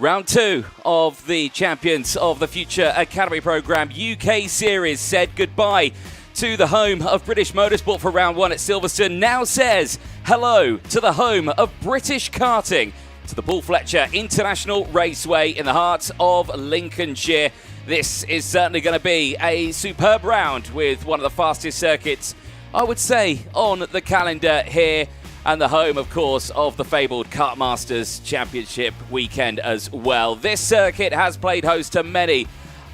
Round 2 of the Champions of the Future Academy Programme UK Series said goodbye to the home of British motorsport for round 1 at Silverstone. Now says hello to the home of British karting, to the Paul Fletcher International Raceway in the heart of Lincolnshire. This is certainly going to be a superb round with one of the fastest circuits, I would say, on the calendar here, and the home, of course, of the fabled Kart Masters Championship weekend as well. This circuit has played host to many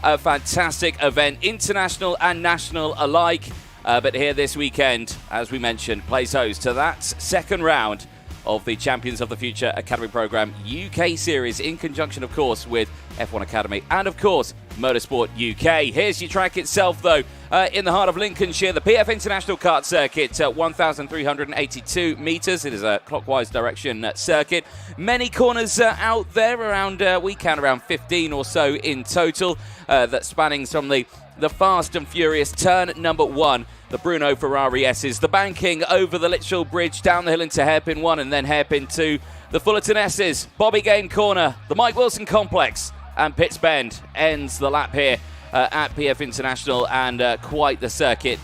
a fantastic event, international and national alike. But here this weekend, as we mentioned, plays host to that second round of the Champions of the Future Academy Programme UK Series, in conjunction, of course, with F1 Academy and, of course, Motorsport UK. Here's your track itself, though, in the heart of Lincolnshire, the PF International Kart Circuit, 1,382 metres. It is a clockwise direction circuit. Many corners out there, around, we count around 15 or so in total, that's spanning from the fast and furious turn number 1, the Bruno Ferrari S's, the banking over the Litchfield Bridge, down the hill into hairpin 1 and then hairpin 2, the Fullerton S's, Bobby Game Corner, the Mike Wilson Complex, and Pitts Bend ends the lap here at PF International, and quite the circuit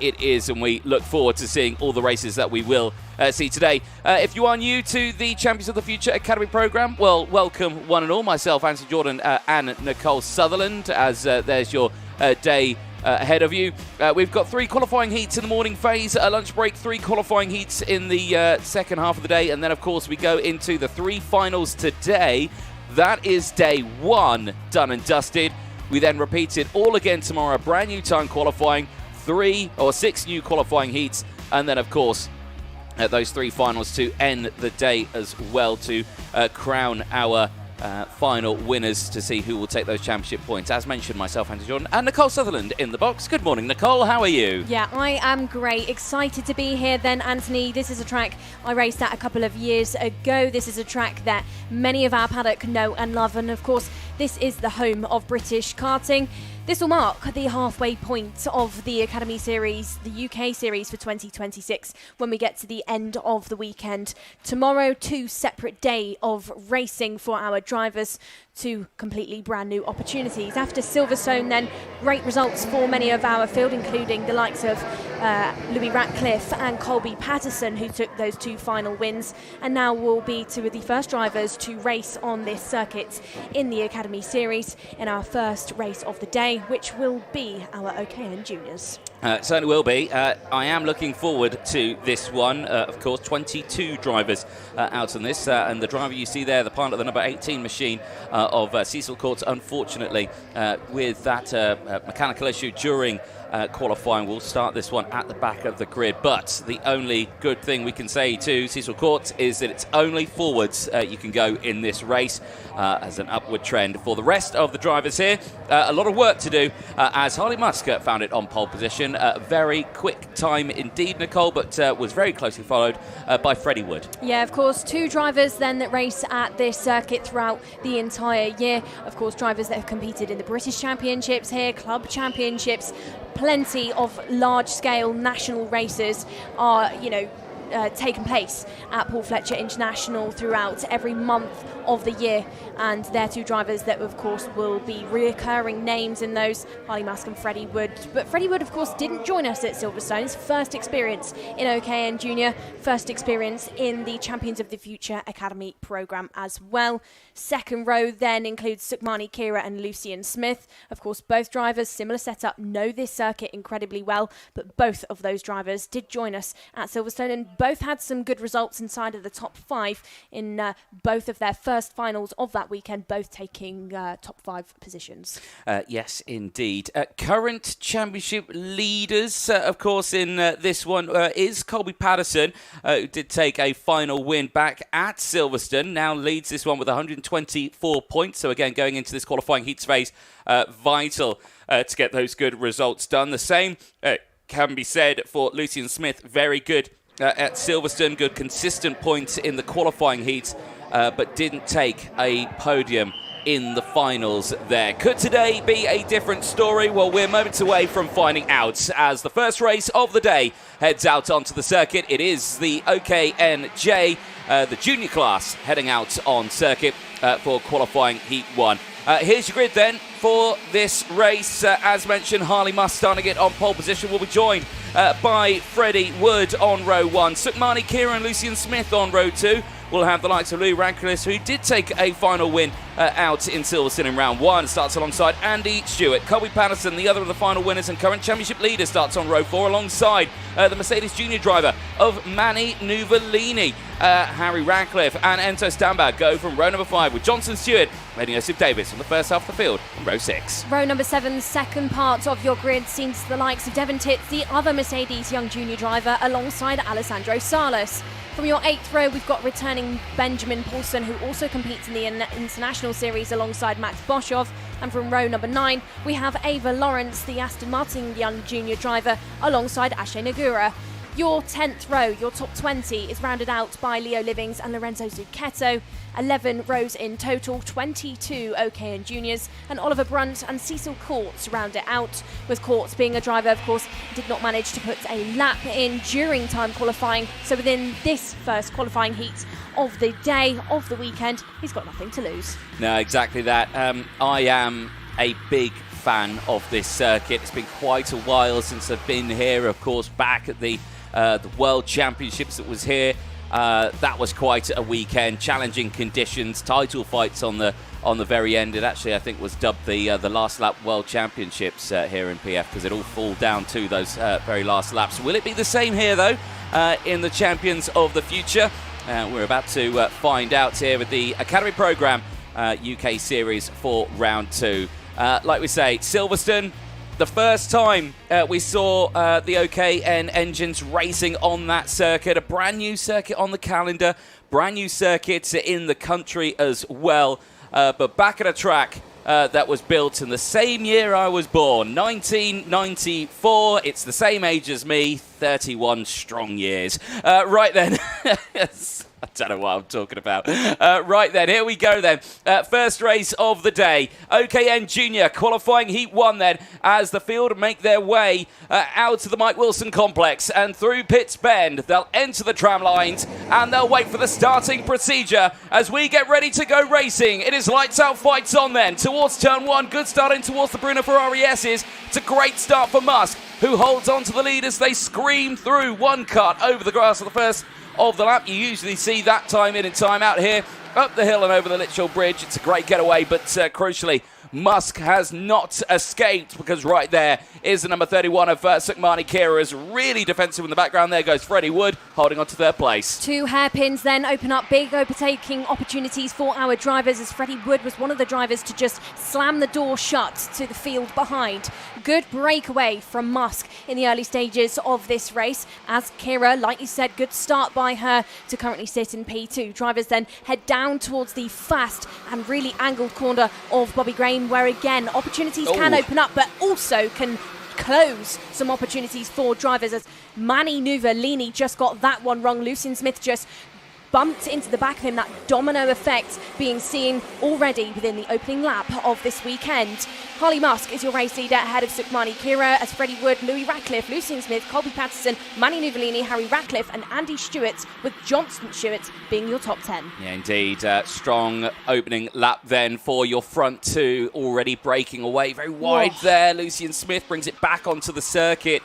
it is, and we look forward to seeing all the races that we will see today. If you are new to the Champions of the Future Academy Programme, well, welcome one and all. Myself, Anthony Jordan, and Nicole Sutherland, as there's your day ahead of you. We've got 3 qualifying heats in the morning phase, a lunch break, 3 qualifying heats in the second half of the day, and then, of course, we go into the 3 finals today. That is day 1 done and dusted. We then repeat it all again tomorrow, brand new time qualifying, 3 or 6 new qualifying heats, and then, of course, those 3 finals to end the day as well, to crown our final winners, to see who will take those championship points. As mentioned, myself, Anthony Jordan, and Nicole Sutherland in the box. Good morning, Nicole. How are you? Yeah, I am great. Excited to be here then, Anthony. This is a track I raced at a couple of years ago. This is a track that many of our paddock know and love. And, of course, this is the home of British karting. This will mark the halfway point of the Academy Series, the UK Series for 2026, when we get to the end of the weekend. Tomorrow, 2 separate days of racing for our drivers, 2 completely brand new opportunities. After Silverstone, then, great results for many of our field, including the likes of Louis Ratcliffe and Colby Patterson, who took those 2 final wins, and now will be 2 of the first drivers to race on this circuit in the Academy Series in our first race of the day, which will be our OKN Juniors. Certainly will be. I am looking forward to this one. Of course, 22 drivers out on this, and the driver you see there, the pilot of the number 18 machine of Cecil Courts, unfortunately, with that mechanical issue during qualifying, will start this one at the back of the grid. But the only good thing we can say to Cecil Courts is that it's only forwards you can go in this race, as an upward trend for the rest of the drivers here. A lot of work to do, as Harley Musk found it on pole position. Very quick time indeed, Nicole, but was very closely followed by Freddie Wood. Yeah, of course, 2 drivers then that race at this circuit throughout the entire year. Of course, drivers that have competed in the British Championships here, Club Championships. Plenty of large-scale national races are, taking place at Paul Fletcher International throughout every month of the year, and they're 2 drivers that, of course, will be reoccurring names in those, Harley Musk and Freddie Wood. But Freddie Wood, of course, didn't join us at Silverstone. His first experience in OKN Junior, first experience in the Champions of the Future Academy Programme as well. Second row then includes Sukhmani Kira and Lucian Smith. Of course, both drivers, similar setup, know this circuit incredibly well, but both of those drivers did join us at Silverstone, and both had some good results inside of the top 5 in both of their first finals of that weekend, both taking top 5 positions. Yes, indeed. Current championship leaders, of course, in this one is Colby Patterson, who did take a final win back at Silverstone. Now leads this one with 124 points. So again, going into this qualifying heats phase, vital to get those good results done. The same can be said for Lucian Smith. Very good at Silverstone, good consistent points in the qualifying heats, but didn't take a podium in the finals there. Could today be a different story? Well, we're moments away from finding out as the first race of the day heads out onto the circuit. It is the OKNJ, the junior class, heading out on circuit. for qualifying Heat 1. Here's your grid then for this race. As mentioned, Harley Musk starting it on pole position. Will be joined by Freddie Wood on row 1. Sukmani Kira and Lucian Smith on row 2. We'll have the likes of Louis Radcliffe, who did take a final win out in Silverstone in round 1. Starts alongside Andy Stewart. Colby Patterson, the other of the final winners and current championship leader, starts on row 4 alongside the Mercedes junior driver of Mani Nuvolini. Harry Radcliffe and Ento Stambad go from row number 5 with Johnson Stewart leading Joseph Davis from the first half of the field on row 6. Row number 7, second part of your grid, sees the likes of Devon Titz, the other Mercedes young junior driver, alongside Alessandro Salas. From your 8th row, we've got returning Benjamin Paulson, who also competes in the International Series alongside Max Boshoff. And from row number 9, we have Ava Lawrence, the Aston Martin young junior driver, alongside Ashe Nagura. Your 10th row, your top 20, is rounded out by Leo Livings and Lorenzo Zucchetto. 11 rows in total, 22 OKN juniors, and Oliver Brunt and Cecil Courts round it out, with Courts being a driver, of course, did not manage to put a lap in during time qualifying, so within this first qualifying heat of the day, of the weekend, he's got nothing to lose. No, exactly that. I am a big fan of this circuit. It's been quite a while since I've been here, of course, back at the World Championships that was here. That was quite a weekend, challenging conditions, title fights on the very end. It actually, I think, was dubbed the last lap World Championships here in PF, because it all fall down to those very last laps. Will it be the same here though in the Champions of the Future? We're about to find out here with the Academy Programme UK Series for round 2. Like we say, Silverstone, the first time we saw the OKN engines racing on that circuit, a brand new circuit on the calendar, brand new circuits in the country as well, but back at a track that was built in the same year I was born, 1994. It's the same age as me, 31 strong years. Right then. I don't know what I'm talking about. Right then, here we go then. First race of the day. OKN Junior qualifying Heat 1 then, as the field make their way out to the Mike Wilson complex and through Pitts Bend. They'll enter the tram lines and they'll wait for the starting procedure as we get ready to go racing. It is lights out, fights on then. Towards turn 1, good starting towards the Bruno Ferrari S's. It's a great start for Musk, who holds on to the lead as they scream through one cut over the grass of the first of the lap. You usually see that time in and time out here, up the hill and over the Litchfield Bridge. It's a great getaway, but crucially, Musk has not escaped, because right there is the number 31 of Sukmani Kira, is really defensive in the background. There goes Freddie Wood, holding on to third place. 2 hairpins then open up big overtaking opportunities for our drivers, as Freddie Wood was one of the drivers to just slam the door shut to the field behind. Good breakaway from Musk in the early stages of this race, as Kira, like you said, good start by her to currently sit in P2. Drivers then head down towards the fast and really angled corner of Bobby Graham, where again opportunities can open up, but also can close some opportunities for drivers, as Mani Nuvolini just got that one wrong. Lucian Smith just bumped into the back of him. That domino effect being seen already within the opening lap of this weekend. Harley Musk is your race leader ahead of Sukmani Kira, as Freddie Wood, Louis Radcliffe, Lucian Smith, Colby Patterson, Mani Nuvolini, Harry Radcliffe and Andy Stewart, with Johnson Stewart being your top 10. Yeah, indeed. Strong opening lap then for your front 2, already breaking away. Very wide there. Lucian Smith brings it back onto the circuit.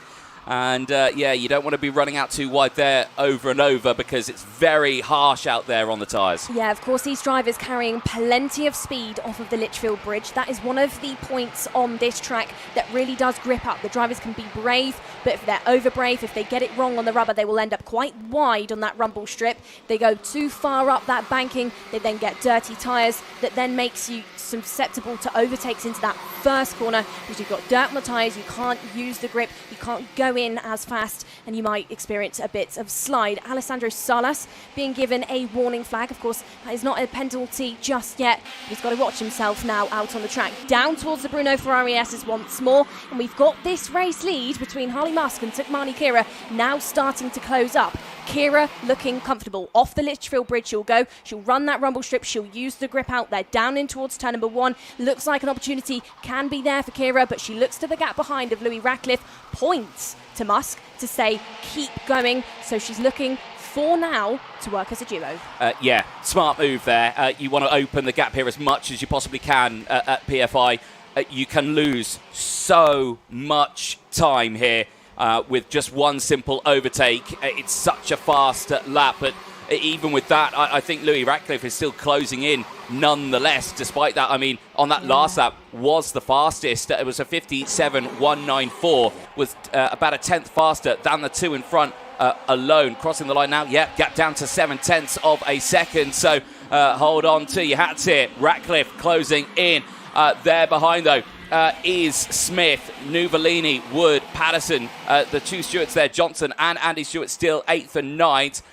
And yeah, you don't want to be running out too wide there over and over, because it's very harsh out there on the tyres. Yeah, of course, these drivers carrying plenty of speed off of the Litchfield Bridge. That is one of the points on this track that really does grip up. The drivers can be brave, but if they're over brave, if they get it wrong on the rubber, they will end up quite wide on that rumble strip. They go too far up that banking, they then get dirty tyres that then makes you susceptible to overtakes into that first corner, because you've got dirt on the tyres, you can't use the grip, you can't go in as fast, and you might experience a bit of slide. Alessandro Salas being given a warning flag. Of course, that is not a penalty just yet. He's got to watch himself now out on the track. Down towards the Bruno Ferrari S's once more, and we've got this race lead between Harley Musk and Sukmani Kira now starting to close up. Kira looking comfortable. Off the Litchfield Bridge she'll go. She'll run that rumble strip. She'll use the grip out there. Down in towards turn number 1. Looks like an opportunity can be there for Kira, but she looks to the gap behind of Louis Radcliffe. Points to Musk to say keep going. So she's looking for now to work as a duo. Yeah, smart move there. You want to open the gap here as much as you possibly can at PFI. You can lose so much time here with just one simple overtake. It's such a fast lap, but even with that, I think Louis Ratcliffe is still closing in nonetheless, despite that. I mean, on that last lap was the fastest. It was a 57.194, was about a tenth faster than the two in front alone. Crossing the line now, gap down to 0.7 of a second. So hold on to your hats here. Ratcliffe closing in. There behind, though, is Smith, Nuvolini, Wood, Patterson. The two Stewarts there, Johnson and Andy Stewart, still 8th and 9th.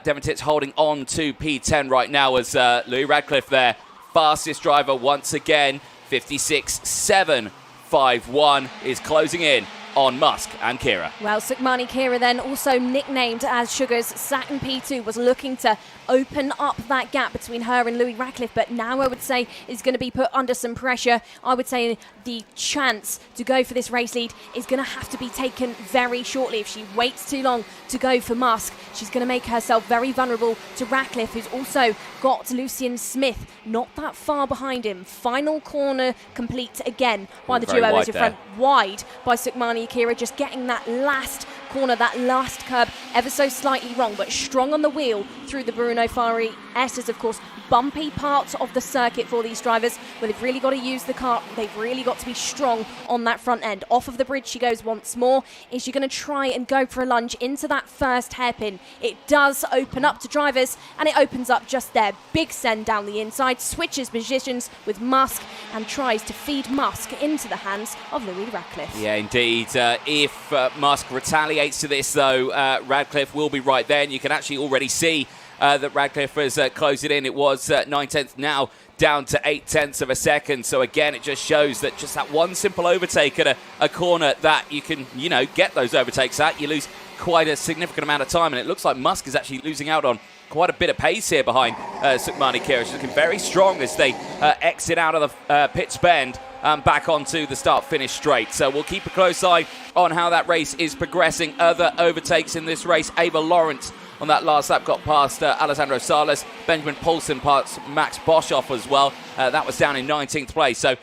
Devon Titz holding on to P10 right now as Louis Ratcliffe there. Fastest driver once again, 56.751, is closing in on Musk and Kira. Well, Sukhmani Kira then, also nicknamed as Sugars, sat in P2, was looking to open up that gap between her and Louis Ratcliffe, but now I would say is going to be put under some pressure. I would say the chance to go for this race lead is going to have to be taken very shortly. If she waits too long to go for Musk, she's going to make herself very vulnerable to Ratcliffe, who's also got Lucian Smith not that far behind him. Final corner complete again by the duo as in front, wide by Sukhmani Akira, just getting that last corner, that last curb ever so slightly wrong, but strong on the wheel through the Bruno Ferrari S's. Of course, bumpy parts of the circuit for these drivers, where they've really got to use the kart. They've really got to be strong on that front end. Off of the bridge she goes once more. Is she going to try and go for a lunge into that first hairpin? It does open up to drivers, and it opens up just there. Big send down the inside, switches positions with Musk and tries to feed Musk into the hands of Louis Ratcliffe. Yeah, indeed. If Musk retaliates to this, though, Ratcliffe will be right there, and you can actually already see that Ratcliffe has closed it in. It was 9/10, now down to 0.8 of a second. So again, it just shows that just that one simple overtake at a corner that you can, get those overtakes at, you lose quite a significant amount of time. And it looks like Musk is actually losing out on quite a bit of pace here behind Sukhmani Kira. She's looking very strong as they exit out of the pit's bend. Back onto the start-finish straight. So we'll keep a close eye on how that race is progressing. Other overtakes in this race, Ava Lawrence on that last lap got past Alessandro Salas. Benjamin Paulson past Max Boshoff as well. That was down in 19th place. So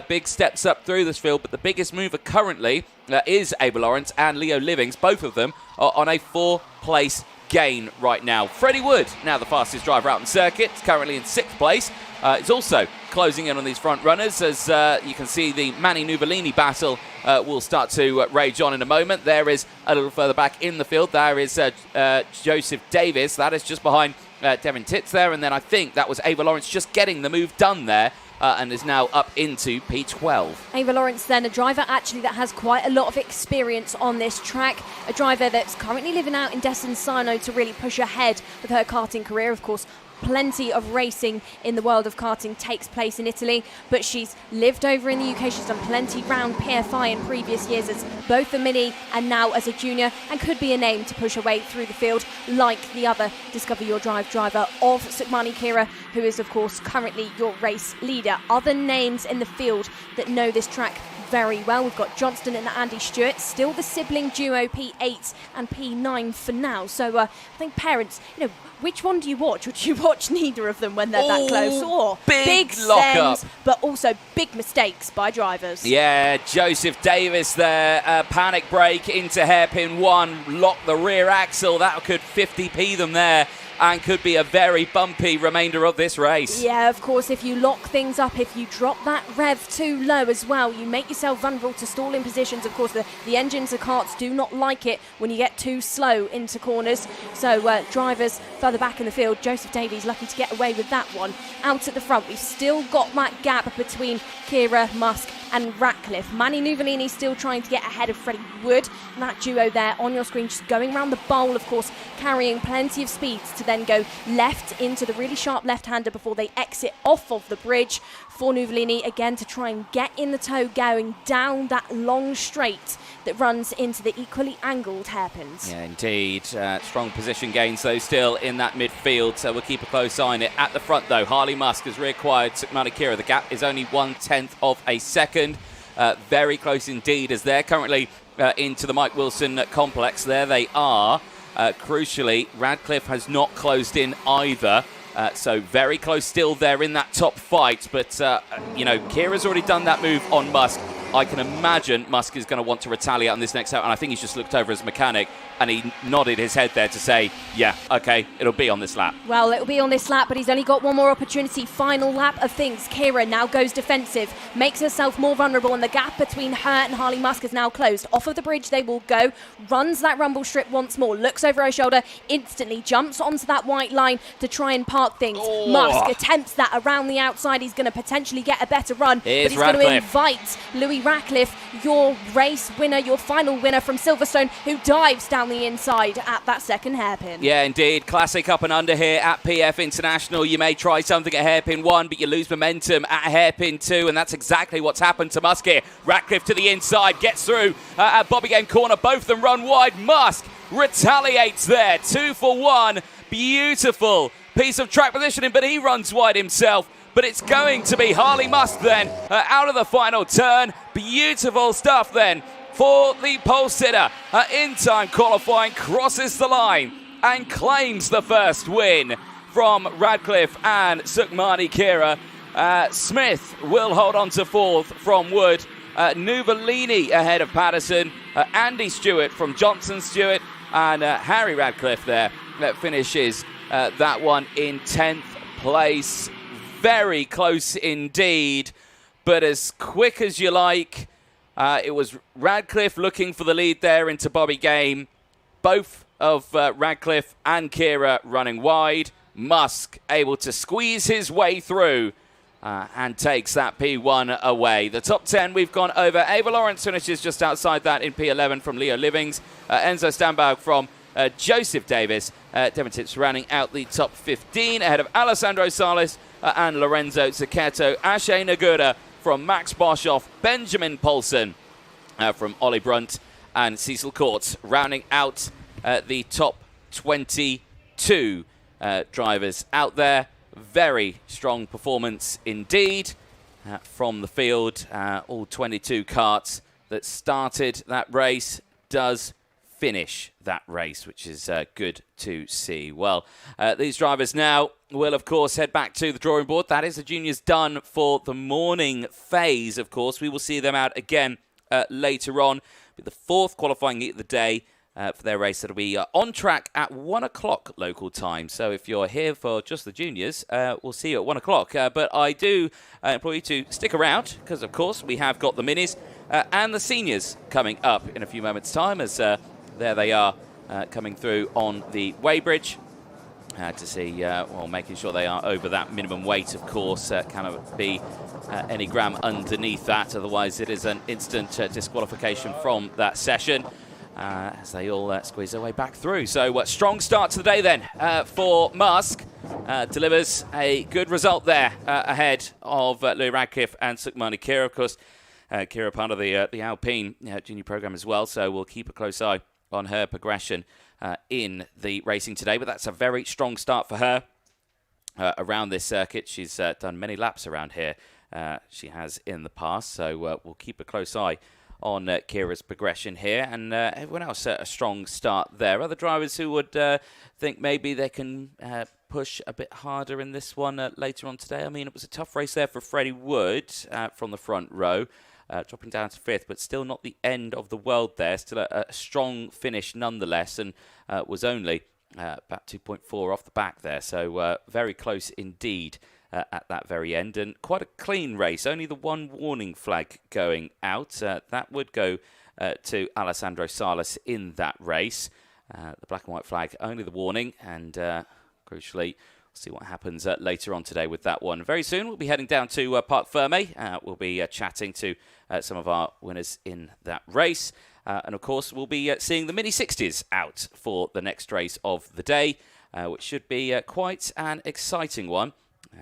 big steps up through this field, but the biggest mover currently is Ava Lawrence and Leo Livings. Both of them are on a 4-place gain right now. Freddie Wood, now the fastest driver out in circuit, currently in 6th place. It's also closing in on these front runners, as you can see the Manny Nuvolini battle will start to rage on in a moment. There is a little further back in the field. There is Joseph Davis. That is just behind Devon Titz there, and then I think that was Ava Lawrence just getting the move done there. And is now up into P12. Ava Lawrence then, a driver actually that has quite a lot of experience on this track, a driver that's currently living out in Desenzano to really push ahead with her karting career. Of course, plenty of racing in the world of karting takes place in Italy, but she's lived over in the UK. She's done plenty round PFI in previous years as both a mini and now as a junior, and could be a name to push her way through the field, like the other Discover Your Drive driver of Sukhmani Kira, who is of course currently your race leader. Other names in the field that know this track very well, we've got Johnston and Andy Stewart, still the sibling duo P8 and P9 for now. So I think parents, which one do you watch? Would you watch neither of them when they're that close? Or big lock-up, but also big mistakes by drivers. Yeah, Joseph Davis there, panic brake into hairpin 1, lock the rear axle. That could 50p them there, and could be a very bumpy remainder of this race. Yeah, of course, if you lock things up, if you drop that rev too low as well, you make yourself vulnerable to stalling positions. Of course, the engines of karts do not like it when you get too slow into corners. So drivers further back in the field, Joseph Davies lucky to get away with that one. Out at the front, we've still got that gap between Kira, Musk and Ratcliffe. Manny Nuvolini still trying to get ahead of Freddie Wood. And that duo there on your screen, just going around the bowl, of course, carrying plenty of speed to then go left into the really sharp left-hander before they exit off of the bridge. For Nuvolini again to try and get in the toe, going down that long straight that runs into the equally angled hairpins. Yeah, indeed. Strong position gains, though, still in that midfield, so we'll keep a close eye on it. At the front, though, Harley Musk has reacquired Sukhmani Kira. The gap is only 1/10 of a second. Very close indeed, as they're currently into the Mike Wilson complex. There they are. Crucially, Radcliffe has not closed in either. So very close still there in that top fight. But, Kira's already done that move on Musk. I can imagine Musk is going to want to retaliate on this next out. And I think he's just looked over his mechanic and he nodded his head there to say, yeah, okay, it'll be on this lap. Well, it'll be on this lap, but he's only got one more opportunity. Final lap of things. Kira now goes defensive, makes herself more vulnerable, and the gap between her and Harley Musk is now closed. Off of the bridge they will go, runs that rumble strip once more, looks over her shoulder, instantly jumps onto that white line to try and park things. Oh. Musk attempts that around the outside. He's going to potentially get a better run, but he's Radcliffe. going to invite Louis Radcliffe, your race winner, your final winner from Silverstone, who dives down the inside at that second hairpin. Yeah, indeed. Classic up and under here at PF International. You may try something at hairpin 1, but you lose momentum at hairpin 2, and that's exactly what's happened to Musk here. Radcliffe to the inside, gets through at Bobby Game corner. Both of them run wide. Musk retaliates there. 2 for 1. Beautiful piece of track positioning, but he runs wide himself. But it's going to be Harley Musk then out of the final turn. Beautiful stuff then for the pole sitter. In time qualifying, crosses the line and claims the first win from Radcliffe and Sukhmani Kira. Smith will hold on to fourth from Wood. Nuvolini ahead of Patterson. Andy Stewart from Johnson Stewart. And Harry Radcliffe there finishes that one in 10th place. Very close indeed, but as quick as you like. It was Radcliffe looking for the lead there into Bobby Game. Both of Radcliffe and Kira running wide. Musk able to squeeze his way through and takes that P1 away. The top 10 we've gone over. Ava Lawrence finishes just outside that in P11 from Leo Livings. Enzo Stambaugh from Joseph Davis. Devon Tips rounding out the top 15 ahead of Alessandro Salas and Lorenzo Zucchetto. Ashe Nagura from Max Boshoff. Benjamin Paulson from Ollie Brunt. And Cecil Courts rounding out the top 22 drivers out there. Very strong performance indeed from the field. All 22 karts that started that race does finish that race, which is good to see. Well, these drivers now will, of course, head back to the drawing board. That is the juniors done for the morning phase, of course. We will see them out again later on with the fourth qualifying heat of the day for their race. That'll be on track at 1 o'clock local time. So if you're here for just the juniors, we'll see you at 1 o'clock. But I do implore you to stick around because, of course, we have got the minis and the seniors coming up in a few moments' time as there they are coming through on the weighbridge to see, making sure they are over that minimum weight, of course. Cannot be any gram underneath that, otherwise it is an instant disqualification from that session. As they all squeeze their way back through. So strong start to the day then for Musk. Delivers a good result there ahead of Louis Radcliffe and Sukhmani Kira. Of course, Kira part of the Alpine junior program as well, so we'll keep a close eye on her progression in the racing today. But that's a very strong start for her around this circuit. She's done many laps around here. She has in the past, so we'll keep a close eye on Kira's progression here, and everyone else a strong start there. Other drivers who would think maybe they can push a bit harder in this one later on today. I mean, it was a tough race there for Freddie Wood from the front row, dropping down to fifth, but still not the end of the world there. Still a strong finish nonetheless, and was only about 2.4 off the back there, so very close indeed. At that very end, and quite a clean race. Only the one warning flag going out. That would go to Alessandro Salas in that race. The black and white flag, only the warning, and crucially, we'll see what happens later on today with that one. Very soon, we'll be heading down to Parc Ferme. We'll be chatting to some of our winners in that race. And of course, we'll be seeing the Mini 60s out for the next race of the day, which should be quite an exciting one.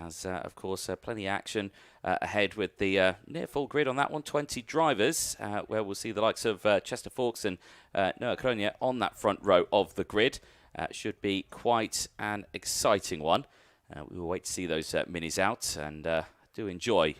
As, of course, plenty of action ahead with the near full grid on that one. 20 drivers, where we'll see the likes of Chester Fawkes and Noah Kronia on that front row of the grid. Should be quite an exciting one. We will wait to see those minis out, and do enjoy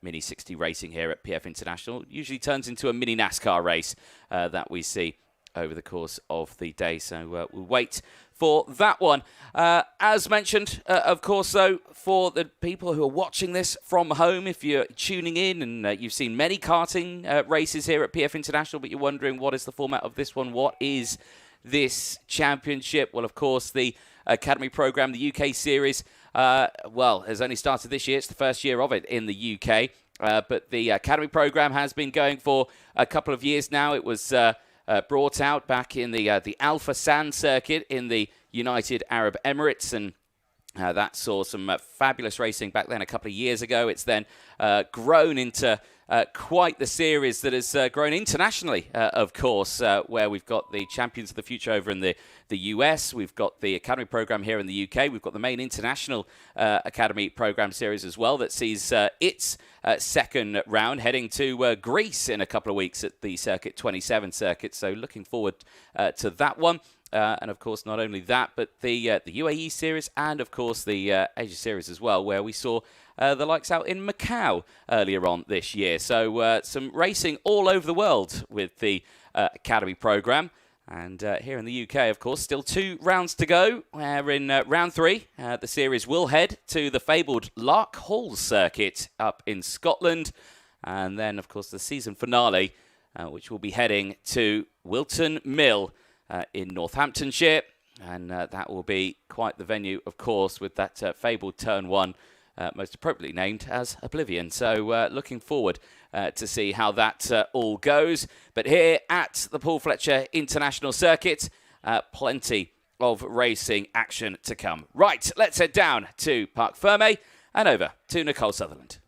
Mini 60 racing here at PF International. Usually turns into a mini NASCAR race that we see over the course of the day. So we'll wait for that one. As mentioned, of course, though, for the people who are watching this from home, if you're tuning in and you've seen many karting races here at PF International, but you're wondering what is the format of this one, what is this championship? Well, of course, the Academy program, the UK series, has only started this year. It's the first year of it in the UK. But the Academy program has been going for a couple of years now. It was brought out back in the Alpha Sand circuit in the United Arab Emirates, and that saw some fabulous racing back then a couple of years ago. It's then grown into quite the series that has grown internationally, of course, where we've got the Champions of the Future over in the US. We've got the Academy program here in the UK. We've got the main international Academy program series as well that sees its second round heading to Greece in a couple of weeks at the Circuit 27 circuit. So looking forward to that one. And, of course, not only that, but the UAE series and, of course, the Asia series as well, where we saw the likes out in Macau earlier on this year. So some racing all over the world with the Academy program. And here in the UK, of course, still 2 rounds to go. We're in round 3. The series will head to the fabled Lark Hall circuit up in Scotland. And then, of course, the season finale, which will be heading to Wilton Mill in Northamptonshire. And that will be quite the venue, of course, with that fabled Turn 1, most appropriately named as Oblivion. So looking forward to see how that all goes. But here at the Paul Fletcher International Circuit, plenty of racing action to come. Right, let's head down to Parc Fermé and over to Nicole Sutherland.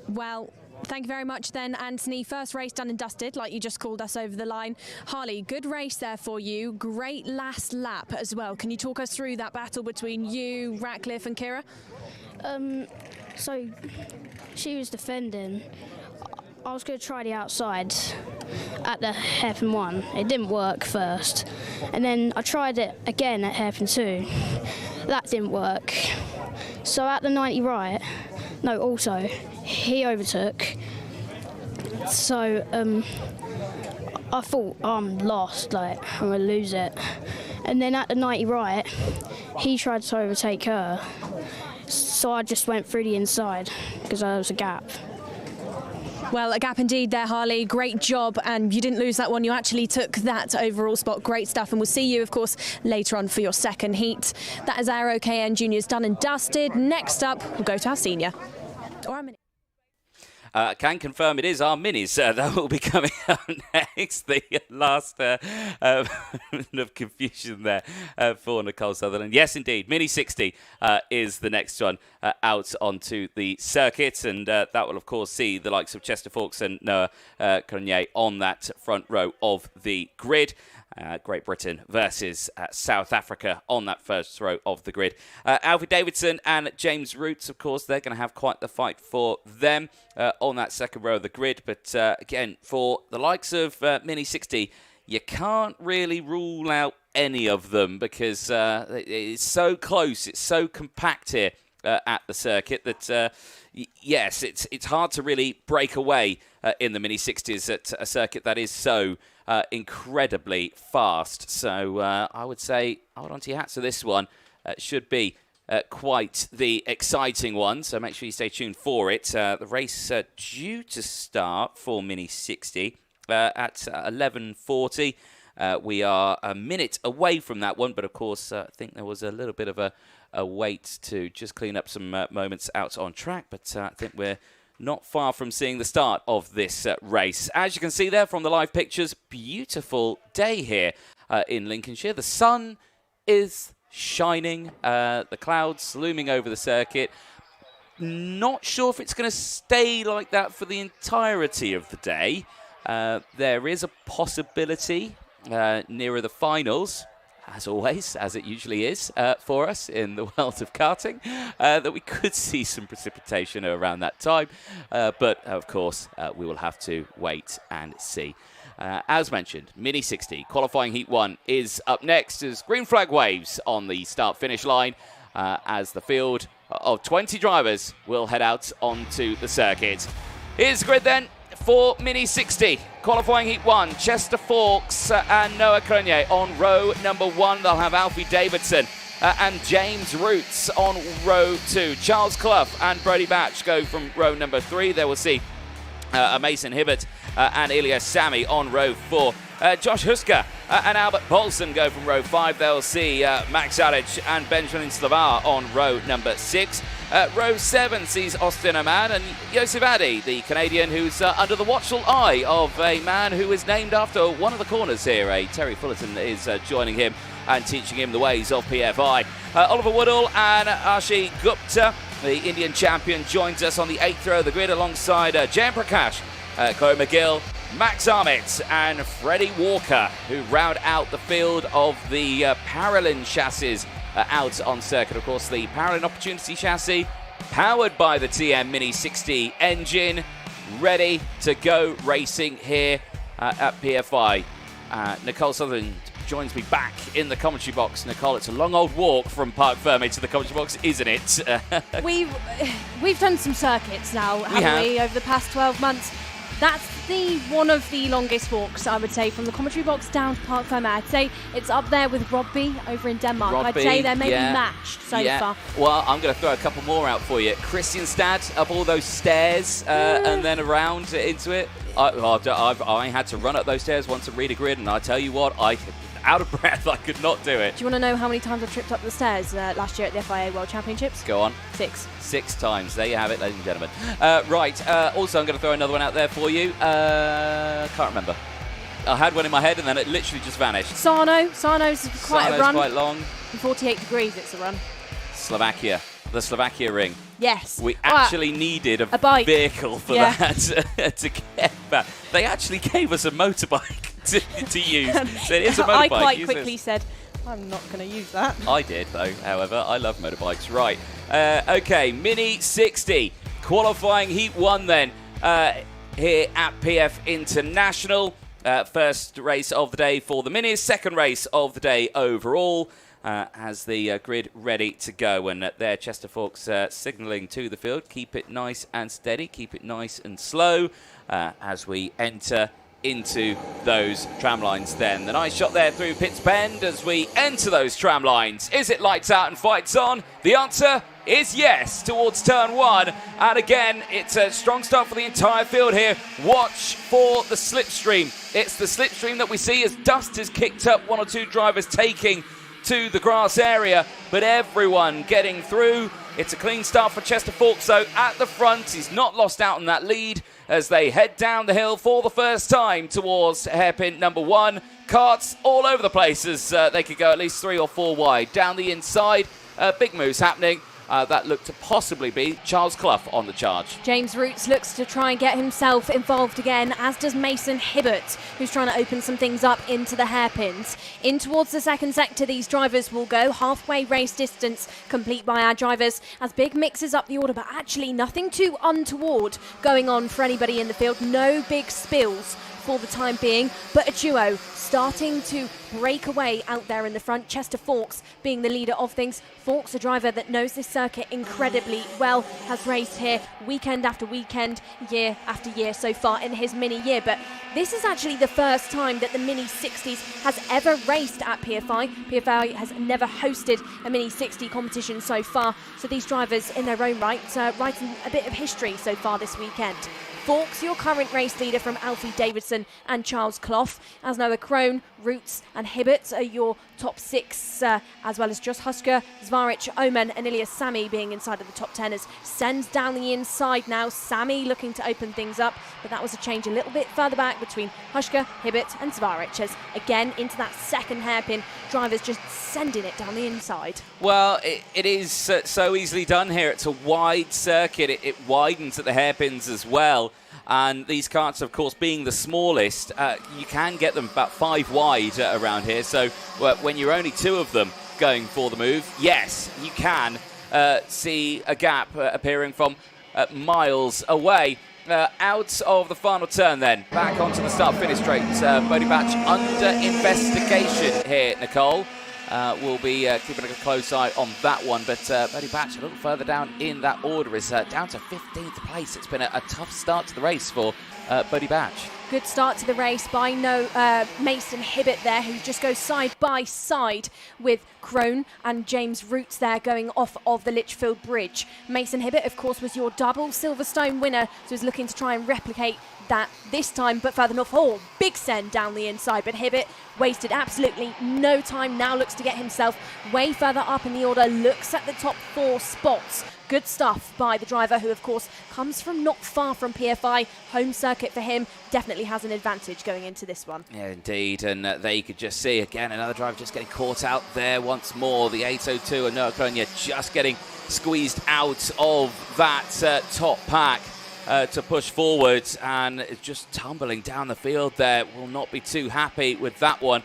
Well, thank you very much then, Anthony. First race done and dusted, like you just called us over the line. Harley, good race there for you. Great last lap as well. Can you talk us through that battle between you, Ratcliffe and Kira? So she was defending. I was going to try the outside at the hairpin 1. It didn't work first. And then I tried it again at hairpin 2. That didn't work. So at the 90 right, no, also, he overtook. So I thought, I'm lost, like, I'm going to lose it. And then at the 90 right, he tried to overtake her. So I just went through the inside because there was a gap. Well, a gap indeed there, Harley. Great job, and you didn't lose that one. You actually took that overall spot. Great stuff, and we'll see you, of course, later on for your second heat. That is our OKN Juniors done and dusted. Next up, we'll go to our senior. Or our mini. Can confirm it is our minis that will be coming up next. The last of confusion there for Nicole Sutherland. Yes, indeed, Mini 60 is the next one out onto the circuit, and that will, of course, see the likes of Chester Fawkes and Noah Cornier on that front row of the grid. Great Britain versus South Africa on that first row of the grid. Alfie Davidson and James Roots, of course, they're going to have quite the fight for them on that second row of the grid. But again, for the likes of Mini 60, you can't really rule out any of them because it's so close, it's so compact here at the circuit that, yes, it's hard to really break away in the Mini 60s at a circuit that is so incredibly fast. So I would say hold on to your hats for this one. Should be quite the exciting one, so make sure you stay tuned for it. The race due to start for Mini 60 at 11:40. We are a minute away from that one, but of course I think there was a little bit of a wait to just clean up some moments out on track, but I think we're not far from seeing the start of this race. As you can see there from the live pictures, beautiful day here in Lincolnshire. The sun is shining, the clouds looming over the circuit. Not sure if it's going to stay like that for the entirety of the day. There is a possibility nearer the finals, as always, as it usually is for us in the world of karting, that we could see some precipitation around that time. But, of course, we will have to wait and see. As mentioned, Mini 60 qualifying Heat 1 is up next as green flag waves on the start-finish line as the field of 20 drivers will head out onto the circuit. Here's the grid then for Mini 60. Qualifying Heat 1, Chester Fawkes and Noah Cronier on row number 1. They'll have Alfie Davidson and James Roots on row 2. Charles Clough and Brodie Batch go from row number 3. There we'll see Mason Hibbert and Ilya Sami on row 4. Josh Husker and Albert Paulson go from row 5. They'll see Max Aric and Benjamin Slavar on row number 6. Row 7 sees Austin Ahmad and Yosef Addy, the Canadian who's under the watchful eye of a man who is named after one of the corners here. Terry Fullerton is joining him and teaching him the ways of PFI. Oliver Woodall and Ashi Gupta, the Indian champion, joins us on the 8th row of the grid alongside Jan Prakash, Chloe McGill, Max Armit and Freddie Walker, who round out the field of the Parolin chassis out on circuit. Of course, the Parolin Opportunity chassis, powered by the TM Mini 60 engine, ready to go racing here at PFI. Nicole Sutherland joins me back in the commentary box. Nicole, it's a long old walk from Parc Ferme to the commentary box, isn't it? We've done some circuits now, haven't we, over the past 12 months. That's one of the longest walks, I would say, from the commentary box down to Parc Ferme. I'd say it's up there with Rugby over in Denmark. I'd say they're maybe matched so far. Well, I'm going to throw a couple more out for you. Kristianstad, up all those stairs and then around into it. I had to run up those stairs once at Reader Grid, and I tell you what, out of breath, I could not do it. Do you want to know how many times I tripped up the stairs last year at the FIA World Championships? Go on. 6. 6 times. There you have it, ladies and gentlemen. Also, I'm going to throw another one out there for you. Can't remember. I had one in my head, and then it literally just vanished. Sarno's quite a run. Quite long. In 48 degrees, it's a run. Slovakia. The Slovakia ring. Yes. We actually needed a bike vehicle for that to get back. They actually gave us a motorbike to use. So it is a motorbike. I quite quickly said, I'm not going to use that. I did, though, however. I love motorbikes. Right. Okay, Mini 60. Qualifying Heat 1 then here at PF International. First race of the day for the Minis. Second race of the day overall. Has the grid ready to go, and there Chester Fawkes signalling to the field, keep it nice and steady, keep it nice and slow as we enter into those tram lines then. The nice shot there through Pitts Bend as we enter those tram lines. Is it lights out and fights on? The answer is yes, towards turn 1, and again it's a strong start for the entire field here. Watch for the slipstream. It's the slipstream that we see as dust has kicked up, 1 or 2 drivers taking to the grass area, but everyone getting through. It's a clean start for Chester Fawkes, so at the front. He's not lost out on that lead as they head down the hill for the first time towards hairpin number 1. Karts all over the place as they could go at least 3 or 4 wide. Down the inside, big moves happening. That looked to possibly be Charles Clough on the charge. James Roots looks to try and get himself involved again, as does Mason Hibbert, who's trying to open some things up into the hairpins. In towards the second sector, these drivers will go. Halfway race distance complete by our drivers as Big mixes up the order, but actually nothing too untoward going on for anybody in the field. No big spills for the time being, but a duo starting to break away out there in the front. Chester Fawkes being the leader of things. Fawkes, a driver that knows this circuit incredibly well, has raced here weekend after weekend, year after year so far in his mini year. But this is actually the first time that the Mini 60s has ever raced at PFI. PFI has never hosted a Mini 60 competition so far. So these drivers in their own right, writing a bit of history so far this weekend. Fawkes, your current race leader from Alfie Davidson and Charles Clough, as Noah Crone, Roots and Hibbert are your top 6, as well as Josh Husker, Zvaric, Oman and Ilya Sami being inside of the top 10 as sends down the inside now. Sami looking to open things up, but that was a change a little bit further back between Husker, Hibbert and Zvaric as again into that second hairpin, drivers just sending it down the inside. Well, it is so easily done here. It's a wide circuit. It widens at the hairpins as well. And these karts, of course, being the smallest, you can get them about 5 wide around here. So when you're only 2 of them going for the move, yes, you can see a gap appearing from miles away. Out of the final turn then, back onto the start-finish straight. Brodie Batch under investigation here, Nicole. We'll be keeping a close eye on that one, but Brodie Batch a little further down in that order is down to 15th place. It's been a tough start to the race for Brodie Batch. Good start to the race by Mason Hibbett there, who just goes side by side with Crone and James Roots there going off of the Litchfield Bridge. Mason Hibbett, of course, was your double Silverstone winner, so is looking to try and replicate that this time, but further north. Oh, big send down the inside, but Hibbett wasted absolutely no time. Now looks to get himself way further up in the order, looks at the top 4 spots. Good stuff by the driver, who of course comes from not far from PFI. Home circuit for him, definitely has an advantage going into this one. Yeah, indeed, and there you could just see again another driver just getting caught out there once more. The 802 and Noah Kronia just getting squeezed out of that top pack to push forward, and just tumbling down the field there. Will not be too happy with that one.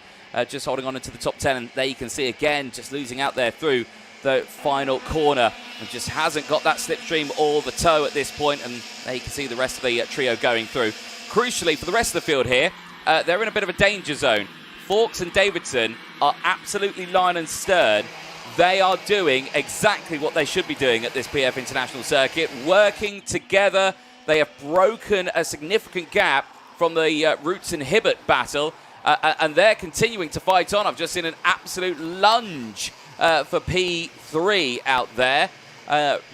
Just holding on into the top 10, and there you can see again just losing out there through the final corner, and just hasn't got that slipstream or the toe at this point, and there you can see the rest of the trio going through. Crucially for the rest of the field here, they're in a bit of a danger zone. Fawkes and Davidson are absolutely line and stern. They are doing exactly what they should be doing at this PF International Circuit, working together. They have broken a significant gap from the Roots and Hibbett battle, and they're continuing to fight on. I've just seen an absolute lunge for P3 out there.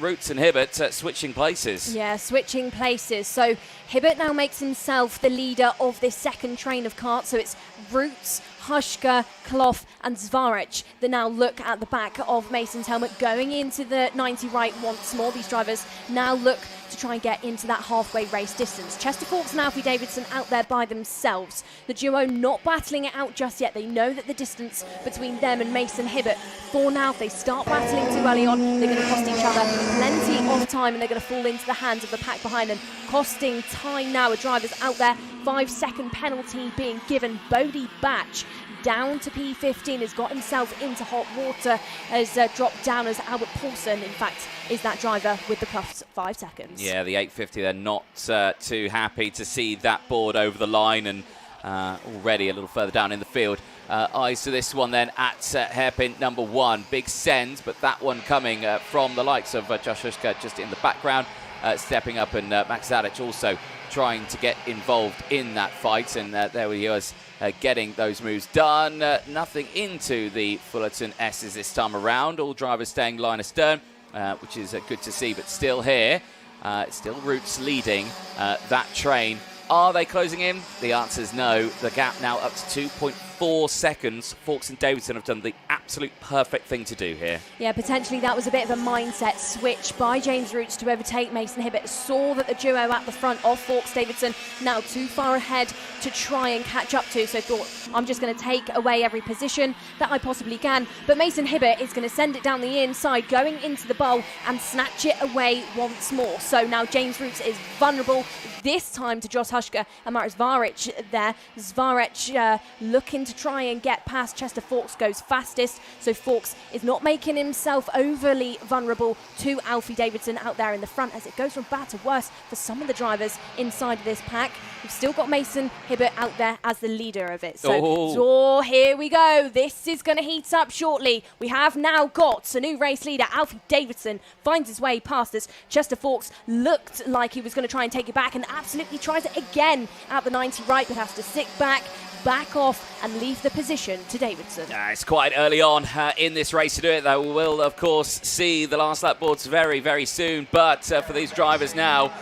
Roots and Hibbett switching places. Yeah, switching places. So Hibbett now makes himself the leader of this second train of karts. So it's Roots, Hushka, Kloff and Zvarec that now look at the back of Mason's helmet going into the 90 right once more. These drivers now look to try and get into that halfway race distance. Chester Fawkes and Alfie Davidson out there by themselves. The duo not battling it out just yet. They know that the distance between them and Mason Hibbett, for now, if they start battling too early on, they're going to cost each other plenty of time, and they're going to fall into the hands of the pack behind them, costing time now. A driver's out there, 5-second penalty being given. Bodie Batch down to P15, has got himself into hot water, has dropped down as Albert Paulson, in fact, is that driver with the plus 5 seconds. Yeah, the 850, they're not too happy to see that board over the line, and already a little further down in the field. Eyes to this one then at hairpin number 1. Big send, but that one coming from the likes of Josh Hushka just in the background, stepping up, and Max Zadic also trying to get involved in that fight, and there he was getting those moves done. Nothing into the Fullerton S's this time around. All drivers staying line astern, which is good to see, but still here, still Roots leading that train. Are they closing in? The answer is no. The gap now up to 2.4 seconds. Fawkes and Davidson have done the absolute perfect thing to do here. Yeah, potentially that was a bit of a mindset switch by James Roots to overtake Mason Hibbett. Saw that the duo at the front of Fawkes Davidson now too far ahead to try and catch up to, so thought, I'm just going to take away every position that I possibly can. But Mason Hibbett is going to send it down the inside, going into the bowl and snatch it away once more. So now James Roots is vulnerable, this time to Josh Hushka and Marek Zvarec there. Zvarec looking to try and get past Chester. Fawkes goes fastest, so Fawkes is not making himself overly vulnerable to Alfie Davidson out there in the front, as it goes from bad to worse for some of the drivers inside of this pack. We've still got Mason Hibbett out there as the leader of it. So here we go. This is going to heat up shortly. We have now got a new race leader. Alfie Davidson finds his way past us. Chester Fawkes looked like he was going to try and take it back, and absolutely tries it again at the 90 right, but has to sit back off and leave the position to Davidson. It's quite early on in this race to do it, though. We will, of course, see the last lap boards very, very soon. But for these drivers now,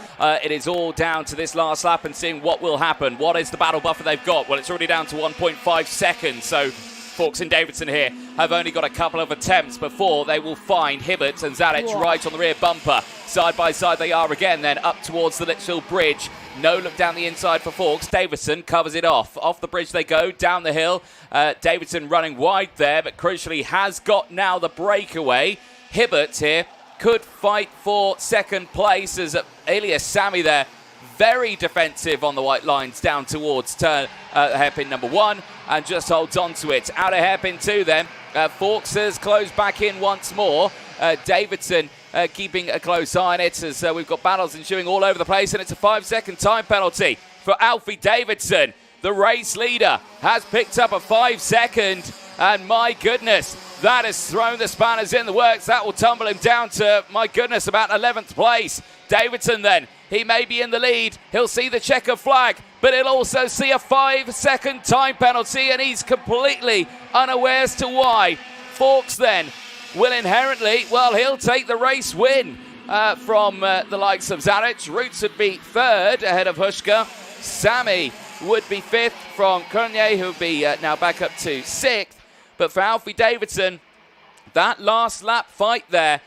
it is all down to this last lap and seeing what will happen. What is the battle buffer they've got? Well, it's already down to 1.5 seconds. So Fawkes and Davidson here have only got a couple of attempts before they will find Hibbett and Zadic right on the rear bumper. Side by side they are again, then up towards the Litchfield Bridge. No look down the inside for Fawkes. Davidson covers it off. Off the bridge they go, down the hill. Davidson running wide there, but crucially has got now the breakaway. Hibbett here could fight for second place, as Elias Sami there, very defensive on the white lines down towards turn hairpin number 1, and just holds on to it. Out of hairpin 2 then. Fawkes has closed back in once more. Davidson keeping a close eye on it, as we've got battles ensuing all over the place, and it's a 5-second time penalty for Alfie Davidson. The race leader has picked up a 5-second, and my goodness, that has thrown the spanners in the works. That will tumble him down to, my goodness, about 11th place. Davidson then, he may be in the lead. He'll see the checker flag. but he'll also see a 5-second time penalty, and he's completely unaware as to why. Forks then will inherently, well, he'll take the race win from the likes of Zaric. Roots would be third ahead of Hushka. Sammy would be fifth from Cornier, who would be now back up to sixth. But for Alfie Davidson, that last lap fight there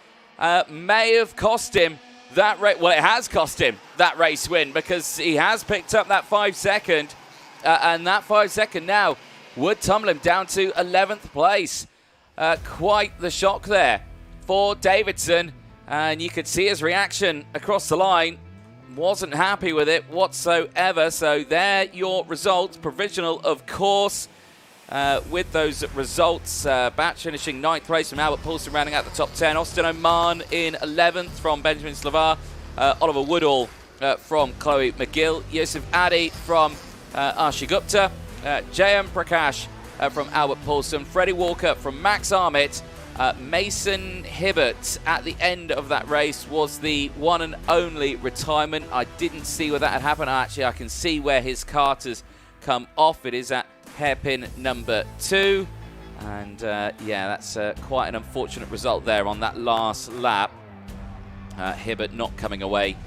may have cost him that race. Well, it has cost him that race win, because he has picked up that 5-second, and that 5-second now would tumble him down to 11th place. Quite the shock there for Davidson, and you could see his reaction across the line. Wasn't happy with it whatsoever. So there your results, provisional of course. With those results, Batch finishing 9th place from Albert Paulson, rounding out the top 10. Austin Oman in 11th from Benjamin Slavar. Oliver Woodall from Chloe McGill. Yusuf Adi from Arshi Gupta. J.M. Prakash from Albert Paulson. Freddie Walker from Max Armit. Mason Hibbert at the end of that race was the one and only retirement. I didn't see where that had happened. Actually, I can see where his kart has come off. It is at hairpin number 2. And yeah, that's quite an unfortunate result there on that last lap. Hibbert not coming away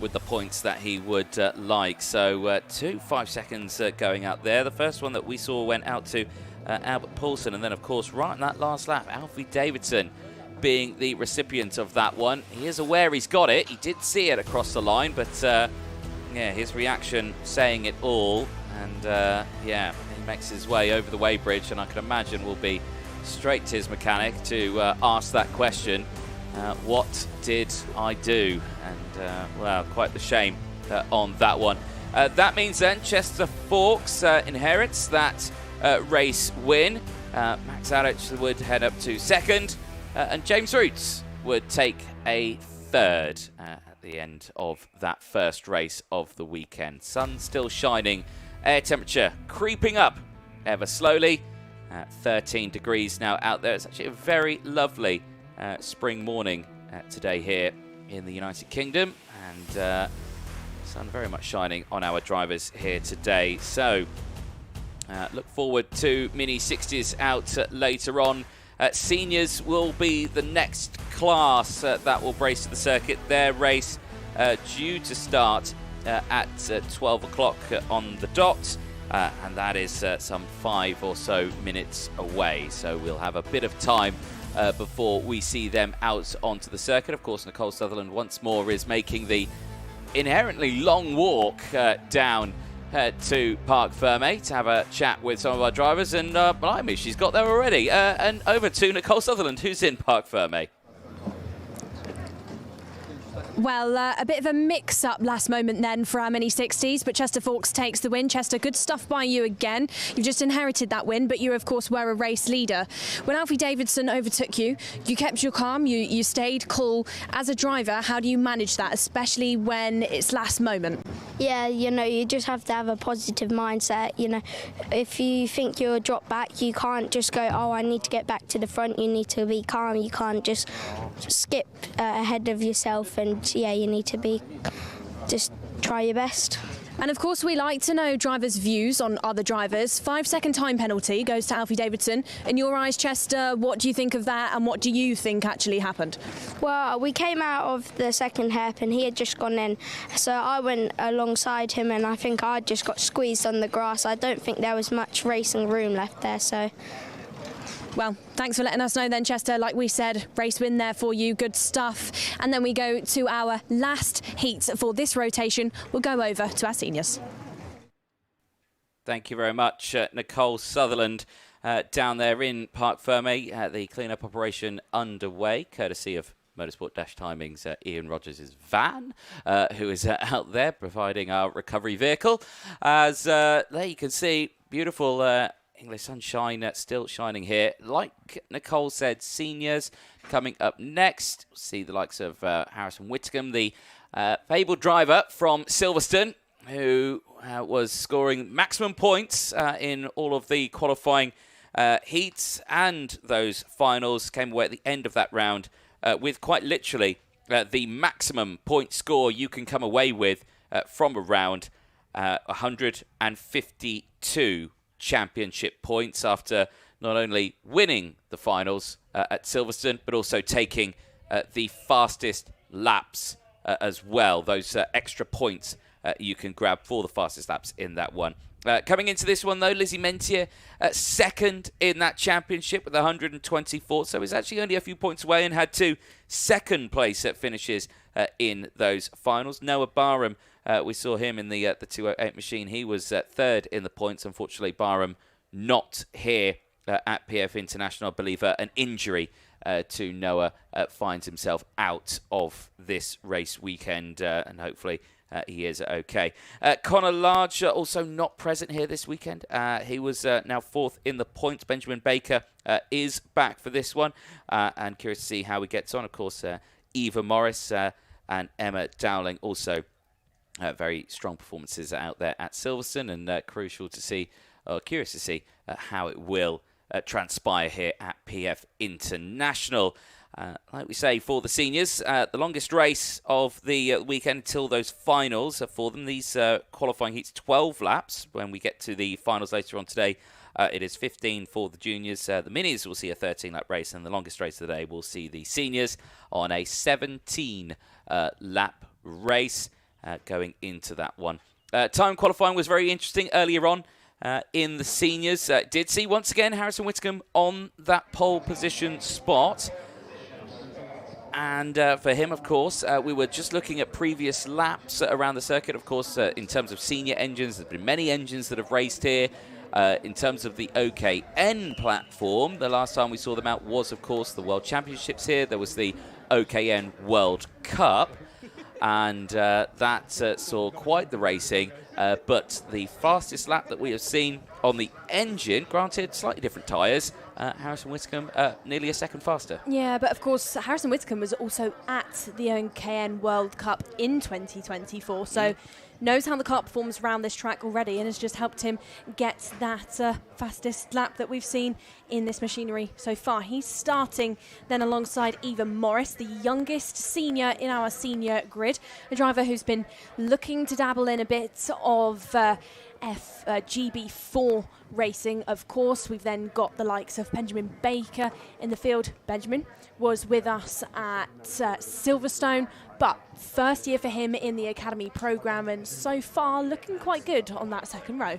with the points that he would like. So 2 5-seconds going out there. The first one that we saw went out to Albert Paulson, and then of course right in that last lap, Alfie Davidson being the recipient of that one. He is aware he's got it. He did see it across the line, but yeah, his reaction saying it all. And yeah, he makes his way over the weighbridge, and I can imagine will be straight to his mechanic to ask that question. What did I do? And well, quite the shame on that one. That means then Chester Forks inherits that race win. Max Aric would head up to second, and James Roots would take a third at the end of that first race of the weekend. Sun still shining, air temperature creeping up ever slowly. 13 degrees now out there. It's actually a very lovely spring morning today here in the United Kingdom, and sun very much shining on our drivers here today. So look forward to Mini 60s out later on. Seniors will be the next class that will brace to the circuit. Their race due to start at 12 o'clock on the dot, and that is some 5 or so minutes away. So we'll have a bit of time before we see them out onto the circuit. Of course, Nicole Sutherland once more is making the inherently long walk down to Parc Ferme to have a chat with some of our drivers, and blimey, she's got there already. And over to Nicole Sutherland, who's in Parc Ferme. Well, a bit of a mix-up last moment then for our Mini 60s, but Chester Forks takes the win. Chester, good stuff by you again. You've just inherited that win, but you, of course, were a race leader. When Alfie Davidson overtook you, you kept your calm, you stayed cool. As a driver, how do you manage that, especially when it's last moment? Yeah, you know, you just have to have a positive mindset. You know, if you think you'll drop back, you can't just go, oh, I need to get back to the front. You need to be calm. You can't just skip ahead of yourself, and yeah, you need to just try your best. And of course, we like to know drivers' views on other drivers. 5-second time penalty goes to Alfie Davidson. In your eyes, Chester, what do you think of that, and what do you think actually happened? Well, we came out of the second hairpin. He had just gone in, so I went alongside him, and I think I just got squeezed on the grass. I don't think there was much racing room left there, so... Well, thanks for letting us know then, Chester. Like we said, race win there for you. Good stuff. And then we go to our last heat for this rotation. We'll go over to our seniors. Thank you very much, Nicole Sutherland, down there in Parc Ferme. The clean-up operation underway, courtesy of Motorsport-Timing's Ian Rogers' van, who is out there providing our recovery vehicle. As there you can see, beautiful English sunshine still shining here. Like Nicole said, seniors coming up next. We'll see the likes of Harrison Whitcomb, the fabled driver from Silverstone, who was scoring maximum points in all of the qualifying heats and those finals. Came away at the end of that round with quite literally the maximum point score you can come away with from a round. 152 championship points after not only winning the finals at Silverstone, but also taking the fastest laps as well. Those extra points you can grab for the fastest laps in that one. Coming into this one, though, Lizzie Mentier second in that championship with 124, so he's actually only a few points away and had 2 second-place finishes in those finals. Noah Barham, we saw him in the 208 machine. He was third in the points. Unfortunately, Barham not here at PF International. I believe an injury to Noah finds himself out of this race weekend, and hopefully he is okay. Connor Large also not present here this weekend. He was now 4th in the points. Benjamin Baker is back for this one, and curious to see how he gets on. Of course, Eva Morris and Emma Dowling also very strong performances out there at Silverstone, and crucial to see, or curious to see how it will transpire here at PF International. Like we say, for the seniors, the longest race of the weekend until those finals for them. These qualifying heats, 12 laps. When we get to the finals later on today, it is 15 for the juniors. The minis will see a 13-lap race, and the longest race of the day will see the seniors on a 17-lap race going into that one. Time qualifying was very interesting earlier on. In the seniors, did see once again Harrison Whitcomb on that pole position spot. And for him, of course, we were just looking at previous laps around the circuit. Of course, in terms of senior engines, there's been many engines that have raced here. In terms of the OKN platform, the last time we saw them out was, of course, the World Championships here. There was the OKN World Cup, and that saw quite the racing. But the fastest lap that we have seen on the engine, granted slightly different tyres, Harrison Whitcomb nearly a second faster. Yeah, but of course Harrison Whitcomb was also at the OKN World Cup in 2024, so knows how the car performs around this track already, and has just helped him get that fastest lap that we've seen in this machinery so far. He's starting then alongside Eva Morris, the youngest senior in our senior grid, a driver who's been looking to dabble in a bit of GB4 racing. Of course, we've then got the likes of Benjamin Baker in the field. Benjamin was with us at Silverstone, but first year for him in the academy program, and so far looking quite good on that second row.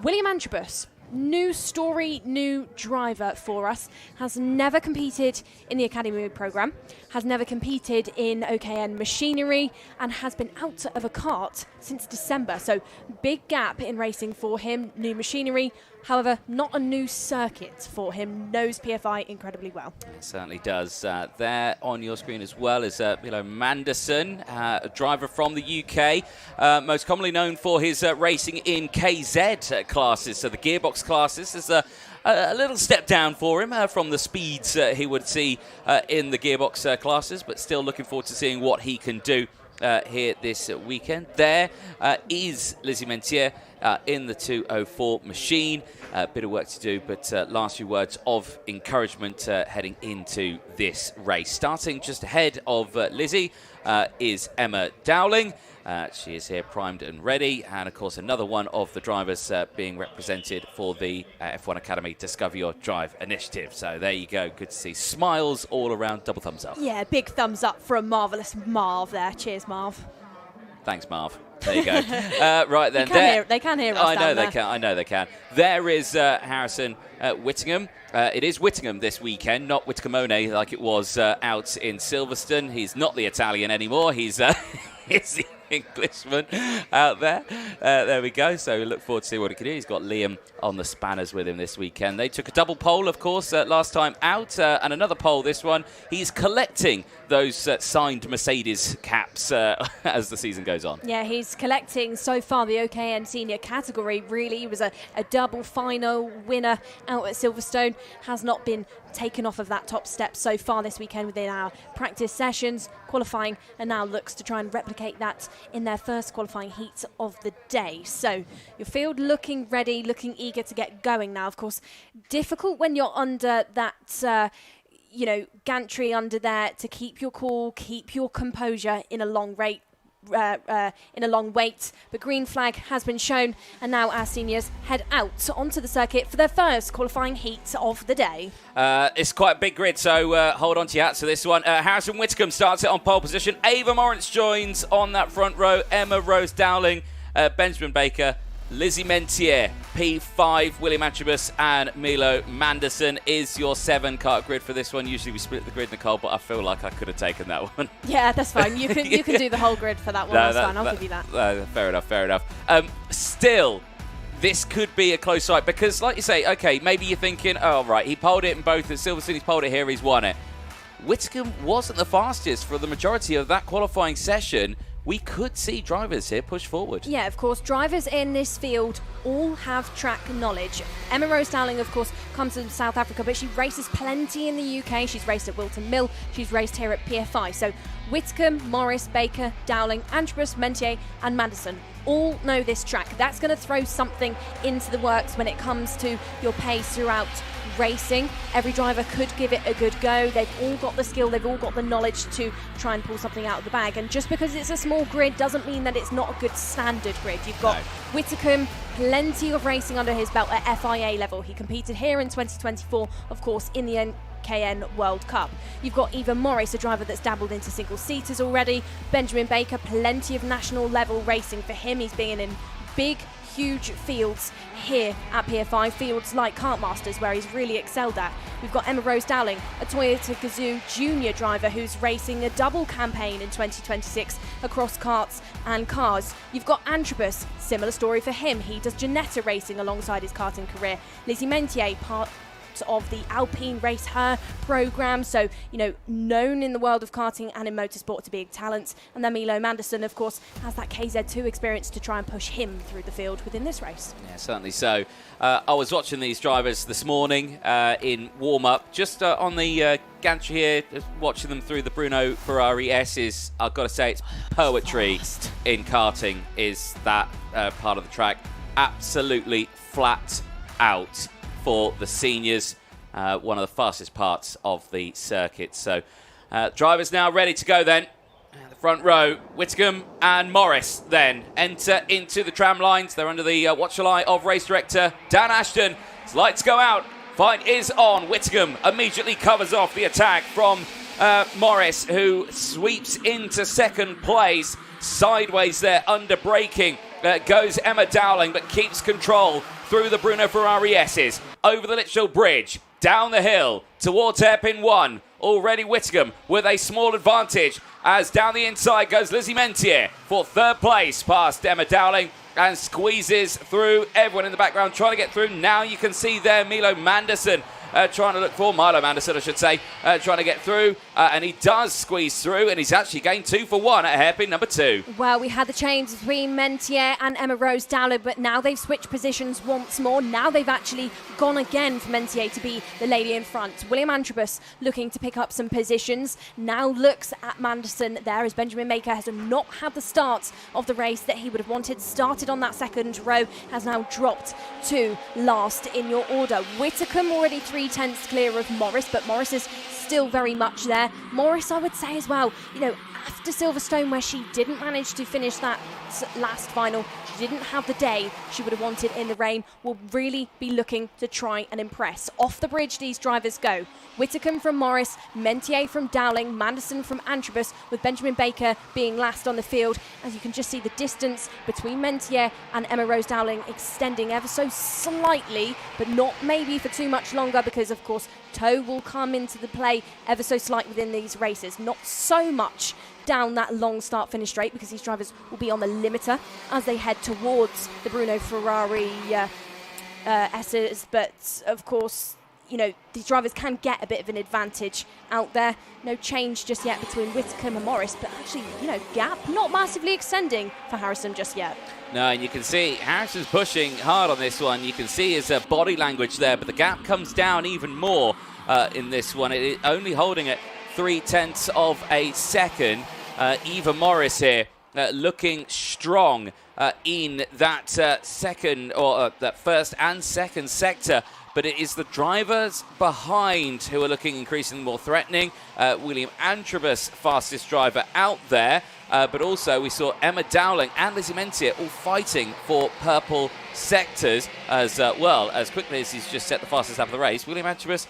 William Antrobus, new story, new driver for us, has never competed in the academy program, has never competed in OKN machinery, and has been out of a kart since December. So big gap in racing for him, new machinery. However, not a new circuit for him. Knows PFI incredibly well. It certainly does. There on your screen as well is Milo Manderson, a driver from the UK, most commonly known for his racing in KZ classes, so the gearbox classes. There's a little step down for him from the speeds he would see in the gearbox classes, but still looking forward to seeing what he can do here this weekend. There is Lizzie Mentier in the 204 machine. A bit of work to do, but last few words of encouragement heading into this race. Starting just ahead of Lizzie is Emma Dowling. She is here primed and ready, and of course another one of the drivers being represented for the F1 Academy Discover Your Drive initiative. So there you go, good to see smiles all around, double thumbs up. Yeah, big thumbs up for a marvellous Marv there. Cheers, Marv. Thanks, Marv. There you go. Right then, they can hear us. I know they can. I know they can. There is Harrison Whittingham. It is Whittingham this weekend, not Whitcomone like it was out in Silverstone. He's not the Italian anymore. He's he's the Englishman out there. There we go. So we look forward to see what he can do. He's got Liam on the spanners with him this weekend. They took a double pole, of course, last time out, and another pole this one. He's collecting those signed Mercedes caps as the season goes on. Yeah, he's collecting so far the OKN senior category. Really, he was a double final winner out at Silverstone. Has not been taken off of that top step so far this weekend within our practice sessions, qualifying, and now looks to try and replicate that in their first qualifying heat of the day. So your field looking ready, looking eager to get going now. Of course, difficult when you're under that gantry under there to keep your cool, keep your composure in a long in a long wait. The green flag has been shown, and now our seniors head out onto the circuit for their first qualifying heat of the day. It's quite a big grid, so hold on to your hats for this one. Harrison Whitcomb starts it on pole position. Ava Moritz joins on that front row. Emma Rose Dowling, Benjamin Baker, Lizzie Mentier, P5, William Antrobus, and Milo Manderson is your 7 kart grid for this one. Usually we split the grid, Nicole, but I feel like I could have taken that one. Yeah, that's fine. You can do the whole grid for that one. That's fine. I'll give you that. Fair enough. Still, this could be a close fight because, like you say, okay, maybe you're thinking, oh, right, he poled it in both. At Silverstone, he's poled it here, he's won it. Whitcomb wasn't the fastest for the majority of that qualifying session. We could see drivers here push forward. Yeah, of course, drivers in this field all have track knowledge. Emma Rose Dowling, of course, comes from South Africa, but she races plenty in the UK. She's raced at Wilton Mill. She's raced here at PFI. So Whitcomb, Morris, Baker, Dowling, Antrobus, Mentier, and Manderson all know this track. That's going to throw something into the works when it comes to your pace throughout racing. Every driver could give it a good go. They've all got the skill, they've all got the knowledge to try and pull something out of the bag. And just because it's a small grid doesn't mean that it's not a good standard grid. You've got Whitcomb, plenty of racing under his belt at FIA level. He competed here in 2024, of course, in the KN World Cup. You've got Eva Morris, a driver that's dabbled into single-seaters already. Benjamin Baker, plenty of national level racing for him. He's been in big, huge fields here at PFI, fields like Kartmasters, where he's really excelled at. We've got Emma Rose Dowling, a Toyota Gazoo junior driver who's racing a double campaign in 2026 across karts and cars. You've got Antrobus, similar story for him. He does Janetta racing alongside his karting career. Lizzie Mentier, part of the Alpine Race Her program, so known in the world of karting and in motorsport to be a talent. And then Milo Manderson, of course, has that KZ2 experience to try and push him through the field within this race. Yeah, certainly so. I was watching these drivers this morning in warm-up, just on the gantry here, watching them through the Bruno Ferrari S's. I've got to say, it's poetry in karting is that part of the track. Absolutely flat out for the seniors, one of the fastest parts of the circuit. So drivers now ready to go then. The front row, Whitcomb and Morris then enter into the tram lines. They're under the watchful eye of race director Dan Ashton. His lights go out, fight is on. Whitcomb immediately covers off the attack from Morris, who sweeps into second place. Sideways there, under braking, goes Emma Dowling, but keeps control through the Bruno Ferrari S's, over the Litchfield Bridge, down the hill, towards hairpin 1. Already Whitcomb with a small advantage, as down the inside goes Lizzie Mentier for third place, past Emma Dowling, and squeezes through everyone in the background, trying to get through. Now you can see there Milo Manderson, trying to look for Milo Manderson, I should say, trying to get through, and he does squeeze through, and he's actually gained 2 for 1 at hairpin number 2. Well, we had the change between Mentier and Emma Rose Dowling, but now they've switched positions once more. Now they've actually gone again for Mentier to be the lady in front. William Antrobus looking to pick up some positions. Now looks at Manderson there, as Benjamin Baker has not had the start of the race that he would have wanted. Started on that second row, has now dropped to last in your order. Whitcomb already 3/10 clear of Morris, but Morris is still very much there. Morris, I would say as well, after Silverstone, where she didn't manage to finish that last final, she didn't have the day she would have wanted in the rain, will really be looking to try and impress. Off the bridge these drivers go. Whitcomb from Morris, Mentier from Dowling, Manderson from Antrobus, with Benjamin Baker being last on the field. As you can just see, the distance between Mentier and Emma Rose Dowling extending ever so slightly, but not maybe for too much longer, because of course toe will come into the play ever so slight within these races. Not so much down that long start finish straight, because these drivers will be on the limiter as they head towards the Bruno Ferrari S's, but of course these drivers can get a bit of an advantage out there. No change just yet between Whitcomb and Morris, but actually gap not massively extending for Harrison just yet. No, and you can see Harrison's pushing hard on this one. You can see his body language there, but the gap comes down even more in this one. It is only holding at 0.3 of a second. Eva Morris here looking strong in that second, or that first and second sector. But it is the drivers behind who are looking increasingly more threatening. William Antrobus, fastest driver out there. but also we saw Emma Dowling and Lizzie Mentier all fighting for purple sectors as well. As quickly as he's just set the fastest lap of the race, William Antrobus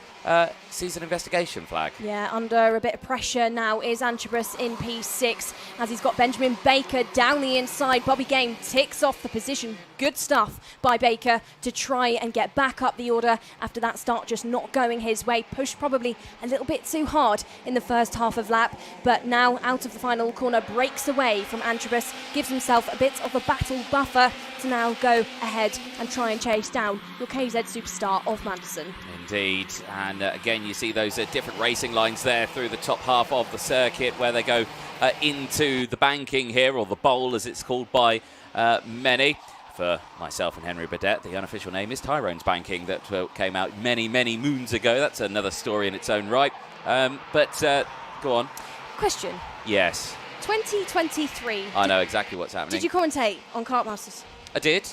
sees an investigation flag. Yeah, under a bit of pressure now is Antrobus in P6 as he's got Benjamin Baker down the inside. Bobby Game ticks off the position. Good stuff by Baker to try and get back up the order after that start just not going his way. Pushed probably a little bit too hard in the first half of lap, but now out of the final corner, breaks away from Antrobus, gives himself a bit of a battle buffer to now go ahead and try and chase down your KZ superstar of Manderson. Indeed, and again you see those different racing lines there through the top half of the circuit where they go into the banking here, or the bowl as it's called by many. For myself and Henry Burdett, the unofficial name is Tyrone's Banking, that came out many, many moons ago. That's another story in its own right. But go on. Question. Yes. 2023. I know exactly what's happening. Did you commentate on Kart Masters? I did.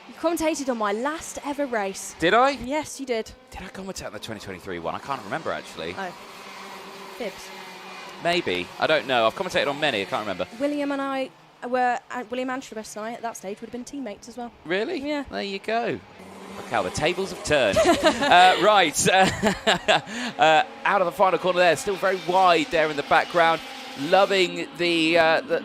You commentated on my last ever race. Did I? Yes, you did. Did I commentate on the 2023 one? I can't remember, actually. Oh. Fibs. Maybe. I don't know. I've commentated on many. I can't remember. William and I were, William Antrobus and I at that stage would have been teammates as well. Really? Yeah. There you go. Look how the tables have turned. Right. Out of the final corner there. Still very wide there in the background. Loving the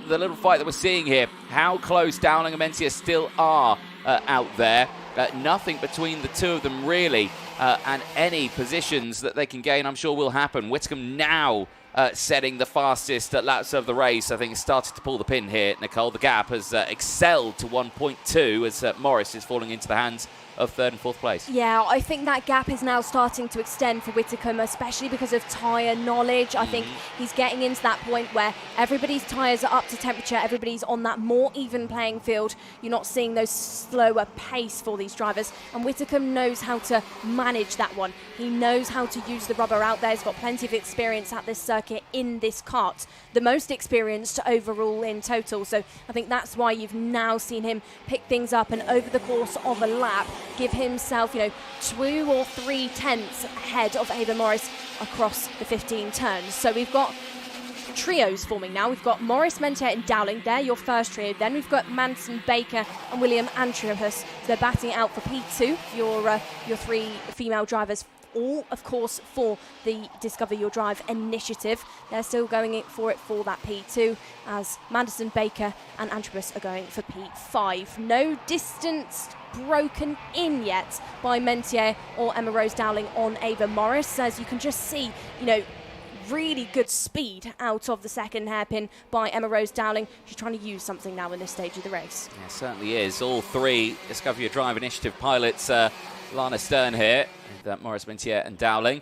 little fight that we're seeing here. How close Dowling and Mentier still are out there. Nothing between the two of them really. And any positions that they can gain, I'm sure, will happen. Whitcomb now setting the fastest laps of the race. I think it's started to pull the pin here, Nicole. The gap has excelled to 1.2 as Morris is falling into the hands of third and fourth place. Yeah, I think that gap is now starting to extend for Whitcomb, especially because of tyre knowledge. I think he's getting into that point where everybody's tyres are up to temperature, everybody's on that more even playing field. You're not seeing those slower pace for these drivers, and Whitcomb knows how to manage that one. He knows how to use the rubber out there. He's got plenty of experience at this circuit in this kart, the most experienced overall in total. So I think that's why you've now seen him pick things up and over the course of a lap give himself, 2 or 3 tenths ahead of Ava Morris across the 15 turns. So we've got trios forming now. We've got Morris, Mentier and Dowling. They're your first trio. Then we've got Manson, Baker and William Antrobus. So they're batting it out for P2, your 3 female drivers, all, of course, for the Discover Your Drive initiative. They're still going for it for that P2, as Manderson, Baker and Antrobus are going for P5. No distance broken in yet by Mentier or Emma Rose Dowling on Ava Morris, as you can just see, really good speed out of the second hairpin by Emma Rose Dowling. She's trying to use something now in this stage of the race. Yeah, certainly is. All 3 Discover Your Drive initiative pilots, Lana Stern here, with Morris, Mentier and Dowling.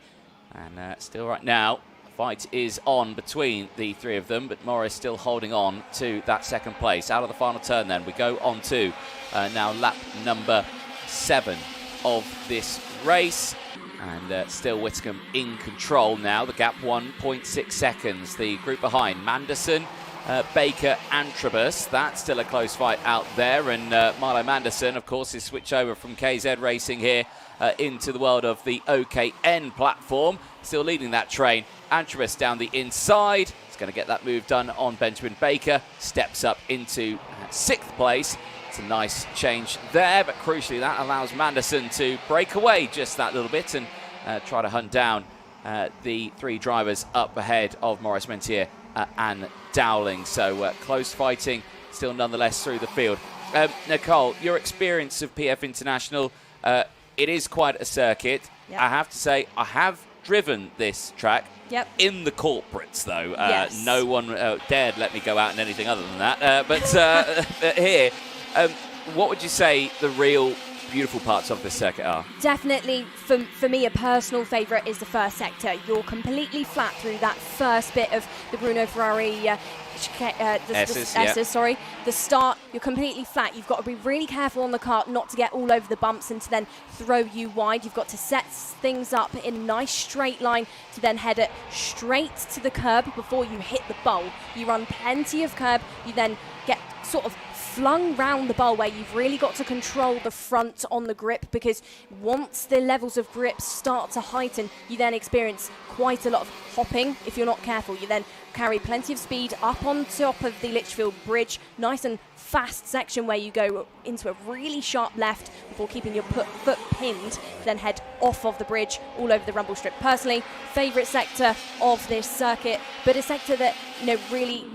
And still right now, fight is on between the 3 of them, but Morris still holding on to that second place. Out of the final turn then, we go on to now lap number 7 of this race. And still Whitcomb in control now. The gap 1.6 seconds. The group behind, Manderson, Baker, Antrobus. That's still a close fight out there. And Marlo Manderson, of course, is switched over from KZ Racing here into the world of the OKN platform. Still leading that train. Antrobus down the inside. He's going to get that move done on Benjamin Baker. Steps up into 6th place. It's a nice change there, but crucially that allows Manderson to break away just that little bit and try to hunt down the 3 drivers up ahead of Morris, Mentier and Dowling. So close fighting still nonetheless through the field. Nicole, your experience of PF International, it is quite a circuit. Yep. I have to say, I have driven this track. Yep. In the corporates, though. Yes. No one dared let me go out in anything other than that. But here, what would you say the real beautiful parts of this circuit are? Definitely, for me, a personal favourite is the first sector. You're completely flat through that first bit of the Bruno Ferrari S's, the start. You're completely flat. You've got to be really careful on the kart not to get all over the bumps and to then throw you wide. You've got to set things up in a nice straight line to then head it straight to the curb before you hit the bowl. You run plenty of curb. You then get sort of flung round the bowl where you've really got to control the front on the grip, because once the levels of grip start to heighten, you then experience quite a lot of hopping if you're not careful. You then carry plenty of speed up on top of the Litchfield Bridge, nice and fast section where you go into a really sharp left before keeping your foot pinned, then head off of the bridge all over the rumble strip. Personally, favourite sector of this circuit, but a sector that, you know, really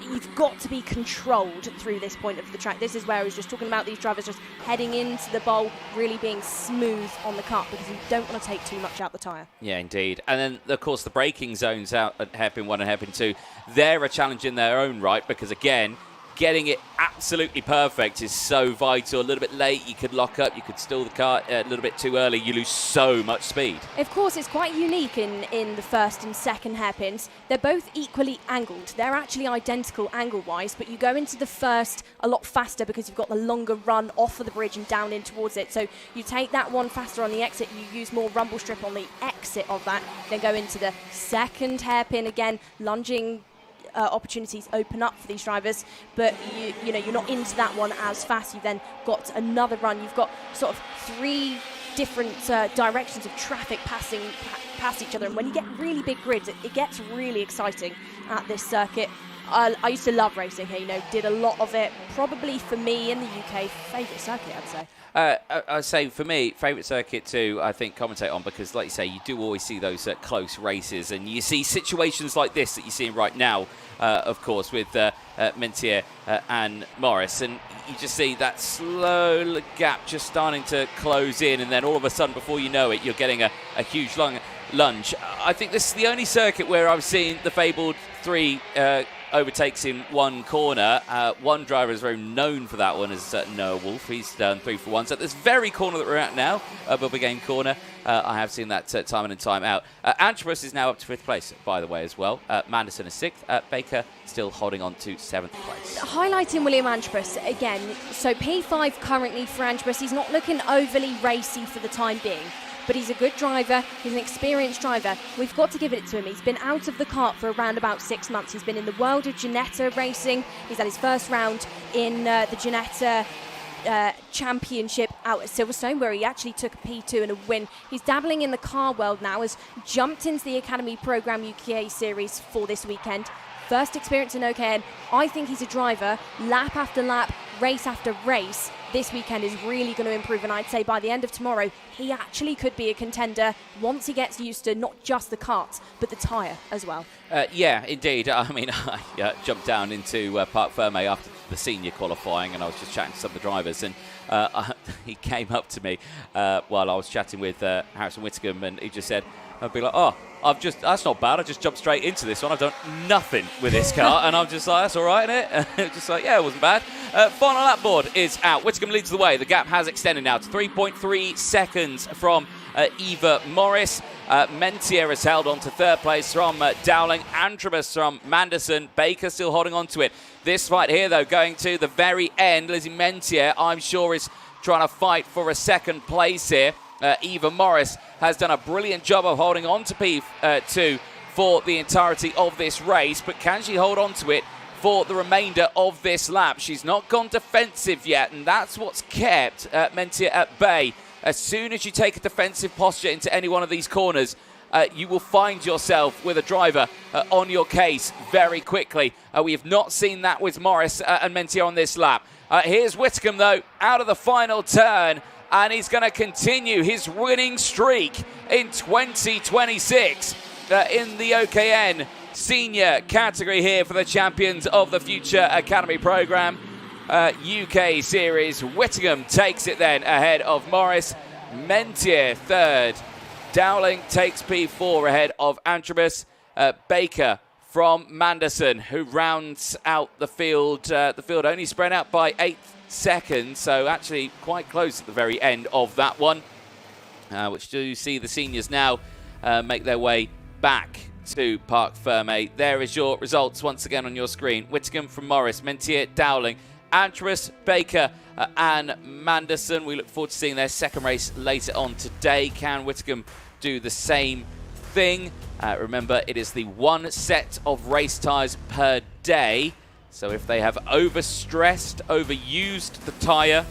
you've got to be controlled through this point of the track. This is where I was just talking about these drivers just heading into the bowl, really being smooth on the cut, because you don't want to take too much out the tyre. Yeah, indeed. And then, of course, the braking zones out at hairpin 1 and hairpin 2, they're a challenge in their own right, because, again, getting it absolutely perfect is so vital. A little bit late, you could lock up, you could stall the car a little bit too early, you lose so much speed. Of course, it's quite unique in the first and second hairpins. They're both equally angled. They're actually identical angle-wise, but you go into the first a lot faster because you've got the longer run off of the bridge and down in towards it. So you take that one faster on the exit, you use more rumble strip on the exit of that, then go into the second hairpin again, lunging opportunities open up for these drivers, but you know, you're not into that one as fast. You've then got another run. You've got sort of 3 different directions of traffic passing past each other, and when you get really big grids, it gets really exciting at this circuit. I used to love racing here, you know, did a lot of it. Probably for me in the UK, favourite circuit, I'd say. I'd say for me, favourite circuit to, I think, commentate on, because like you say, you do always see those close races, and you see situations like this that you're seeing right now, of course, with Mentier and Morris, and you just see that slow gap just starting to close in, and then all of a sudden, before you know it, you're getting a huge lunge. I think this is the only circuit where I've seen the fabled 3 overtakes in one corner. One driver is very known for that one, as Noah Wolf. He's done 3 for 1. So at this very corner that we're at now, Bubba Game corner, I have seen that time in and time out. Antrobus is now up to 5th place, by the way, as well. Manderson is 6th. Baker still holding on to 7th place. Highlighting William Antrobus again. So P5 currently for Antrobus. He's not looking overly racy for the time being, but he's a good driver. He's an experienced driver. We've got to give it to him. He's been out of the kart for around about 6 months. He's been in the world of Ginetta racing. He's had his first round in the Ginetta Championship out at Silverstone, where he actually took a P2 and a win. He's dabbling in the car world now, has jumped into the Academy Program UK Series for this weekend. First experience in OKN. I think he's a driver, lap after lap, race after race. This weekend is really going to improve, and I'd say by the end of tomorrow, he actually could be a contender once he gets used to not just the kart, but the tyre as well. Yeah, indeed. I mean, I jumped down into Parc Ferme after the senior qualifying, and I was just chatting to some of the drivers, and he came up to me while I was chatting with Harrison Whittingham, and he just said, I'd be like, oh, that's not bad. I just jumped straight into this one. I've done nothing with this car. And I'm just like, that's all right, isn't it? Just like, yeah, it wasn't bad. Final lap board is out. Whittingham leads the way. The gap has extended now to 3.3 seconds from Eva Morris. Mentier has held on to 3rd place from Dowling. Antrobus from Manderson. Baker still holding on to it. This fight here, though, going to the very end. Lizzie Mentier, I'm sure, is trying to fight for a 2nd place here. Eva Morris has done a brilliant job of holding on to P2 for the entirety of this race, but can she hold on to it for the remainder of this lap? She's not gone defensive yet, and that's what's kept Mentier at bay. As soon as you take a defensive posture into any one of these corners, you will find yourself with a driver on your case very quickly. We have not seen that with Morris and Mentier on this lap. Here's Whittingham, though, out of the final turn, and he's going to continue his winning streak in 2026 in the OKN senior category here for the Champions of the Future Academy Program UK Series. Whittingham takes it then ahead of Morris. Mentier 3rd. Dowling takes P4 ahead of Antrobus. Baker from Manderson, who rounds out the field. The field only spread out by 8 seconds, so actually quite close at the very end of that one, which do see the seniors now make their way back to Parc Ferme. There is your results once again on your screen. Whittingham from Morris, Mentier, Dowling, Antrobus, Baker and Manderson. We look forward to seeing their 2nd race later on today. Can Whittingham do the same thing? Remember, it is the 1 set of race tyres per day. So if they have overstressed, overused the tyre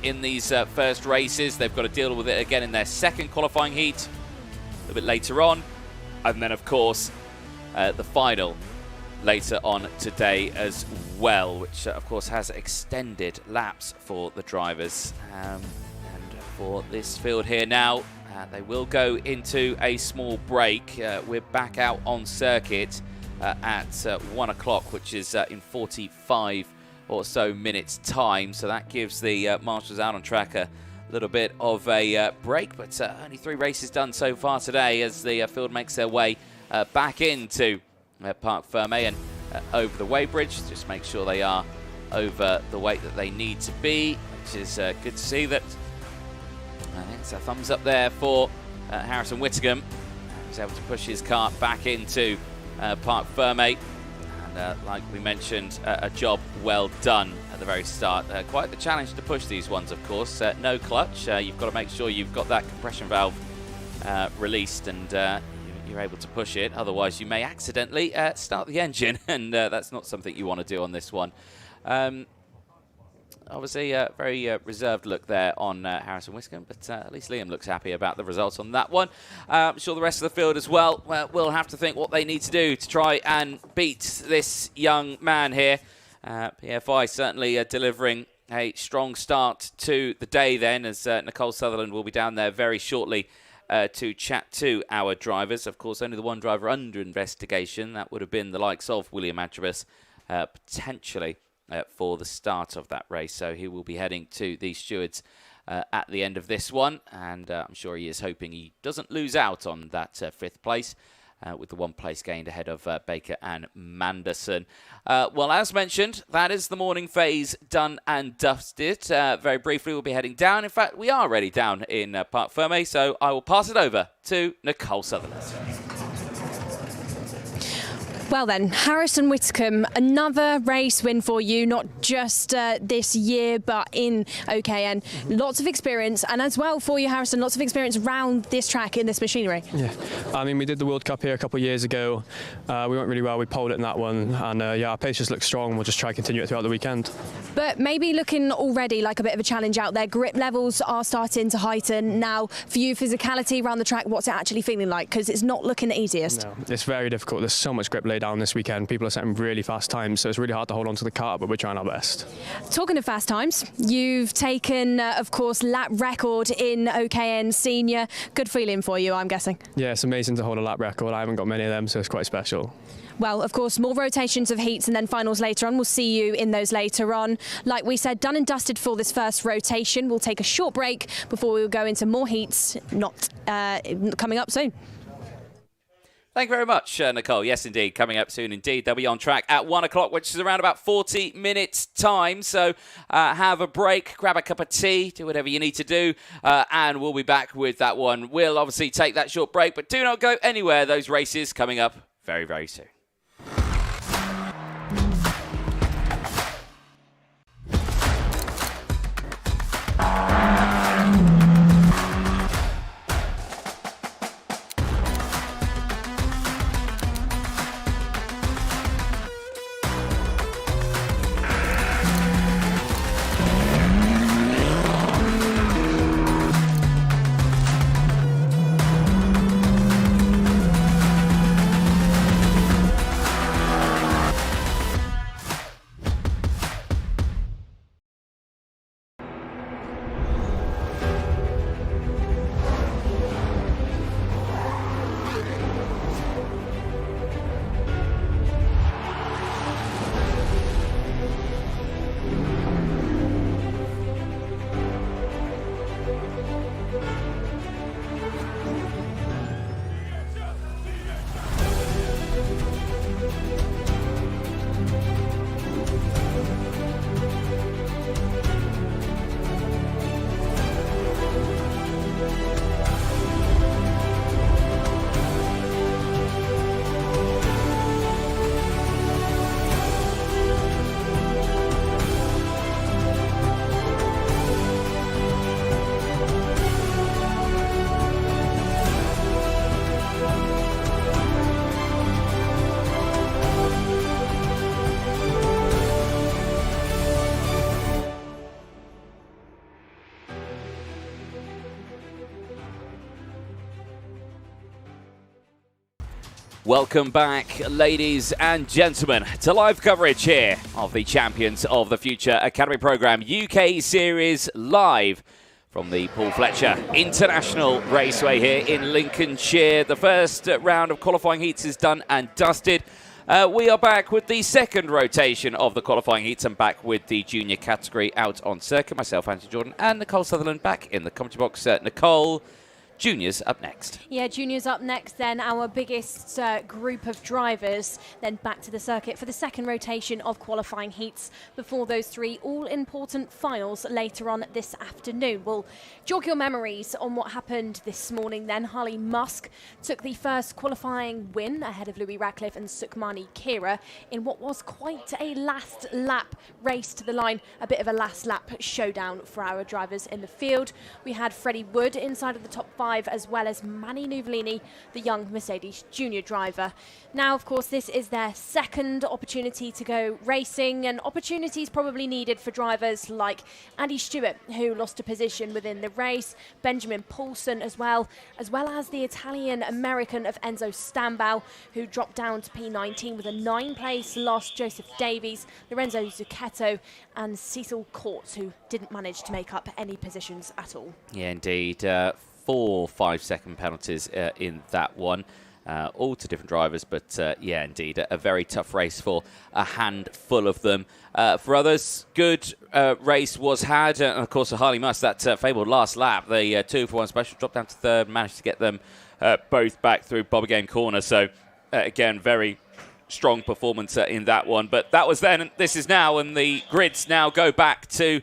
in these first races, they've got to deal with it again in their second qualifying heat a little bit later on. And then, of course, the final later on today as well, which, of course, has extended laps for the drivers. And for this field here now, they will go into a small break. We're back out on circuit at 1 o'clock, which is in 45 or so minutes time. So that gives the marshals out on track a little bit of a break, but only 3 races done so far today as the field makes their way back into Parc Fermé and over the weighbridge. Just make sure they are over the weight that they need to be, which is good to see. That I think it's a thumbs up there for Harrison Whittingham. He's able to push his kart back into Parc Fermé. And like we mentioned, a job well done at the very start. Quite the challenge to push these ones, of course. No clutch. You've got to make sure you've got that compression valve released and you're able to push it. Otherwise, you may accidentally start the engine, and that's not something you want to do on this one. Obviously, a very reserved look there on Harrison Whittingham, but at least Liam looks happy about the results on that one. I'm sure the rest of the field as well will have to think what they need to do to try and beat this young man here. PFI certainly delivering a strong start to the day then, as Nicole Sutherland will be down there very shortly to chat to our drivers. Of course, only the one driver under investigation. That would have been the likes of William Atribus, potentially, for the start of that race. So he will be heading to the stewards at the end of this one, and I'm sure he is hoping he doesn't lose out on that 5th place with the 1 place gained ahead of Baker and Manderson. Well, as mentioned, that is the morning phase done and dusted. Very briefly, we'll be heading down. In fact, we are already down in Parc Fermé, so I will pass it over to Nicole Sutherland. Well then, Harrison Whittingham, another race win for you, not just this year, but in OKN. Lots of experience, and as well for you, Harrison, lots of experience around this track in this machinery. Yeah, I mean, we did the World Cup here a couple of years ago. We went really well, we poled it in that one, and yeah, our pace just looks strong. We'll just try to continue it throughout the weekend. But maybe looking already like a bit of a challenge out there. Grip levels are starting to heighten now. For you, physicality around the track, what's it actually feeling like? Because it's not looking the easiest. No, it's very difficult. There's so much grip laid down this weekend. People are setting really fast times, so it's really hard to hold on to the kart, but we're trying our best. Talking of fast times, you've taken, of course, lap record in OKN Senior. Good feeling for you, I'm guessing. Yeah, it's amazing to hold a lap record. I haven't got many of them, so it's quite special. Well, of course, more rotations of heats and then finals later on. We'll see you in those later on. Like we said, done and dusted for this first rotation. We'll take a short break before we will go into more heats, not coming up soon. Thank you very much, Nicole. Yes, indeed, coming up soon indeed. They'll be on track at 1 o'clock, which is around about 40 minutes time. So have a break, grab a cup of tea, do whatever you need to do, and we'll be back with that one. We'll obviously take that short break, but do not go anywhere. Those races coming up very, very soon. Welcome back, ladies and gentlemen, to live coverage here of the Champions of the Future Academy Programme UK Series live from the Paul Fletcher International Raceway here in Lincolnshire. The first round of qualifying heats is done and dusted. We are back with the second rotation of the qualifying heats and back with the junior category out on circuit. Myself, Anthony Jordan, and Nicole Sutherland back in the commentary box. Nicole, juniors up next. Yeah, juniors up next then, our biggest group of drivers, then back to the circuit for the second rotation of qualifying heats before those three all-important finals later on this afternoon. We'll jog your memories on what happened this morning then. Harley Musk took the first qualifying win ahead of Louis Radcliffe and Sukhmani Kira in what was quite a last lap race to the line, a bit of a last lap showdown for our drivers in the field. We had Freddie Wood inside of the top 5, as well as Manny Nuvolini, the young Mercedes junior driver. Now, of course, this is their second opportunity to go racing, and opportunities probably needed for drivers like Andy Stewart, who lost a position within the race, Benjamin Paulson as well as the Italian-American of Enzo Stambau, who dropped down to P19 with a 9-place loss, Joseph Davies, Lorenzo Zucchetto, and Cecil Courts, who didn't manage to make up any positions at all. Yeah, indeed. 4 5-second penalties in that one, all to different drivers, but yeah, indeed, a very tough race for a handful of them. For others, good race was had, and of course, Harley Musk, that fabled last lap, the 2-for-1 special, dropped down to third, managed to get them both back through Bobby Corner, so again, very strong performance in that one. But that was then, and this is now, and the grids now go back to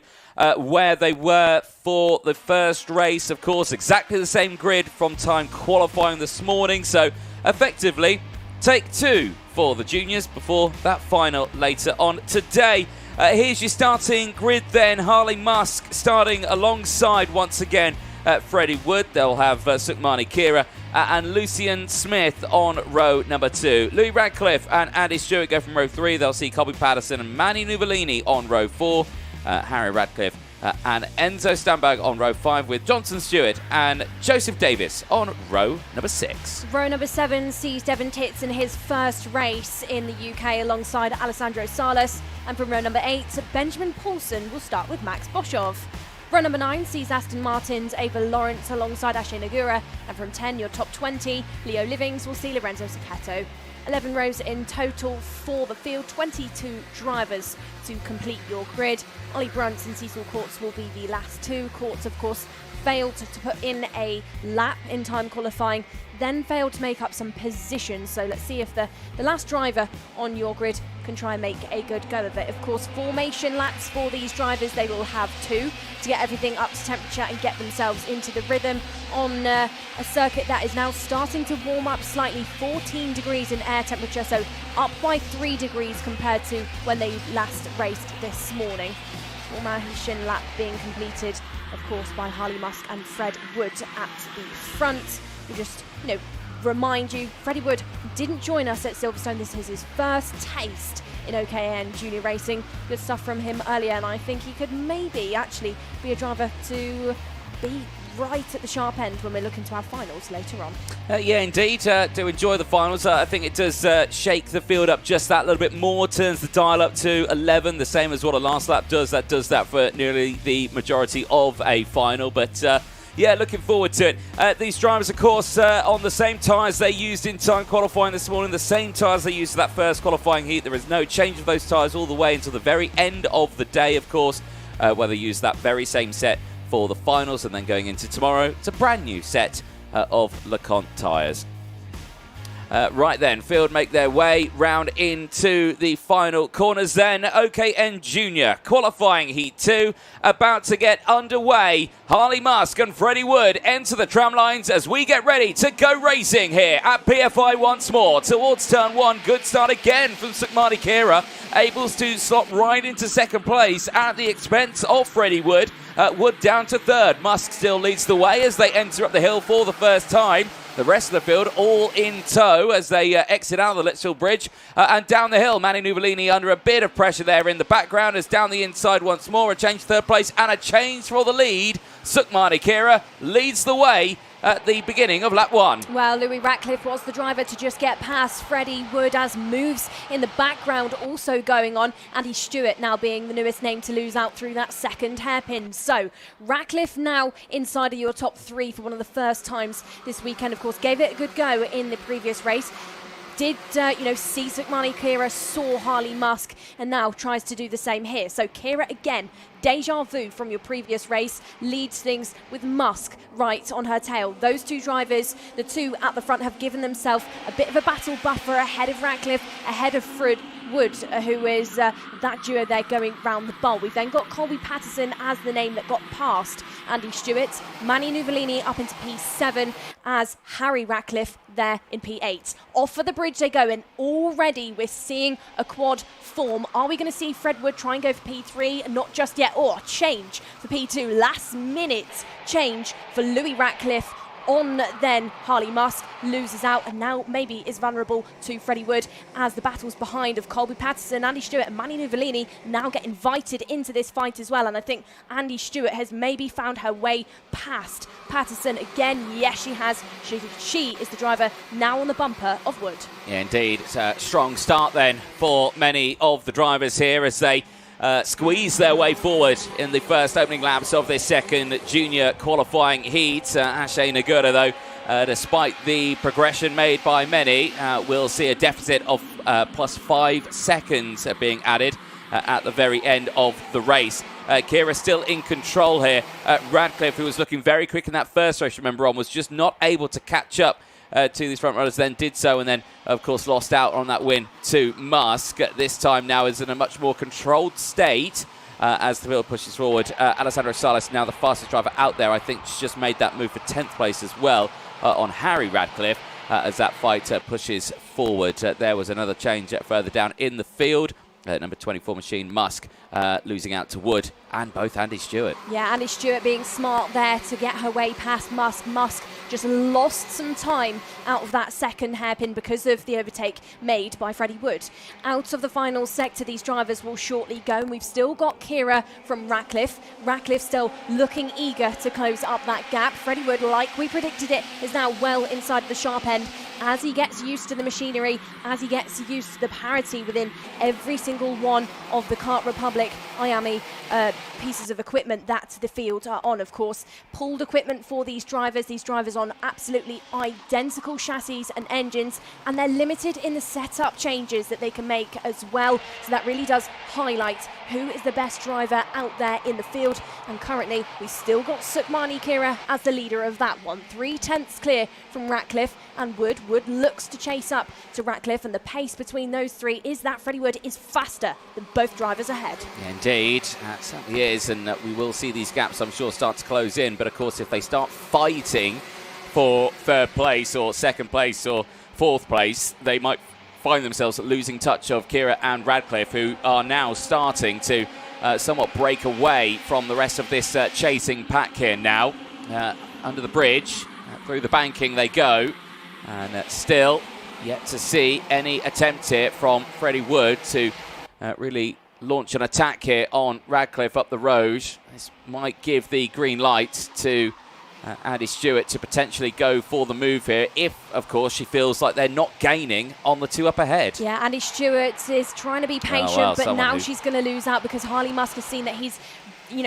where they were for the first race. Of course, exactly the same grid from time qualifying this morning. So effectively, take 2 for the juniors before that final later on today. Here's your starting grid then. Harley Musk starting alongside, once again, Freddie Wood. They'll have Sukhmani Kira and Lucian Smith on row number 2. Louis Radcliffe and Andy Stewart go from row 3. They'll see Colby Patterson and Manny Nuvolini on row 4. Harry Radcliffe and Enzo Stambag on row 5, with Johnson Stewart and Joseph Davis on row number 6. Row number 7 sees Devon Titz in his first race in the UK alongside Alessandro Salas, and from row number 8, Benjamin Paulson will start with Max Boschov. Row number 9 sees Aston Martin's Ava Lawrence alongside Ashley Nagura, and from 10, your top 20, Leo Livings will see Lorenzo Zucchetto. 11 rows in total for the field, 22 drivers to complete your grid. Ollie Brunt and Cecil Courts will be the last 2. Courts, of course, failed to put in a lap in time qualifying, then failed to make up some positions. So let's see if the last driver on your grid can try and make a good go of it. Of course, formation laps for these drivers, they will have 2 to get everything up to temperature and get themselves into the rhythm on a circuit that is now starting to warm up slightly, 14 degrees in air temperature, so up by 3 degrees compared to when they last raced this morning. Formation lap being completed, of course, by Harley Musk and Fred Wood at the front. We just, remind you, Freddie Wood didn't join us at Silverstone. This is his first taste in OKN junior racing. Good stuff from him earlier, and I think he could maybe actually be a driver to be right at the sharp end when we're looking to our finals later on. Yeah, indeed. Do enjoy the finals. I think it does shake the field up just that little bit more, turns the dial up to 11, the same as what a last lap does. That does that for nearly the majority of a final. But yeah, looking forward to it. These drivers, of course, on the same tyres they used in time qualifying this morning, the same tyres they used for that first qualifying heat. There is no change of those tyres all the way until the very end of the day, of course, where they use that very same set for the finals, and then going into tomorrow, it's a brand new set of LeCont tyres. Right then, field make their way round into the final corners then. OKN Junior qualifying heat 2 about to get underway. Harley Musk and Freddie Wood enter the tram lines as we get ready to go racing here at PFI once more. Towards turn 1, good start again from Sukhmani Kira, able to slot right into second place at the expense of Freddie Wood. Wood down to third. Musk still leads the way as they enter up the hill for the first time. The rest of the field all in tow as they exit out of the Litchfield Bridge and down the hill. Manny Nuvolini under a bit of pressure there in the background as down the inside once more. A change to third place and a change for the lead. Sukhmani Kira leads the way at the beginning of lap 1. Well, Louis Ratcliffe was the driver to just get past Freddie Wood, as moves in the background also going on. Andy Stewart now being the newest name to lose out through that second hairpin. So Ratcliffe now inside of your top 3 for one of the first times this weekend. Of course, gave it a good go in the previous race. Did, see Sukmani Kira, saw Harley Musk, and now tries to do the same here. So Kira again, deja vu from your previous race, leads things with Musk right on her tail. Those two drivers, the two at the front, have given themselves a bit of a battle buffer ahead of Ratcliffe, ahead of Fred Wood, who is that duo there going round the bowl. We've then got Colby Patterson as the name that got past Andy Stewart, Manny Nuvolini up into P7 as Harry Ratcliffe there in P8. Off of the bridge they go, and already we're seeing a quad form. Are we going to see Fred Wood try and go for P3? Not just yet. Or change for P2. Last minute change for Louis Ratcliffe on then Harley Musk loses out and now maybe is vulnerable to Freddie Wood, as the battles behind of Colby Patterson, Andy Stewart and Manny Nuvolini now get invited into this fight as well. And I think Andy Stewart has maybe found her way past Patterson again. Yes, she has. She is the driver now on the bumper of Wood. Yeah, indeed. It's a strong start then for many of the drivers here as they squeeze their way forward in the first opening laps of this second junior qualifying heat. Ashay Nagura, though, despite the progression made by many, will see a deficit of plus 5 seconds being added at the very end of the race. Kira still in control here. Ratcliffe, who was looking very quick in that first race, remember on, was just not able to catch up to these front runners, then did so, and then of course lost out on that win to Musk. This time now is in a much more controlled state as the field pushes forward. Alessandro Salas, now the fastest driver out there, I think she's just made that move for 10th place as well on Harry Ratcliffe as that fight pushes forward. There was another change further down in the field. Number 24 machine, Musk, losing out to Wood and both Andy Stewart. Yeah, Andy Stewart being smart there to get her way past Musk. Musk just lost some time out of that second hairpin because of the overtake made by Freddie Wood. Out of the final sector, these drivers will shortly go, and we've still got Kira from Ratcliffe. Ratcliffe still looking eager to close up that gap. Freddie Wood, like we predicted it, is now well inside the sharp end as he gets used to the machinery, as he gets used to the parity within every single one of the Kart Republic IAME pieces of equipment that the field are on. Of course, pulled equipment for these drivers on absolutely identical chassis and engines, and they're limited in the setup changes that they can make as well. So that really does highlight who is the best driver out there in the field. And currently we still got Sukmani Kira as the leader of that one, 3/10 clear from Ratcliffe and Wood. Wood looks to chase up to Ratcliffe, and the pace between those three is that Freddie Wood is faster than both drivers ahead. Yeah, indeed, that certainly is, and we will see these gaps, I'm sure, start to close in. But of course, if they start fighting for third place or second place or fourth place, they might find themselves losing touch of Kira and Ratcliffe, who are now starting to somewhat break away from the rest of this chasing pack here now. Under the bridge, through the banking they go, and still yet to see any attempt here from Freddie Wood to really launch an attack here on Ratcliffe up the road. This might give the green light to Andy Stewart to potentially go for the move here, if, of course, she feels like they're not gaining on the two up ahead. Yeah, Andy Stewart is trying to be patient, but now she's going to lose out because Harley Musk has seen that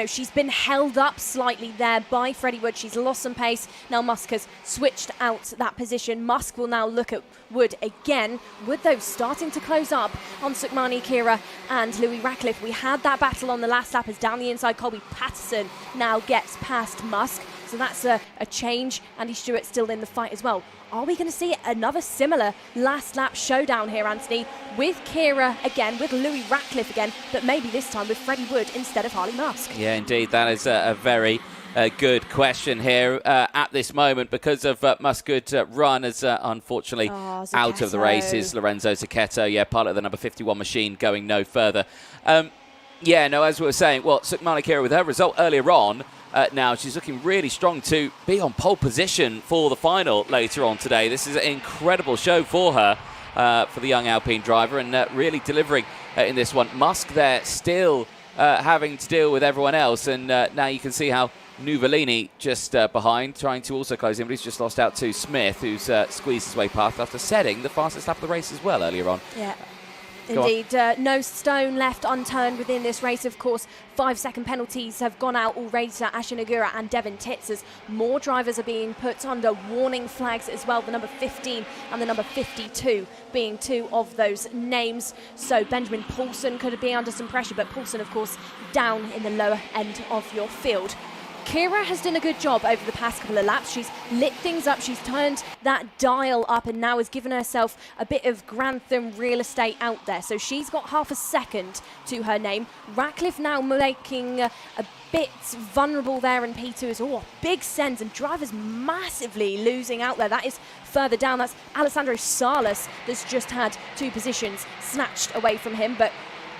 she's been held up slightly there by Freddie Wood. She's lost some pace. Now Musk has switched out that position. Musk will now look at Wood again. Wood, though, starting to close up on Sukmani Kira and Louis Ratcliffe. We had that battle on the last lap as down the inside, Colby Patterson now gets past Musk. So that's a change. Andy Stewart still in the fight as well. Are we going to see another similar last lap showdown here, Anthony, with Kira again, with Louis Ratcliffe again, but maybe this time with Freddie Wood instead of Harley Musk? Yeah, indeed. That is a very good question here at this moment, because of Musk's run as unfortunately out of the races. Lorenzo Zucchetto, pilot of the number 51 machine, going no further. As we were saying, Sukmani Kira, with her result earlier on, now she's looking really strong to be on pole position for the final later on today. This is an incredible show for her, for the young Alpine driver, and really delivering in this one. Musk there still having to deal with everyone else, and now you can see how Nuvolini just behind, trying to also close in, but he's just lost out to Smith, who's squeezed his way past after setting the fastest lap of the race as well earlier on. Yeah. Indeed, no stone left unturned within this race. Of course, 5-second penalties have gone out already to Asha Nagura and Devin Titz, as more drivers are being put under warning flags as well. The number 15 and the number 52 being two of those names. So Benjamin Paulson could be under some pressure, but Paulson, of course, down in the lower end of your field. Kira has done a good job over the past couple of laps. She's lit things up, she's turned that dial up, and now has given herself a bit of Grantham real estate out there. So she's got half a second to her name. Ratcliffe now making a bit vulnerable there in P2 as well. Big sends, and drivers massively losing out there. That is further down. That's Alessandro Salas that's just had 2 positions snatched away from him. But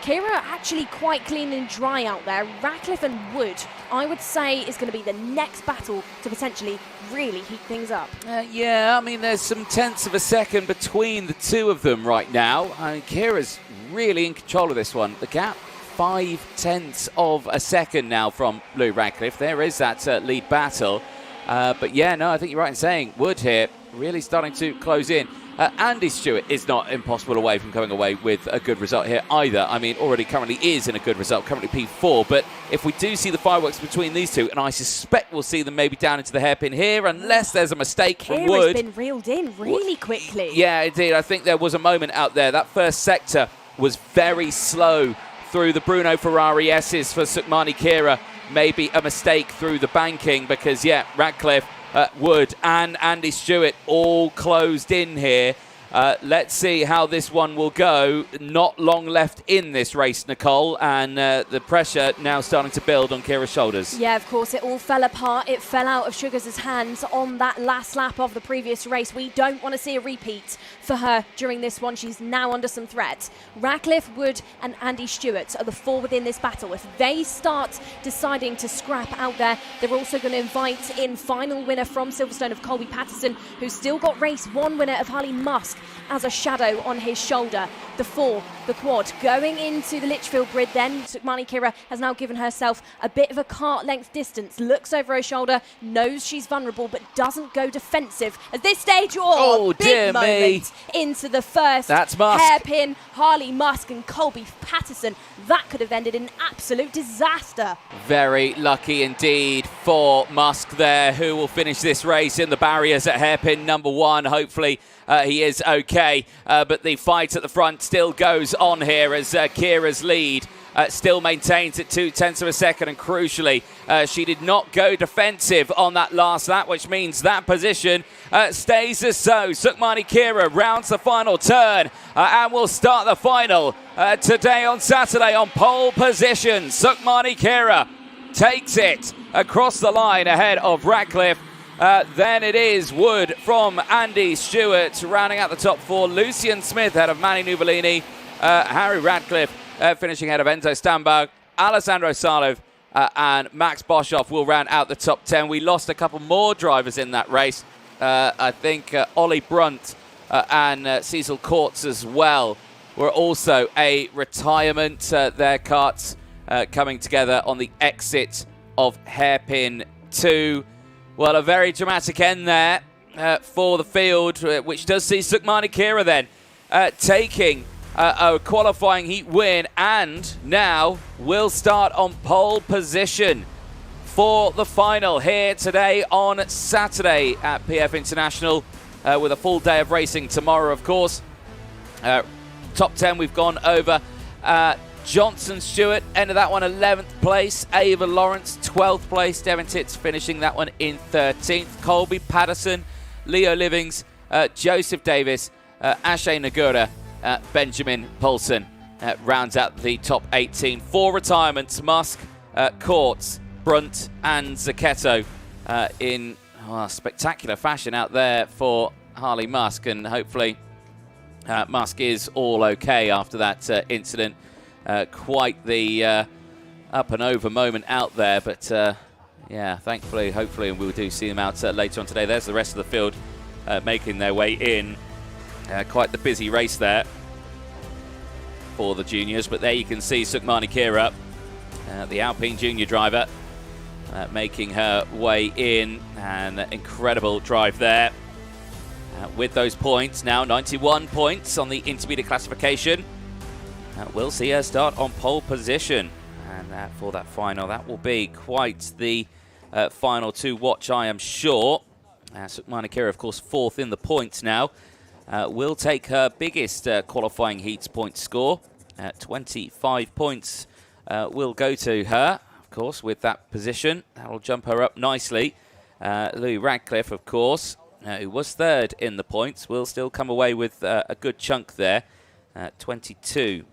Kira actually quite clean and dry out there. Ratcliffe and Wood, I would say, is going to be the next battle to potentially really heat things up. Yeah, I mean, there's some tenths of a second between the two of them right now. Kira's really in control of this one. The gap, 5/10 of a second now from Lou Ratcliffe. There is that lead battle. But yeah, no, I think you're right in saying Wood here really starting to close in. Andy Stewart is not impossible away from coming away with a good result here either. I mean, already currently is in a good result, currently P4. But if we do see the fireworks between these two, and I suspect we'll see them maybe down into the hairpin here, unless there's a mistake from Wood. Kira's been reeled in really quickly. Yeah, indeed. I think there was a moment out there. That first sector was very slow through the Bruno Ferrari S's for Sukmani Kira. Maybe a mistake through the banking because, yeah, Ratcliffe, Wood and Andy Stewart all closed in here. Let's see how this one will go. Not long left in this race, Nicole, and the pressure now starting to build on Kira's shoulders. Yeah, of course, it all fell apart. It fell out of Sugars' hands on that last lap of the previous race. We don't want to see a repeat for her during this one. She's now under some threat. Ratcliffe, Wood and Andy Stewart are the 4 within this battle. If they start deciding to scrap out there, they're also going to invite in final winner from Silverstone of Colby Patterson, who's still got race 1 winner of Harley Musk as a shadow on his shoulder. The 4, the quad, going into the Litchfield grid then. Sukmani Kira has now given herself a bit of a kart length distance, looks over her shoulder, knows she's vulnerable, but doesn't go defensive. At this stage, big moment into the first hairpin. Harley Musk and Colby Patterson. That could have ended in an absolute disaster. Very lucky indeed for Musk there, who will finish this race in the barriers at hairpin number 1. Hopefully he is okay, but the fight at the front still goes on here as Kira's lead still maintains at 0.2 of a second, and crucially, she did not go defensive on that last lap, which means that position stays as so. Sukmani Kira rounds the final turn and will start the final today on Saturday on pole position. Sukmani Kira takes it across the line ahead of Ratcliffe. Then it is Wood from Andy Stewart rounding out the top 4. Lucian Smith ahead of Manny Nuvolini. Harry Ratcliffe finishing ahead of Enzo Stamberg. Alessandro Salov and Max Boshoff will round out the top 10. We lost a couple more drivers in that race. I think Ollie Brunt and Cecil Courts as well were also a retirement. Their karts coming together on the exit of hairpin 2. Well, a very dramatic end there for the field, which does see Sukmani Kira then taking a qualifying heat win, and now will start on pole position for the final here today on Saturday at PF International, with a full day of racing tomorrow, of course. Top 10 we've gone over. Johnson Stewart ended that one 11th place. Ava Lawrence 12th place. Devin Titz finishing that one in 13th. Colby Patterson, Leo Livings, Joseph Davis, Ashay Nagura, Benjamin Paulson rounds out the top 18. 4 retirements: Musk, Courts, Brunt and Zucchetto in spectacular fashion out there for Harley Musk, and hopefully Musk is all okay after that incident. Quite the up and over moment out there, but yeah, thankfully, hopefully, and we do see them out later on today. There's the rest of the field making their way in. Quite the busy race there for the juniors, but there you can see Sukmani Kira, the Alpine junior driver, making her way in. An incredible drive there. With those points, now 91 points on the intermediate classification. We'll see her start on pole position. And for that final, that will be quite the final to watch, I am sure. Sukmani Kira, of course, 4th in the points now. Will take her biggest qualifying heats point score. 25 points will go to her, of course, with that position. That will jump her up nicely. Louis Radcliffe, of course, who was 3rd in the points, will still come away with a good chunk there. 22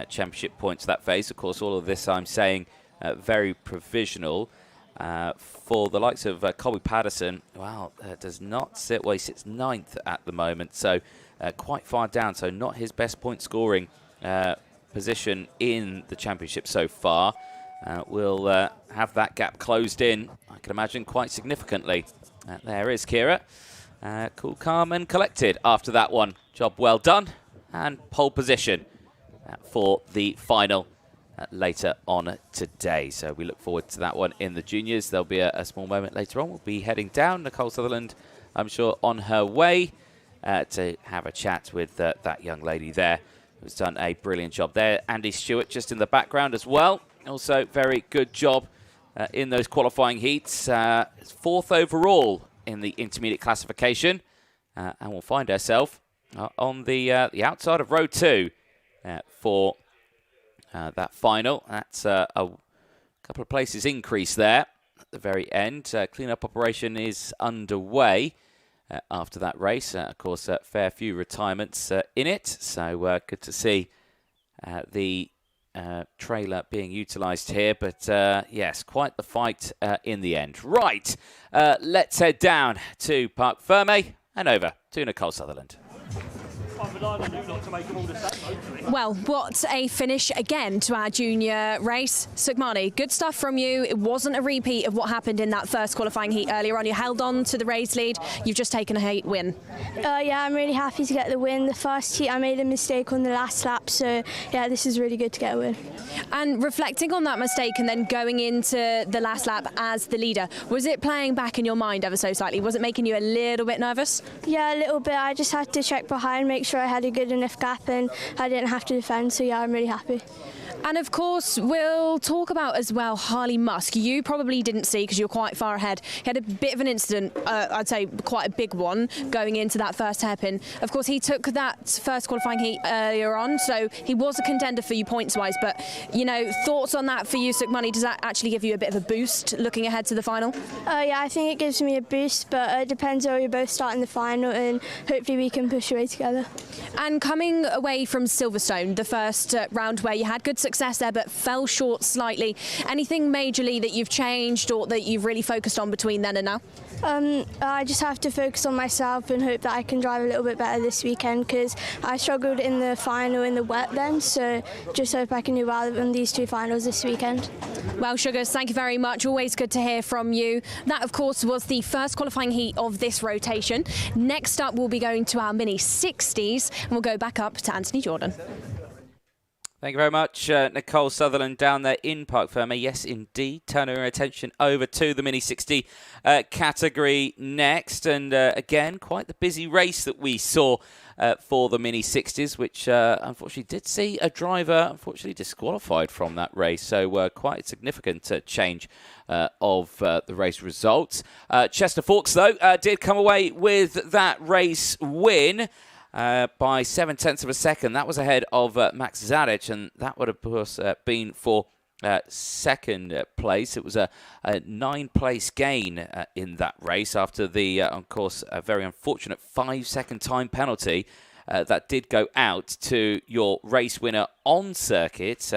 championship points that phase. Of course, all of this I'm saying very provisional. For the likes of Colby Patterson, well, does not sit, well, he sits 9th at the moment, so quite far down, so not his best point scoring position in the championship so far. We'll have that gap closed in, I can imagine, quite significantly. There is Kira. Cool, calm and collected after that one. Job well done. And pole position for the final later on today. So we look forward to that one in the juniors. There'll be a small moment later on. We'll be heading down. Nicole Sutherland, I'm sure, on her way to have a chat with that young lady there, who's done a brilliant job there. Andy Stewart just in the background as well. Also, very good job in those qualifying heats. 4th overall in the intermediate classification. And we'll find ourselves on the outside of row 2 for that final. That's a couple of places increase there at the very end. Clean-up operation is underway after that race. Of course, a fair few retirements in it, so good to see the trailer being utilised here. But yes, quite the fight in the end. Right, let's head down to Parc Ferme and over to Nicole Sutherland. Well, what a finish again to our junior race. Sukmani, good stuff from you. It wasn't a repeat of what happened in that first qualifying heat earlier on. You held on to the race lead. You've just taken a heat win. Yeah, I'm really happy to get the win. The first heat I made a mistake on the last lap, so yeah, this is really good to get a win. And reflecting on that mistake and then going into the last lap as the leader, was it playing back in your mind ever so slightly? Was it making you a little bit nervous? Yeah, a little bit. I just had to check behind, make sure I had a good enough gap and I didn't have to defend, so yeah, I'm really happy. And of course, we'll talk about as well Harley Musk. You probably didn't see because you were quite far ahead. He had a bit of an incident, I'd say quite a big one, going into that first hairpin. Of course, he took that first qualifying heat earlier on, so he was a contender for you points-wise. But, you know, thoughts on that for you, Sukmani? Does that actually give you a bit of a boost looking ahead to the final? Yeah, I think it gives me a boost, but it depends where we both start in the final, and hopefully we can push away together. And coming away from Silverstone, the first round where you had good success there but fell short slightly, anything majorly that you've changed or that you've really focused on between then and now? I just have to focus on myself and hope that I can drive a little bit better this weekend, because I struggled in the final in the wet then, so just hope I can do well in these 2 finals this weekend. Well, Sugars, thank you very much. Always good to hear from you. That, of course, was the first qualifying heat of this rotation. Next up, we'll be going to our Mini 60s, and we'll go back up to Anthony Jordan. Thank you very much, Nicole Sutherland down there in Parc Ferme. Yes, indeed, turning our attention over to the Mini 60 category next. And again, quite the busy race that we saw for the Mini 60s, which unfortunately did see a driver unfortunately disqualified from that race. So quite a significant change of the race results. Chester Fawkes, though, did come away with that race win. By 0.7 of a second. That was ahead of Max Zadic, and that would have, of course, been for second place. It was a 9-place gain in that race after the, of course, a very unfortunate 5-second time penalty that did go out to your race winner on circuit,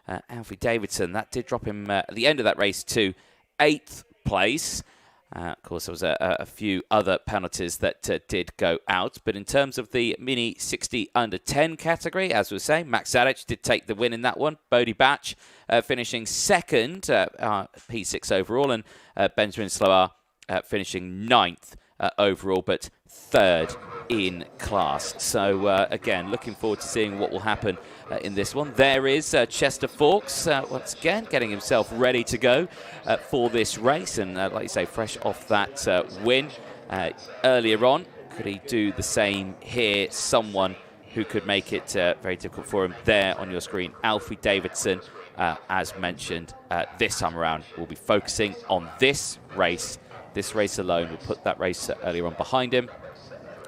Alfie Davidson. That did drop him at the end of that race to 8th place. Of course, there was a few other penalties that did go out. But in terms of the Mini 60 under 10 category, as we were saying, Max Zadic did take the win in that one. Bodie Batch finishing second, P6 overall, and Benjamin Sloar finishing 9th overall, but 3rd in class. So again, looking forward to seeing what will happen in this one. There is Chester Fawkes, once again, getting himself ready to go for this race. And like you say, fresh off that win earlier on. Could he do the same here? Someone who could make it very difficult for him there on your screen. Alfie Davidson, as mentioned, this time around, will be focusing on this race. This race alone. We'll put that race earlier on behind him.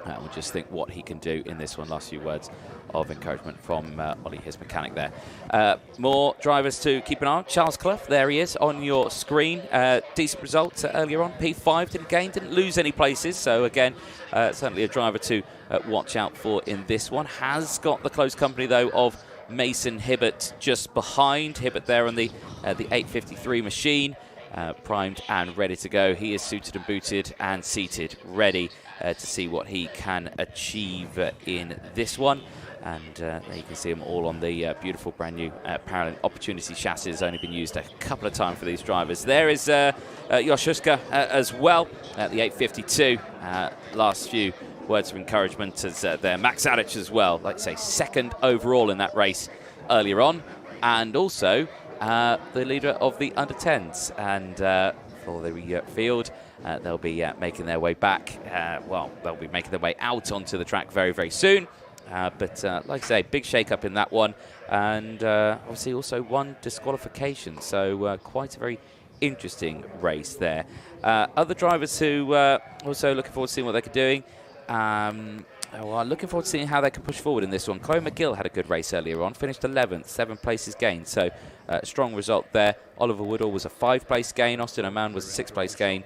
We'll just think what he can do in this one. Last few words of encouragement from Ollie, his mechanic there. More drivers to keep an eye on. Charles Clough, there he is on your screen. Decent result earlier on. P5 didn't gain, didn't lose any places. So again, certainly a driver to watch out for in this one. Has got the close company though of Mason Hibbert just behind. Hibbert there on the 853 machine. Primed and ready to go. He is suited and booted and seated, ready to see what he can achieve in this one. And there you can see them all on the beautiful brand new Parolin Opportunity chassis. Has only been used a couple of times for these drivers. There is Joshuska as well at the 852. Last few words of encouragement as there. Max Adic as well, like I say, second overall in that race earlier on. And also the leader of the under-10s. And for the field, they'll be making their way back. Well, they'll be making their way out onto the track very, very soon. But like I say, big shake-up in that one. And obviously also one disqualification. So quite a very interesting race there. Other drivers who also looking forward to seeing what they're doing. Well, looking forward to seeing how they can push forward in this one. Chloe McGill had a good race earlier on, finished 11th, 7 places gained, so strong result there. Oliver Woodall was a 5-place gain, Austin Oman was a 6-place gain.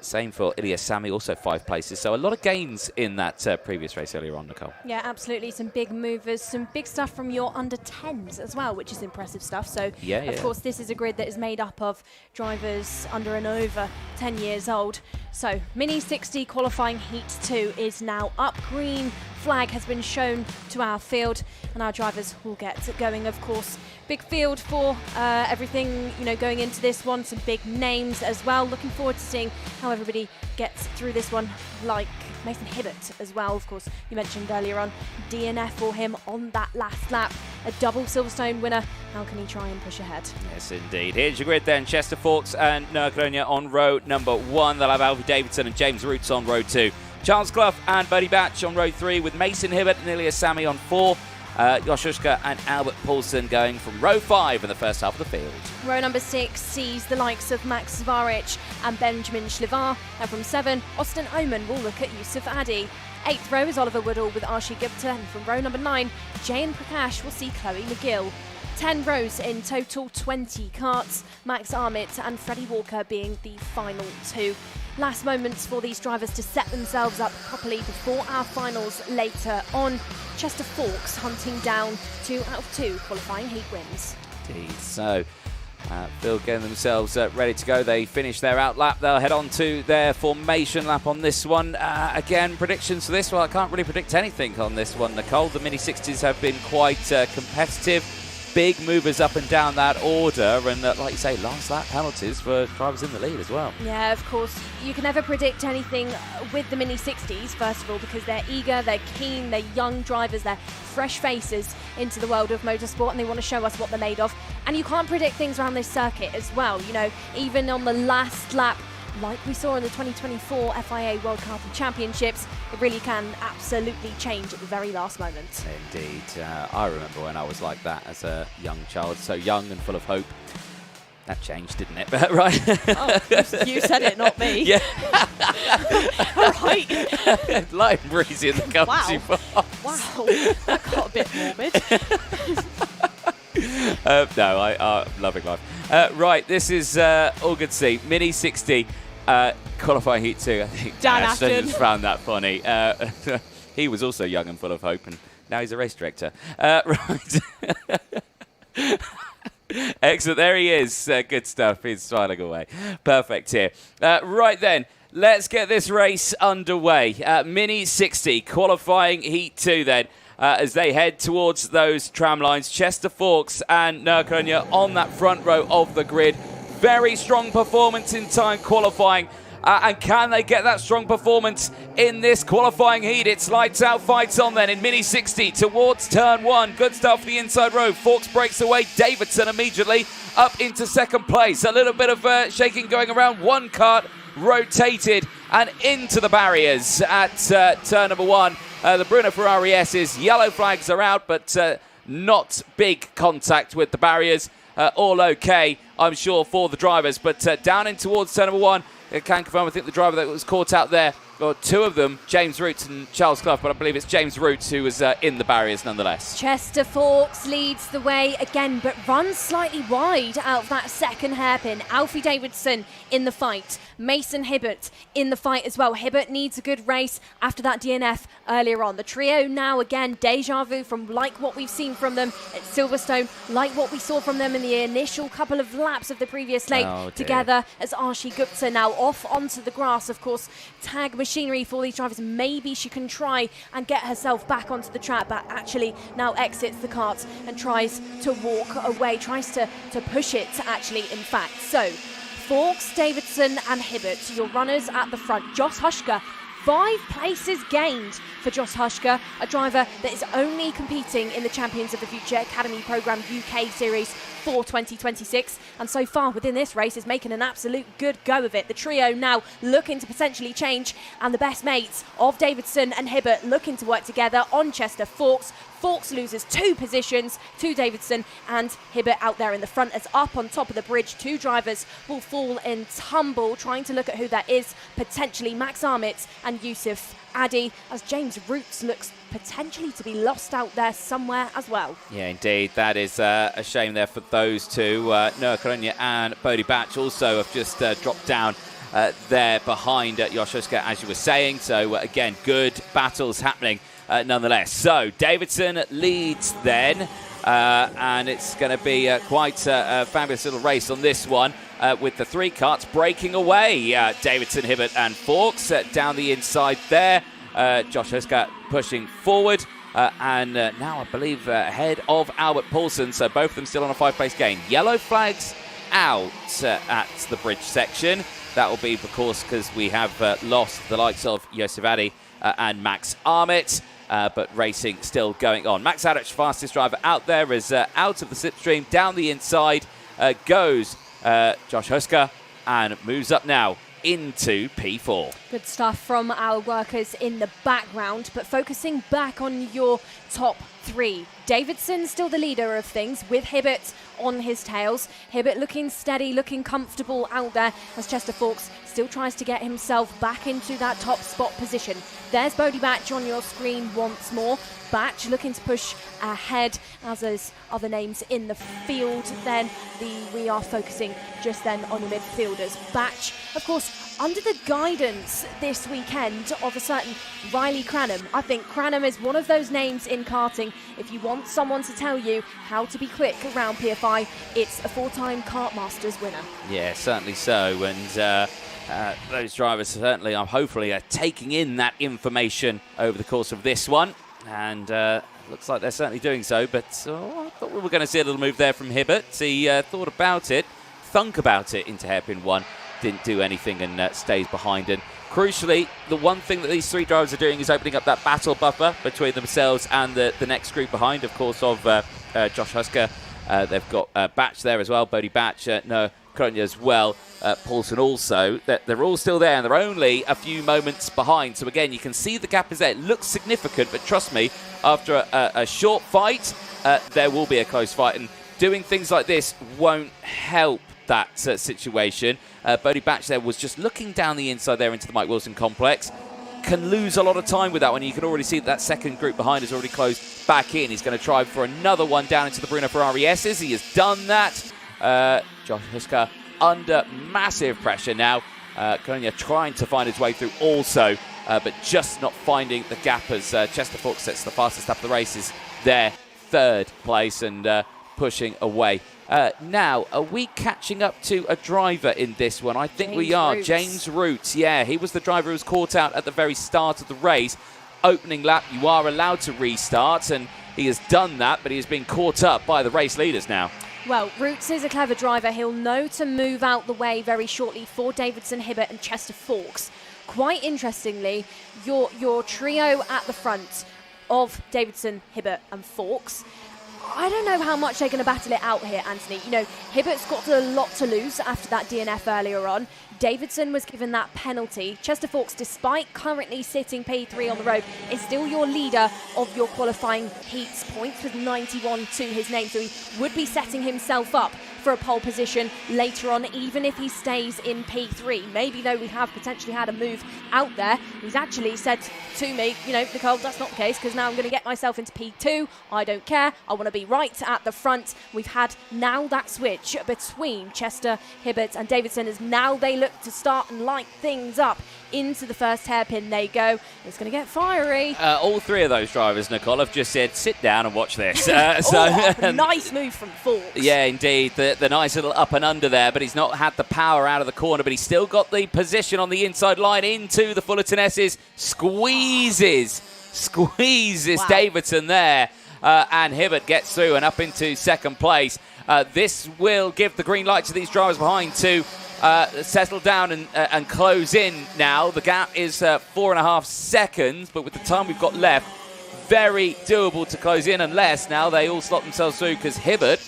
Same for Ilya Sami, also 5 places. So a lot of gains in that previous race earlier on, Nicole. Yeah, absolutely. Some big movers, some big stuff from your under-10s as well, which is impressive stuff. So, of course, this is a grid that is made up of drivers under and over 10 years old. So, Mini 60 qualifying Heat 2 is now up. Green flag has been shown to our field, and our drivers will get going, of course. Big field for everything, going into this one. Some big names as well. Looking forward to seeing how everybody gets through this one, like Mason Hibbert as well. Of course, you mentioned earlier on DNF for him on that last lap. A double Silverstone winner. How can he try and push ahead? Yes, indeed. Here's your grid then. Chester Fawkes and Nurkalonia on row number 1. They'll have Alfie Davidson and James Roots on row 2. Charles Clough and Bodie Batch on row 3 with Mason Hibbert and Ilya Sami on 4. Joshuska and Albert Paulson going from row 5 in the first half of the field. Row number 6 sees the likes of Max Zvaric and Benjamin Schlivar. And from 7, Austin Oman will look at Yusuf Adi. 8th row is Oliver Woodall with Archie Gupta. And from row number 9, Jayan Prakash will see Chloe McGill. 10 rows in total, 20 karts, Max Armit and Freddie Walker being the final 2. Last moments for these drivers to set themselves up properly before our finals later on. Chester Fawkes hunting down 2 out of 2 qualifying heat wins. Indeed. So, Phil getting themselves ready to go. They finish their out lap. They'll head on to their formation lap on this one. Again, predictions for this one. I can't really predict anything on this one, Nicole. The Mini 60s have been quite competitive. Big movers up and down that order, and like you say, last lap penalties for drivers in the lead as well. Yeah, of course. You can never predict anything with the Mini 60s, first of all, because they're eager, they're keen, they're young drivers, they're fresh faces into the world of motorsport, and they want to show us what they're made of. And you can't predict things around this circuit as well. Even on the last lap, like we saw in the 2024 FIA World Karting Championships, it really can absolutely change at the very last moment. Indeed. I remember when I was like that as a young child, so young and full of hope. That changed, didn't it? Right? Oh, you said it, not me. Yeah. Right. Light and breezy in the country. Wow. That got a bit morbid. No, I'm loving life. Right, this is all good to see. Mini 60 qualifying heat 2. I think Dan Ashton Ashton just found that funny. He was also young and full of hope, and now he's a race director. Right. Excellent. There he is. Good stuff. He's smiling away. Perfect here. Right then. Let's get this race underway. Mini 60 qualifying heat 2 then. As they head towards those tram lines. Chester Fawkes and Nurkalonia on that front row of the grid. Very strong performance in time qualifying. And can they get that strong performance in this qualifying heat? It's lights out, fights on then in Mini 60 towards turn 1. Good stuff for the inside row. Fawkes breaks away. Davidson immediately up into second place. A little bit of shaking going around. One kart rotated and into the barriers at turn number 1. The Bruno Ferrari S's yellow flags are out, but not big contact with the barriers. All okay, I'm sure, for the drivers, but down in towards turn number 1. I can confirm, I think the driver that was caught out there, or two of them, James Roots and Charles Clough, but I believe it's James Roots who was in the barriers nonetheless. Chester Fawkes leads the way again, but runs slightly wide out of that second hairpin. Alfie Davidson in the fight. Mason Hibbert in the fight as well. Hibbert needs a good race after that DNF earlier on. The trio now again, deja vu from like what we've seen from them at Silverstone, like what we saw from them in the initial couple of laps of the previous lap together, as Arshi Gupta now off onto the grass. Of course, tag machinery for these drivers. Maybe she can try and get herself back onto the track, but actually now exits the kart and tries to walk away, tries to push it actually, in fact. So Fawkes, Davidson and Hibbert, your runners at the front. Josh Hushka, 5 places gained for Josh Hushka, a driver that is only competing in the Champions of the Future Academy Programme UK Series for 2026, and so far within this race is making an absolute good go of it. The trio now looking to potentially change, and the best mates of Davidson and Hibbert looking to work together on Chester Fawkes. Fawkes loses 2 positions to Davidson, and Hibbert out there in the front as up on top of the bridge. 2 drivers will fall in tumble, trying to look at who that is, potentially Max Armit and Yusuf Addy, as James Roots looks potentially to be lost out there somewhere as well. Yeah, indeed. That is a shame there for those two. Noah Karunya and Bodie Batch also have just dropped down there behind Josh Hushka, as you were saying. So, again, good battles happening nonetheless. So, Davidson leads then. And it's going to be quite a fabulous little race on this one with the 3 karts breaking away. Davidson, Hibbert and Fawkes down the inside there. Josh Hushka pushing forward and now I believe ahead of Albert Paulson. So both of them still on a 5-place gain. Yellow flags out at the bridge section. That will be, of course, because we have lost the likes of Yosef Addy and Max Armit. But racing still going on. Max Adich, fastest driver out there, is out of the slipstream. Down the inside goes Josh Hushka and moves up now into P4. Good stuff from our workers in the background, but focusing back on your top 3. Davidson still the leader of things with Hibbert on his tails. Hibbert looking steady, looking comfortable out there as Chester Fawkes still tries to get himself back into that top spot position. There's Bodie Batch on your screen once more. Batch looking to push ahead, as those other names in the field. Then we are focusing just then on the midfielders. Batch, of course, under the guidance this weekend of a certain Riley Cranham. I think Cranham is one of those names in karting. If you want someone to tell you how to be quick around PFI, it's a 4-time Kart Masters winner. Yeah, certainly so. And those drivers certainly are hopefully taking in that information over the course of this one. And looks like they're certainly doing so. But I thought we were going to see a little move there from Hibbert. He thought about it, thunk about it into hairpin 1. Didn't do anything and stays behind. And crucially, the one thing that these 3 drivers are doing is opening up that battle buffer between themselves and the next group behind, of course, of Josh Hushka. They've got Batch there as well, Bodie Batch, Noah Kronya as well, Paulson also. They're all still there, and they're only a few moments behind. So again, you can see the gap is there. It looks significant, but trust me, after a short fight, there will be a close fight. And doing things like this won't help that situation. Bodie Batch there was just looking down the inside there into the Mike Wilson complex. Can lose a lot of time with that one. You can already see that second group behind has already closed back in. He's going to try for another one down into the Bruno Ferrari S's. He has done that. Josh Hushka under massive pressure now. Konya trying to find his way through also, but just not finding the gap as Chester Fawkes sets the fastest lap of the race, is there, 3rd place and pushing away. Now, are we catching up to a driver in this one? I think we are. Roots. James Roots, yeah. He was the driver who was caught out at the very start of the race. Opening lap, you are allowed to restart, and he has done that, but he has been caught up by the race leaders now. Well, Roots is a clever driver. He'll know to move out the way very shortly for Davidson, Hibbert and Chester Fawkes. Quite interestingly, your trio at the front of Davidson, Hibbert and Fawkes, I don't know how much they're going to battle it out here, Anthony. You know, Hibbert's got a lot to lose after that DNF earlier on. Davidson was given that penalty. Chester Fawkes, despite currently sitting P3 on the road, is still your leader of your qualifying heats points with 91 to his name. So he would be setting himself up for a pole position later on, even if he stays in P3. Maybe, though, we have potentially had a move out there. He's actually said to me, you know, Nicole, that's not the case, because now I'm going to get myself into P2. I don't care. I want to be right at the front. We've had now that switch between Chester, Hibbert and Davidson as now they look to start and light things up. Into the first hairpin they go. It's going to get fiery. All three of those drivers, Nicole, have just said, sit down and watch this. Nice move from Fawkes. Yeah, indeed. The nice little up and under there, but he's not had the power out of the corner, but he's still got the position on the inside line into the Fullerton S's. Squeezes wow. Davidson there. And Hibbert gets through and up into second place. This will give the green light to these drivers behind to settle down and close in now. The gap is 4.5 seconds, but with the time we've got left, very doable to close in unless now they all slot themselves through, because Hibbert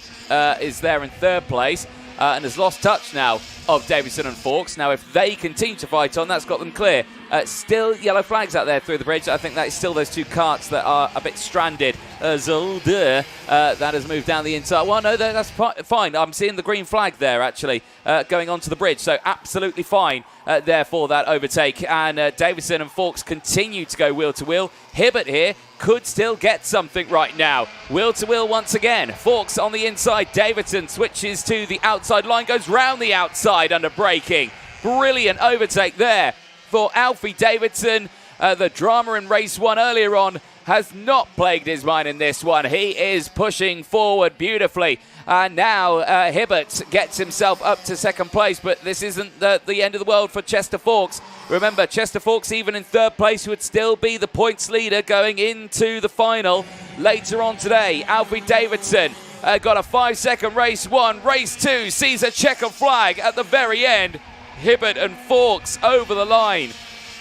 is there in third place and has lost touch now of Davidson and Fawkes. Now, if they continue to fight on, that's got them clear. Still yellow flags out there through the bridge. I think that is still those two karts that are a bit stranded. Zolder, that has moved down the inside. Well, no, that's fine. I'm seeing the green flag there, actually, going onto the bridge. So absolutely fine there for that overtake. And Davidson and Fawkes continue to go wheel to wheel. Hibbert here could still get something right now. Wheel to wheel once again. Fawkes on the inside. Davidson switches to the outside line, goes round the outside under braking. Brilliant overtake there for Alfie Davidson. The drama in race one earlier on has not plagued his mind in this one. He is pushing forward beautifully. And now Hibbert gets himself up to second place, but this isn't the end of the world for Chester Fawkes. Remember, Chester Fawkes, even in third place, would still be the points leader going into the final later on today. Alfie Davidson got a 5-second race one. Race two sees a checkered flag at the very end. Hibbert and Fawkes over the line,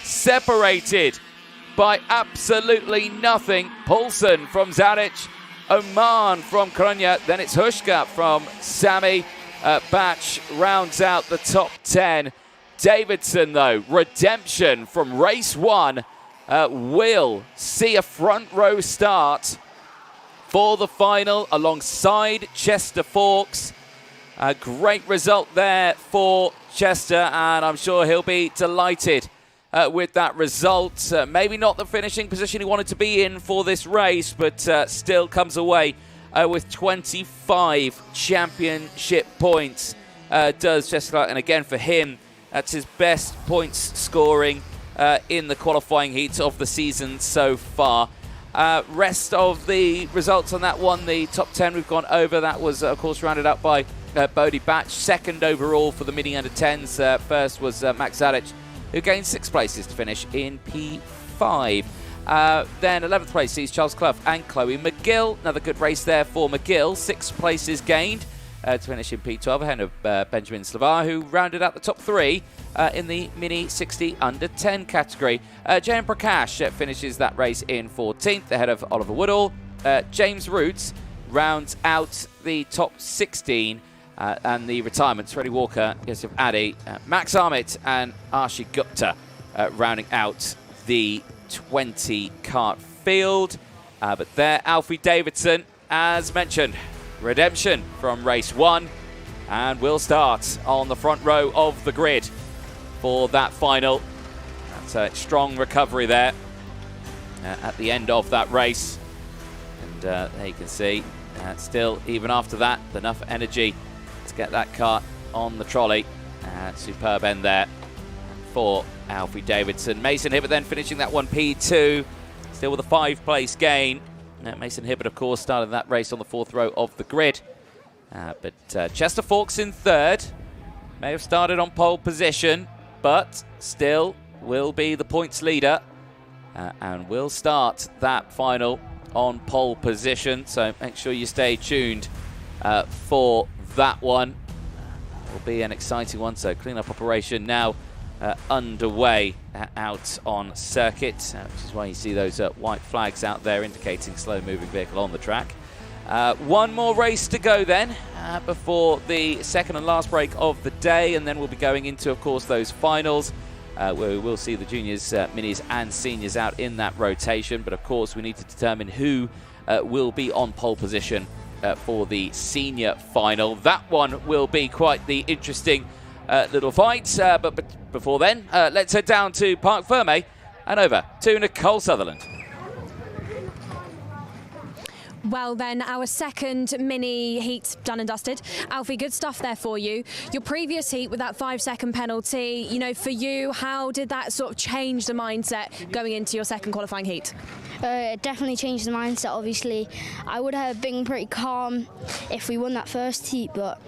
separated by absolutely nothing. Poulsen from Zadic, Oman from Kronya, then it's Hushka from Sami. Batch rounds out the top 10. Davidson, though, redemption from race one, will see a front row start for the final alongside Chester Fawkes. A great result there for Chester, and I'm sure he'll be delighted with that result. Maybe not the finishing position he wanted to be in for this race, but still comes away with 25 championship points. Does Chester Clark, and again for him, that's his best points scoring in the qualifying heats of the season so far. Rest of the results on that one, the top 10 we've gone over. That was, of course, rounded up by Bodie Batch, second overall for the mini under 10s. First was Max Zadic, who gained 6 places to finish in P5. Then 11th place sees Charles Clough and Chloe McGill. Another good race there for McGill, 6 places gained to finish in P12 ahead of Benjamin Slavar, who rounded out the top 3 in the mini 60 under 10 category. Jayan Prakash finishes that race in 14th ahead of Oliver Woodall. James Roots rounds out the top 16. And the retirements, Freddie Walker, Yosef Addy, Max Armit and Arshi Gupta rounding out the 20 kart field. But there, Alfie Davidson, as mentioned, redemption from race one, and will start on the front row of the grid for that final. That's a strong recovery there at the end of that race. And there you can see, still, even after that, enough energy to get that kart on the trolley. Superb end there for Alfie Davidson. Mason Hibbert then finishing that one P2, still with a 5-place gain. Mason Hibbert, of course, started that race on the 4th row of the grid. But Chester Fawkes in 3rd. May have started on pole position, but still will be the points leader and will start that final on pole position. So make sure you stay tuned for that one. Will be an exciting one. So clean-up operation now underway out on circuit, which is why you see those white flags out there indicating slow-moving vehicle on the track. One more race to go then before the second and last break of the day, and then we'll be going into, of course, those finals where we will see the juniors, minis and seniors out in that rotation. But of course we need to determine who will be on pole position for the senior final. That one will be quite the interesting little fight, but before then, let's head down to Parc Ferme and over to Nicole Sutherland. Well then, our second mini heat done and dusted. Alfie, good stuff there for you. Your previous heat with that 5-second penalty, you know, for you, how did that sort of change the mindset going into your second qualifying heat? It definitely changed the mindset, obviously. I would have been pretty calm if we won that first heat, but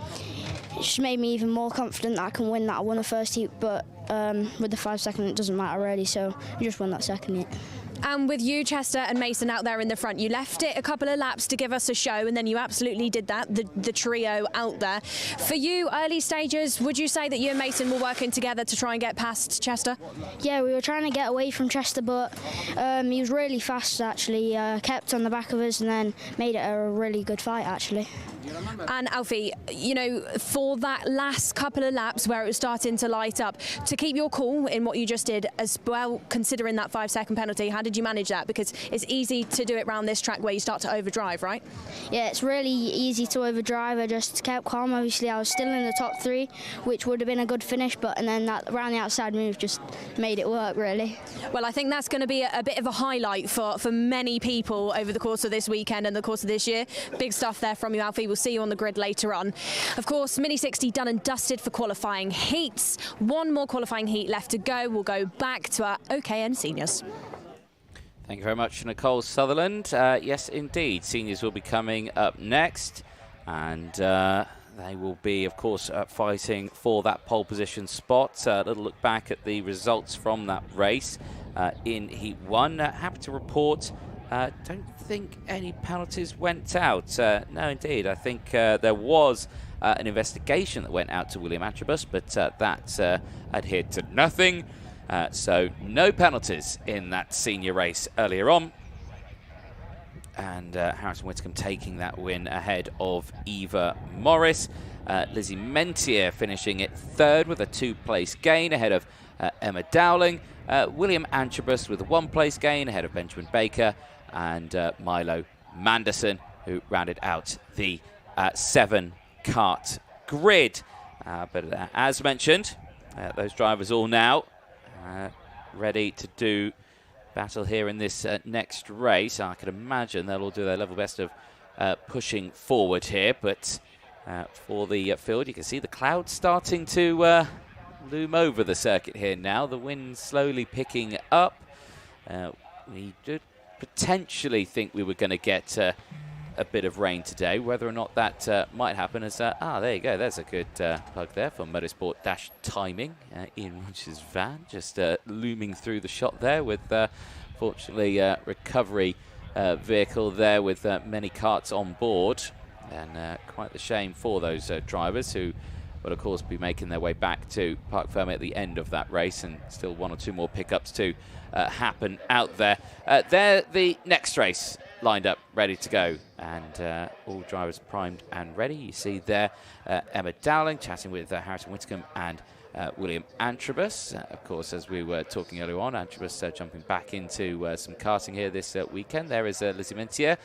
it just made me even more confident that I can win that. I won the first heat, but with the 5-second, it doesn't matter really, so I just won that second heat. And with you, Chester and Mason out there in the front, you left it a couple of laps to give us a show, and then you absolutely did that, the trio out there. For you, early stages, would you say that you and Mason were working together to try and get past Chester? Yeah, we were trying to get away from Chester, but he was really fast, actually. Kept on the back of us and then made it a really good fight, actually. And Alfie, you know, for that last couple of laps where it was starting to light up, to keep your cool in what you just did as well, considering that 5-second penalty, how did you manage that? Because it's easy to do it around this track where you start to overdrive, right? Yeah, it's really easy to overdrive. I just kept calm. Obviously, I was still in the top 3, which would have been a good finish, and then that around the outside move just made it work, really. Well, I think that's going to be a bit of a highlight for many people over the course of this weekend and the course of this year. Big stuff there from you, Alfie. We'll see you on the grid later on. Of course, Mini 60 done and dusted for qualifying heats. One more qualifying heat left to go. We'll go back to our OKN seniors. Thank you very much, Nicole Sutherland. Yes, indeed, seniors will be coming up next, and they will be, of course, fighting for that pole position spot. A little look back at the results from that race in Heat 1. Happy to report, don't think any penalties went out. No, indeed. I think there was an investigation that went out to William Antrobus, but that adhered to nothing. So no penalties in that senior race earlier on. And Harrison Whitcomb taking that win ahead of Eva Morris. Lizzie Mentier finishing it third with a 2-place gain ahead of Emma Dowling. William Antrobus with a 1-place gain ahead of Benjamin Baker. And Milo Manderson, who rounded out the 7-kart grid. But as mentioned, those drivers all now ready to do battle here in this next race. I can imagine they'll all do their level best of pushing forward here, but for the field you can see the clouds starting to loom over the circuit here now. The wind slowly picking up. We did potentially think we were going to get a bit of rain today. Whether or not that might happen is, there you go, there's a good plug there for Motorsport-Timing. Ian Rogers' van just looming through the shot there with, fortunately, recovery vehicle there with many karts on board. And quite the shame for those drivers who will, of course, be making their way back to Parc Ferme at the end of that race, and still 1 or 2 more pickups to happen out there. They're the next race lined up, ready to go, and all drivers primed and ready. You see there Emma Dowling chatting with Harrison Whitcomb and William Antrobus. Of course, as we were talking earlier on, Antrobus jumping back into some karting here this weekend. There is Lizzie Mentier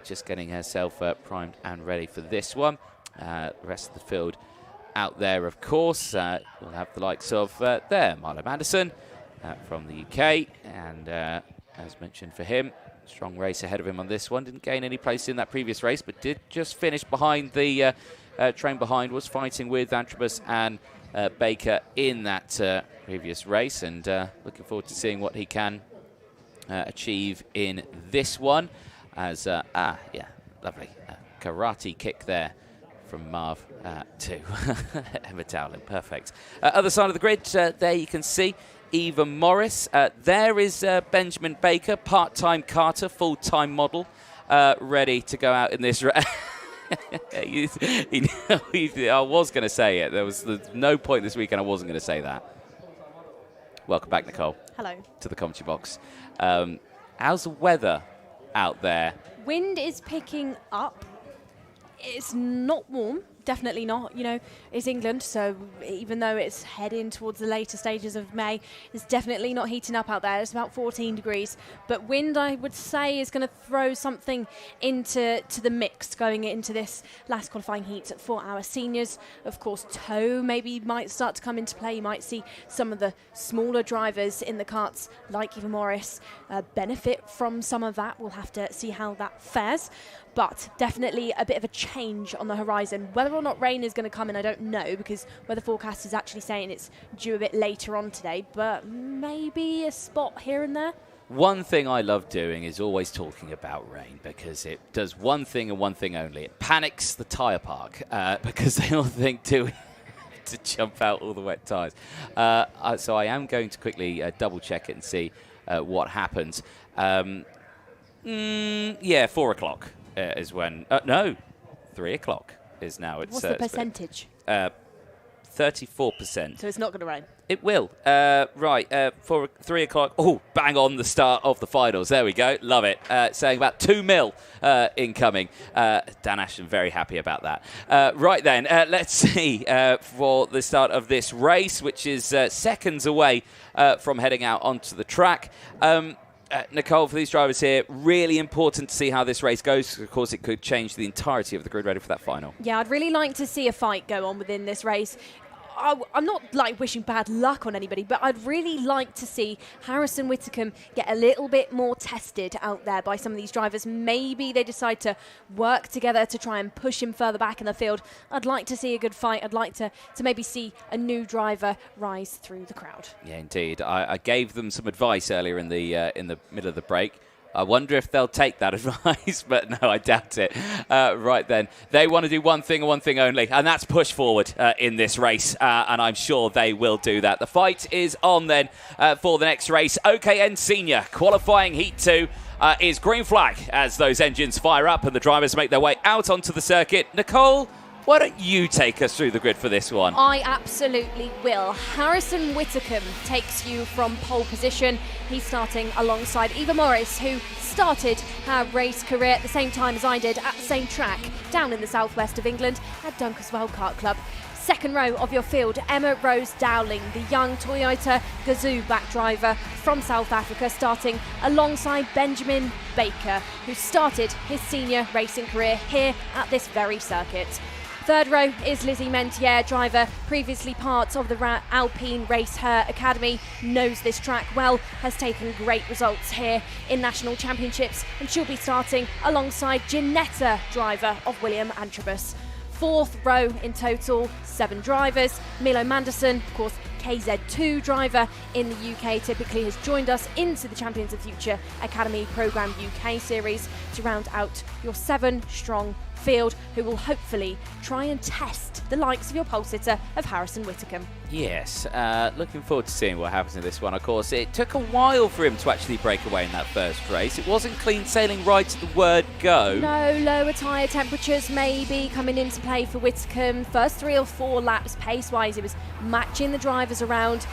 just getting herself primed and ready for this one. The rest of the field out there, of course. We'll have the likes of there, Milo Manderson from the UK, and as mentioned for him, strong race ahead of him on this one. Didn't gain any place in that previous race, but did just finish behind the train behind, was fighting with Antrobus and Baker in that previous race, and looking forward to seeing what he can achieve in this one. As, lovely karate kick there from Marv to Emma Dowling. Perfect. Other side of the grid, there you can see Eva Morris. There is Benjamin Baker, part-time karter, full-time model, ready to go out in this race. I was going to say it. There's no point this weekend I wasn't going to say that. Welcome back, Nicole. Hello. To the commentary box. How's the weather out there? Wind is picking up. It's not warm. Definitely not. You know, it's England, so even though it's heading towards the later stages of May, it's definitely not heating up out there. It's about 14 degrees. But wind, I would say, is going to throw something into the mix going into this last qualifying heat for our seniors. Of course, tow maybe might start to come into play. You might see some of the smaller drivers in the karts, like Eva Morris, benefit from some of that. We'll have to see how that fares. But definitely a bit of a change on the horizon. Whether or not rain is going to come in, I don't know, because weather forecast is actually saying it's due a bit later on today, but maybe a spot here and there. One thing I love doing is always talking about rain, because it does one thing and one thing only. It panics the tyre park, because they all think to jump out all the wet tyres. So I am going to quickly double check it and see what happens. Yeah, 4 o'clock. Is when, no, 3 o'clock is now. What's the percentage? 34%. So it's not going to rain? It will. Right, 3 o'clock. Oh, bang on the start of the finals. There we go. Love it. Saying about 2 mil incoming. Dan Ashton very happy about that. Right then, let's see for the start of this race, which is seconds away from heading out onto the track. Nicole, for these drivers here, really important to see how this race goes. Of course, it could change the entirety of the grid ready for that final. Yeah, I'd really like to see a fight go on within this race. I'm not like wishing bad luck on anybody, but I'd really like to see Harrison Whitcomb get a little bit more tested out there by some of these drivers. Maybe they decide to work together to try and push him further back in the field. I'd like to see a good fight. I'd like to maybe see a new driver rise through the crowd. Yeah, indeed. I gave them some advice earlier in the middle of the break. I wonder if they'll take that advice, but no, I doubt it. Right then, they want to do one thing and one thing only, and that's push forward in this race, and I'm sure they will do that. The fight is on then for the next race. OKN Senior qualifying Heat 2 is green flag as those engines fire up and the drivers make their way out onto the circuit. Nicole, why don't you take us through the grid for this one? I absolutely will. Harrison Whitcomb takes you from pole position. He's starting alongside Eva Morris, who started her race career at the same time as I did at the same track down in the southwest of England at Dunkeswell Kart Club. Second row of your field, Emma Rose Dowling, the young Toyota Gazoo back driver from South Africa, starting alongside Benjamin Baker, who started his senior racing career here at this very circuit. Third row is Lizzie Mentier, driver, previously part of the Alpine Race Her Academy, knows this track well, has taken great results here in national championships, and she'll be starting alongside Ginetta, driver of William Antrobus. Fourth row in total, 7 drivers. Milo Manderson, of course, KZ2 driver in the UK, typically has joined us into the Champions of Future Academy Programme UK series to round out your 7-strong field, who will hopefully try and test the likes of your pole sitter of Harrison Whitcomb. Yes, looking forward to seeing what happens in this one. Of course, it took a while for him to actually break away in that first race. It wasn't clean sailing right to the word go. No, lower tyre temperatures maybe coming into play for Whitcomb. First 3 or 4 laps pace-wise, it was matching the drivers around.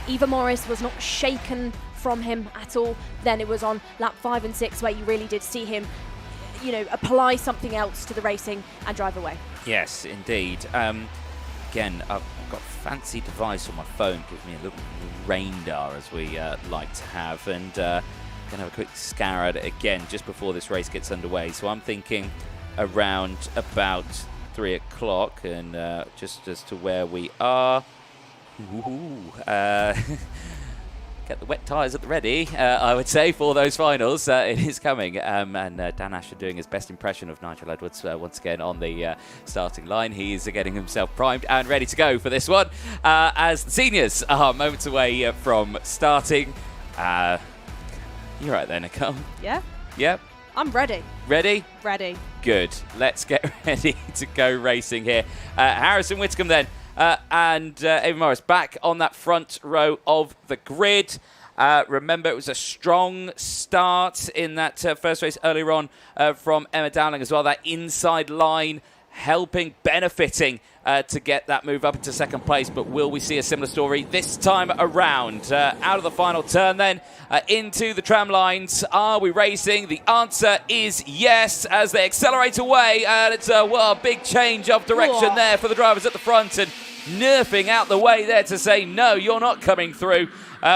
Eva Morris was not shaken from him at all. Then it was on lap 5 and 6 where you really did see him, you know, apply something else to the racing and drive away. Yes, indeed. Again, I've got a fancy device on my phone, gives me a little radar, as we like to have, and going to have a quick scour at it again just before this race gets underway. So I'm thinking around about 3 o'clock, and just as to where we are. Get the wet tyres at the ready, I would say, for those finals. It is coming. And Dan Asher doing his best impression of Nigel Edwards once again on the starting line. He's getting himself primed and ready to go for this one. As the seniors are moments away from starting. You're right there, Nicole. Yeah? Yep. I'm ready. Ready? Ready. Good. Let's get ready to go racing here. Harrison Whitcomb then. And Ava Morris back on that front row of the grid. Remember, it was a strong start in that first race earlier on from Emma Dowling as well. That inside line helping, benefiting to get that move up into second place. But will we see a similar story this time around? Out of the final turn then, into the tram lines. Are we racing? The answer is yes, as they accelerate away. And it's a big change of direction there for the drivers at the front, and nerfing out the way there to say, no, you're not coming through.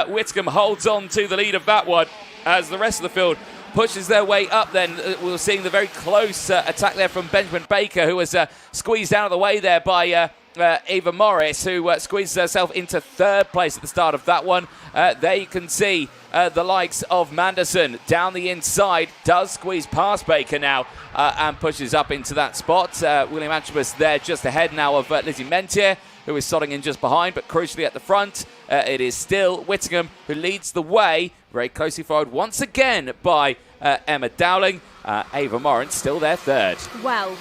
Whitcomb holds on to the lead of that one as the rest of the field pushes their way up. Then we're seeing the very close attack there from Benjamin Baker, who was squeezed out of the way there by Eva Morris, who squeezed herself into third place at the start of that one. There you can see the likes of Manderson down the inside, does squeeze past Baker now and pushes up into that spot. William Antrobus there just ahead now of Lizzie Mentier, who is slotting in just behind, but crucially at the front, it is still Whittingham who leads the way, very closely followed once again by Emma Dowling. Ava Morant still there third. Well,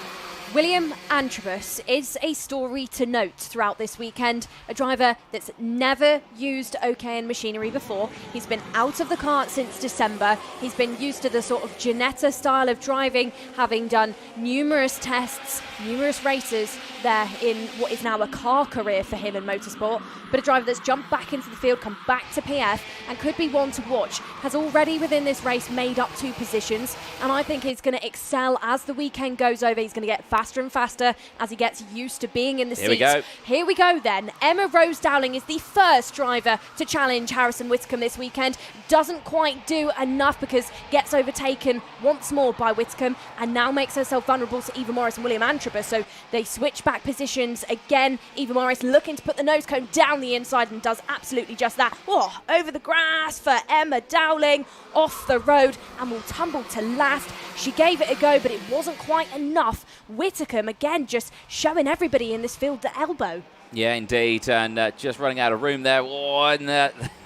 William Antrobus is a story to note throughout this weekend. A driver that's never used OKN machinery before. He's been out of the kart since December. He's been used to the sort of Ginetta style of driving, having done numerous tests, numerous races there in what is now a car career for him in motorsport. But a driver that's jumped back into the field, come back to PF, and could be one to watch. Has already within this race made up 2 positions, and I think he's going to excel as the weekend goes over. He's going to get faster and faster as he gets used to being in the seat. Here we go then. Emma Rose Dowling is the first driver to challenge Harrison Whitcomb this weekend. Doesn't quite do enough because gets overtaken once more by Whitcomb and now makes herself vulnerable to Eva Morris and William Antrobus. So they switch back positions again. Eva Morris looking to put the nose cone down the inside and does absolutely just that. Oh, over the grass for Emma Dowling, off the road, and will tumble to last. She gave it a go, but it wasn't quite enough. Whitcomb again just showing everybody in this field the elbow. Yeah, indeed, and just running out of room there. Oh, and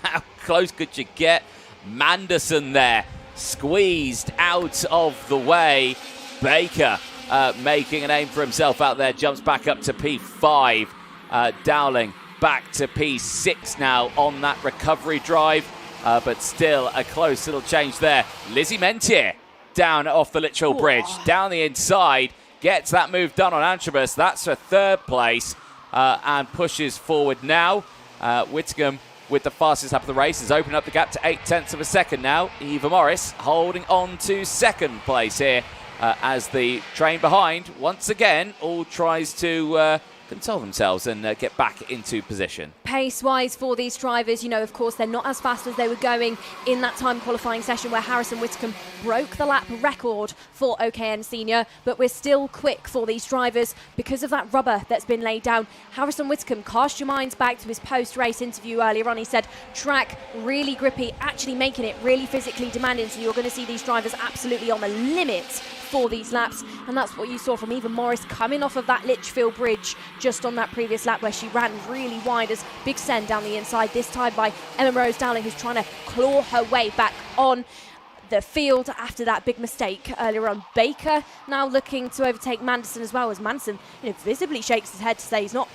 how close could you get? Manderson there, squeezed out of the way. Baker making a name for himself out there, jumps back up to P5. Dowling back to P6 now on that recovery drive, but still a close little change there. Lizzie Mentier down off the Litchfield Bridge, down the inside, gets that move done on Antrobus. That's for third place and pushes forward now. Whittingham with the fastest lap of the race has opened up the gap to 0.8 of a second now. Eva Morris holding on to second place here as the train behind once again all tries to console themselves and get back into position. Pace-wise for these drivers, you know, of course, they're not as fast as they were going in that time qualifying session where Harrison Whitcomb broke the lap record for OKN Senior, but we're still quick for these drivers because of that rubber that's been laid down. Harrison Whitcomb, cast your minds back to his post-race interview earlier on. He said, track really grippy, actually making it really physically demanding, so you're going to see these drivers absolutely on the limits for these laps, and that's what you saw from Eva Morris coming off of that Litchfield Bridge just on that previous lap where she ran really wide as Big Sen down the inside, this time by Emma Rose Dowling, who's trying to claw her way back on the field after that big mistake earlier on. Baker now looking to overtake Manderson as well, as Manderson, you know, visibly shakes his head to say he's not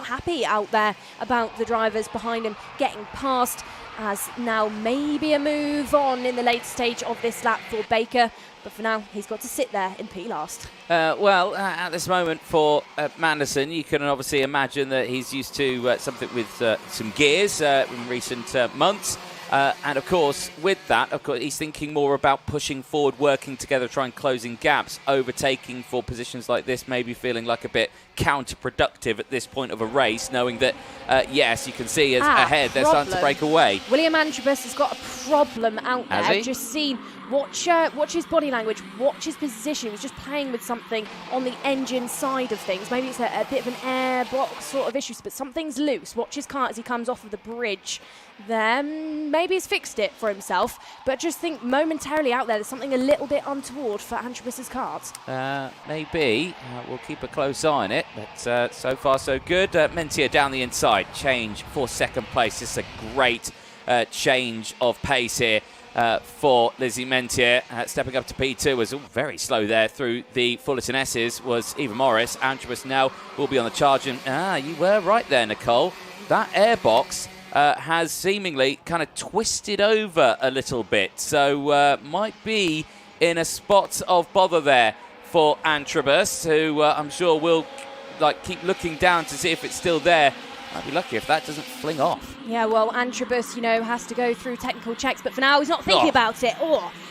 happy out there about the drivers behind him getting past, as now maybe a move on in the late stage of this lap for Baker. But for now, he's got to sit there in P last. At this moment for Manderson, you can obviously imagine that he's used to something with some gears in recent months. And of course, with that, of course, he's thinking more about pushing forward, working together, trying closing gaps, overtaking for positions like this, maybe feeling like a bit counterproductive at this point of a race, knowing that, yes, you can see ahead, they're starting to break away. William Antrobus has got a problem out there. Has he? Just seen, watch his body language, watch his position. He was just playing with something on the engine side of things. Maybe it's a bit of an air box sort of issue, but something's loose. Watch his car as he comes off of the bridge. Then maybe he's fixed it for himself, but just think momentarily out there's something a little bit untoward for Antrobus's kart. Maybe. We'll keep a close eye on it, but so far so good. Mentier down the inside, change for second place. This is a great change of pace here for Lizzie Mentier. Stepping up to P2 was very slow there through the Fullerton S's was Eva Morris. Antrobus now will be on the charge, and you were right there, Nicole. That airbox has seemingly kind of twisted over a little bit. So might be in a spot of bother there for Antrobus, who I'm sure will keep looking down to see if it's still there. Might be lucky if that doesn't fling off. Yeah, well, Antrobus, has to go through technical checks, but for now he's not thinking about it.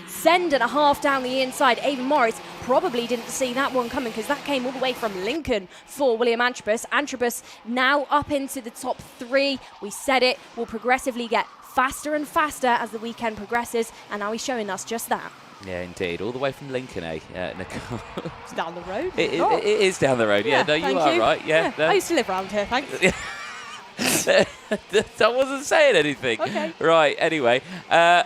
Send and a half down the inside. Ava Morris probably didn't see that one coming because that came all the way from Lincoln for William Antrobus. Antrobus now up into the top 3. We said it, will progressively get faster and faster as the weekend progresses, and now he's showing us just that. Yeah, indeed. All the way from Lincoln, Nicole? It's down the road. It is down the road. Yeah, no, you are right. Yeah, I used to live around here, thanks. I wasn't saying anything. Okay. Right, anyway. Yeah,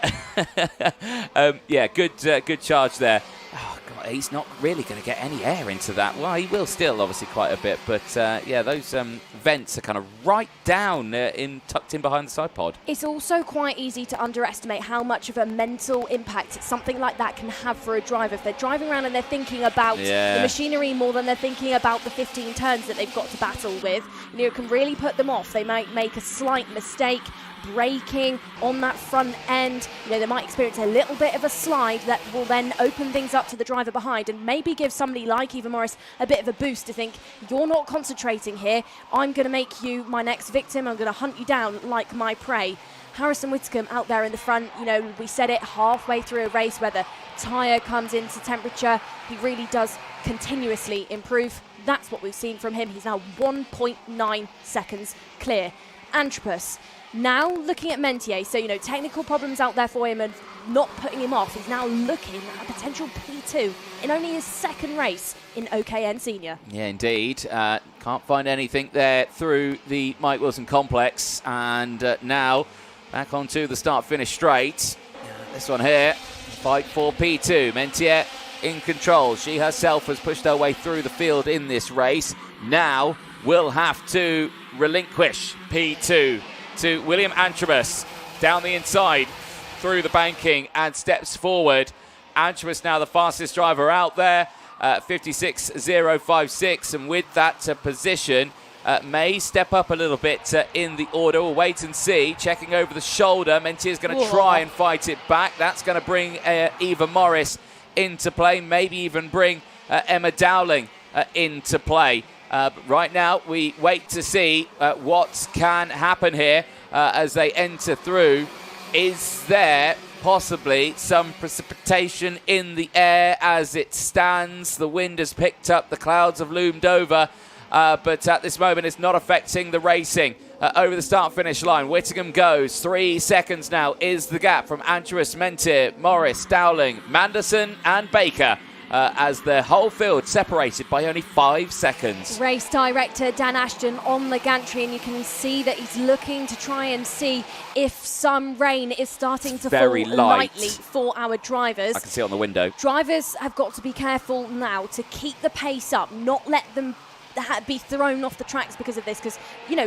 good charge there. Oh, God, he's not really going to get any air into that. Well, he will still, obviously, quite a bit. But, yeah, those vents are kind of right down tucked in behind the side pod. It's also quite easy to underestimate how much of a mental impact something like that can have for a driver. If they're driving around and they're thinking about the machinery more than they're thinking about the 15 turns that they've got to battle with, it can really put them off. They might make a slight mistake braking on that front end. They might experience a little bit of a slide that will then open things up to the driver behind and maybe give somebody like Eva Morris a bit of a boost to think, you're not concentrating here, I'm going to make you my next victim, I'm going to hunt you down like my prey. Harrison Whitcomb out there in the front, we said it halfway through a race where the tyre comes into temperature, he really does continuously improve. That's what we've seen from him. He's now 1.9 seconds clear. Antrobus now looking at Mentier, so technical problems out there for him and not putting him off. He's now looking at a potential P2 in only his second race in OKN Senior. Yeah, indeed. Can't find anything there through the Mike Wilson complex, and now back onto the start-finish straight. This one here, fight for P2. Mentier in control. She herself has pushed her way through the field in this race. Now will have to relinquish P2 to William Antrobus down the inside through the banking and steps forward. Antrobus now the fastest driver out there, 56.056, and with that position may step up a little bit in the order. We'll wait and see. Checking over the shoulder, Mentier's going to try and fight it back. That's going to bring Eva Morris into play, maybe even bring Emma Dowling into play. But right now, we wait to see what can happen here as they enter through. Is there possibly some precipitation in the air as it stands? The wind has picked up, the clouds have loomed over, but at this moment, it's not affecting the racing. Over the start-finish line, Whittingham goes. 3 seconds now is the gap from Antrobus, Mentier, Morris, Dowling, Manderson and Baker. As the whole field separated by only 5 seconds. Race director Dan Ashton on the gantry, and you can see that he's looking to try and see if some rain is starting to fall lightly for our drivers. I can see it on the window. Drivers have got to be careful now to keep the pace up, not let them be thrown off the tracks because of this, because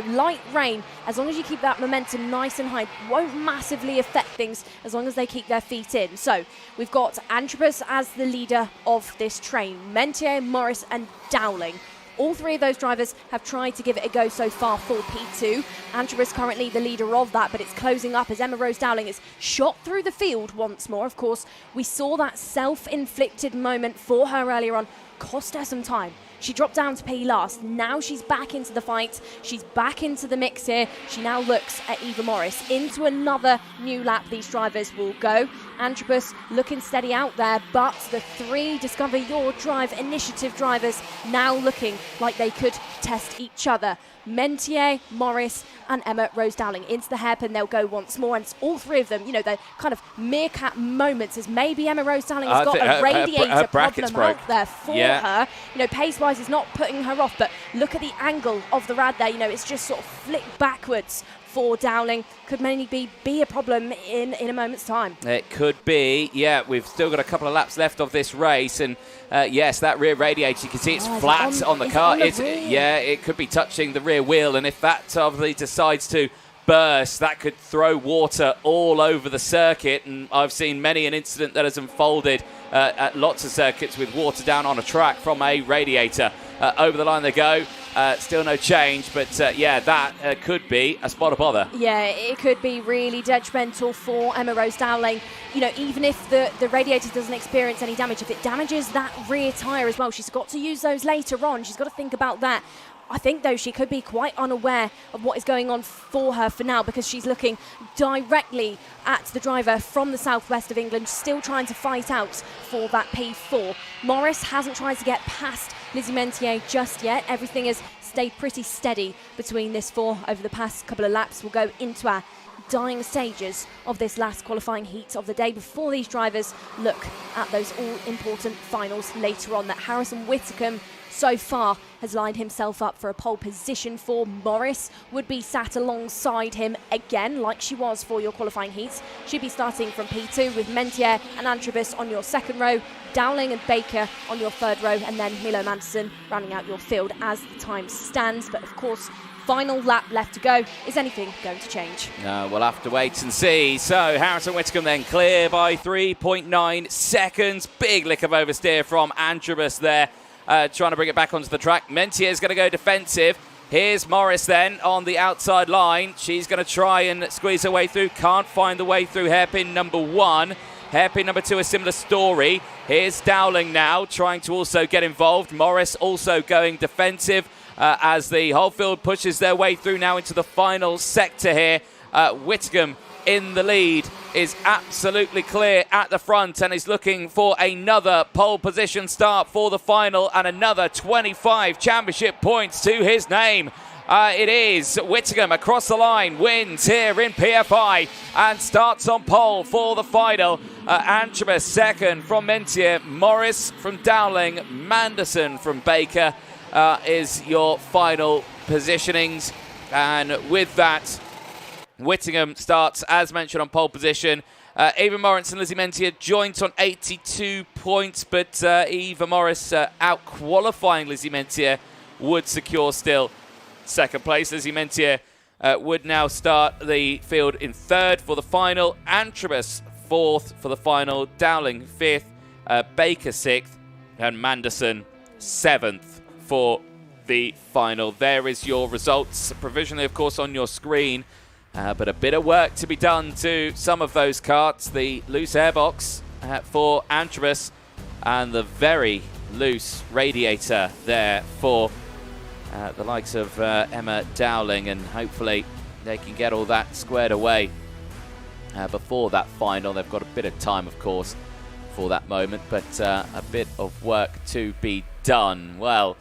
light rain, as long as you keep that momentum nice and high, won't massively affect things as long as they keep their feet in. So we've got Antrobus as the leader of this train, Mentier, Morris and Dowling. All 3 of those drivers have tried to give it a go so far for P2. Antrobus currently the leader of that, but it's closing up as Emma Rose Dowling is shot through the field once more. Of course, we saw that self-inflicted moment for her earlier on cost her some time. She dropped down to P last. Now she's back into the fight. She's back into the mix here. She now looks at Eva Morris. Into another new lap these drivers will go. Antrobus looking steady out there, but the 3 Discover Your Drive initiative drivers now looking like they could test each other. Mentier, Morris and Emma Rose Dowling into the hairpin. They'll go once more, and it's all 3 of them, they're kind of meerkat moments as maybe Emma Rose Dowling has got a radiator problem out there for her. Pace-wise is not putting her off, but look at the angle of the rad there. It's just sort of flicked backwards for Dowling. Could maybe be a problem in a moment's time. It could be. Yeah, we've still got a couple of laps left of this race, and yes, that rear radiator, you can see it's flat on the car. It could be touching the rear wheel, and if that obviously decides to burst, that could throw water all over the circuit, and I've seen many an incident that has unfolded at lots of circuits with water down on a track from a radiator. Over the line they go. Still no change, but yeah, that could be a spot of bother. Yeah, it could be really detrimental for Emma Rose Dowling. You know, even if the radiator doesn't experience any damage, if it damages that rear tyre as well, she's got to use those later on. She's got to think about that. I think, though, she could be quite unaware of what is going on for her for now, because she's looking directly at the driver from the southwest of England, still trying to fight out for that P4. Morris hasn't tried to get past Lizzie Mentier just yet. Everything has stayed pretty steady between this four over the past couple of laps. We'll go into our dying stages of this last qualifying heat of the day before these drivers look at those all-important finals later on. That Harrison Whitcomb so far has lined himself up for a pole position for. Morris would be sat alongside him again, like she was for your qualifying heats. She'd be starting from P2 with Mentier and Antrobus on your second row, Dowling and Baker on your third row, and then Milo Manderson rounding out your field as the time stands. But of course, final lap left to go. Is anything going to change? No, we'll have to wait and see. So Harrison Whitcomb then clear by 3.9 seconds. Big lick of oversteer from Antrobus there. Trying to bring it back onto the track. Mentier is going to go defensive. Here's Morris then on the outside line. She's going to try and squeeze her way through. Can't find the way through hairpin number 1. Hairpin number 2, a similar story. Here's Dowling now trying to also get involved. Morris also going defensive as the whole field pushes their way through now into the final sector here. Whitcomb in the lead is absolutely clear at the front and is looking for another pole position start for the final and another 25 championship points to his name. It is Whitcomb across the line, wins here in PFI and starts on pole for the final. Antrobus second from Mentier, Morris from Dowling, Manderson from Baker is your final positionings. And with that, Whittingham starts, as mentioned, on pole position. Eva Morris and Lizzie Mentier joint on 82 points, but Eva Morris out-qualifying Lizzie Mentier would secure still second place. Lizzie Mentier would now start the field in third for the final. Antrobus fourth for the final. Dowling fifth. Baker sixth. And Manderson seventh for the final. There is your results, provisionally, of course, on your screen. But a bit of work to be done to some of those karts. The loose airbox for Antrobus and the very loose radiator there for the likes of Emma Dowling, and hopefully they can get all that squared away before that final. They've got a bit of time, of course, for that moment, but a bit of work to be done. Well,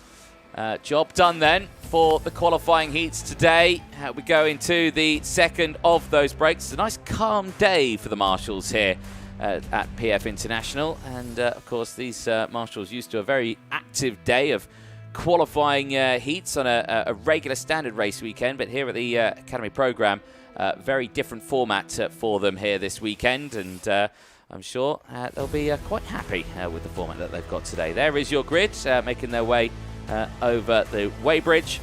job done then for the qualifying heats today. We go into the second of those breaks. It's a nice calm day for the marshals here at PF International, and of course these marshals used to a very active day of qualifying heats on a regular standard race weekend, but here at the Academy programme, very different format for them here this weekend, and I'm sure they'll be quite happy with the format that they've got today. There is your grid, making their way over the weighbridge,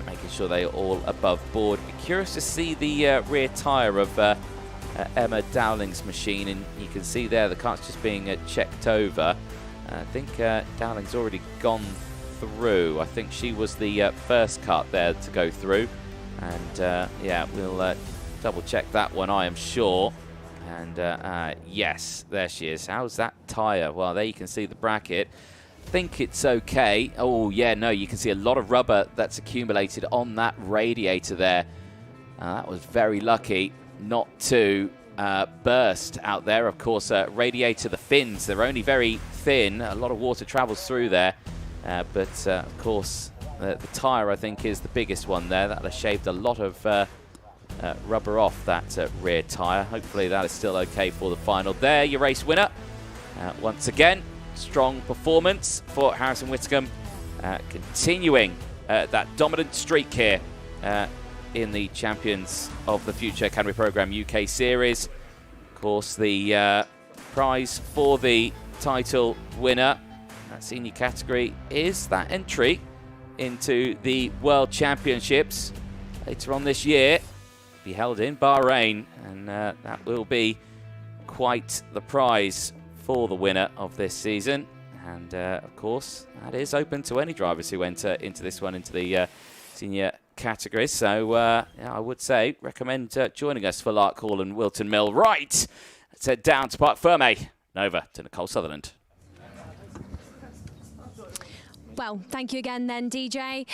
making sure they're all above board. Be curious to see the rear tyre of Emma Dowling's machine, and you can see there the cart's just being checked over. I think Dowling's already gone through. I think she was the first kart there to go through, and yeah, we'll double check that one, I am sure. And yes, there she is. How's that tyre? Well, there you can see the bracket. Think it's okay. Oh yeah, no, you can see a lot of rubber that's accumulated on that radiator there. That was very lucky not to burst out there. Of course, radiator, the fins, they're only very thin. A lot of water travels through there, but of course the tyre, I think, is the biggest one there. That has shaved a lot of rubber off that rear tyre. Hopefully that is still okay for the final. There, your race winner. Once again, strong performance for Harrison Whitcomb, continuing that dominant streak here in the Champions of the Future Academy Programme UK Series. Of course, the prize for the title winner, that senior category, is that entry into the World Championships later on this year, be held in Bahrain, and that will be quite the prize for the winner of this season. And of course, that is open to any drivers who enter into this one, into the senior categories. So yeah, I would say recommend joining us for Lark Hall and Wilton Mill. Right, let's head down to Parc Ferme and over to Nicole Sutherland. Well, thank you again then, DJ.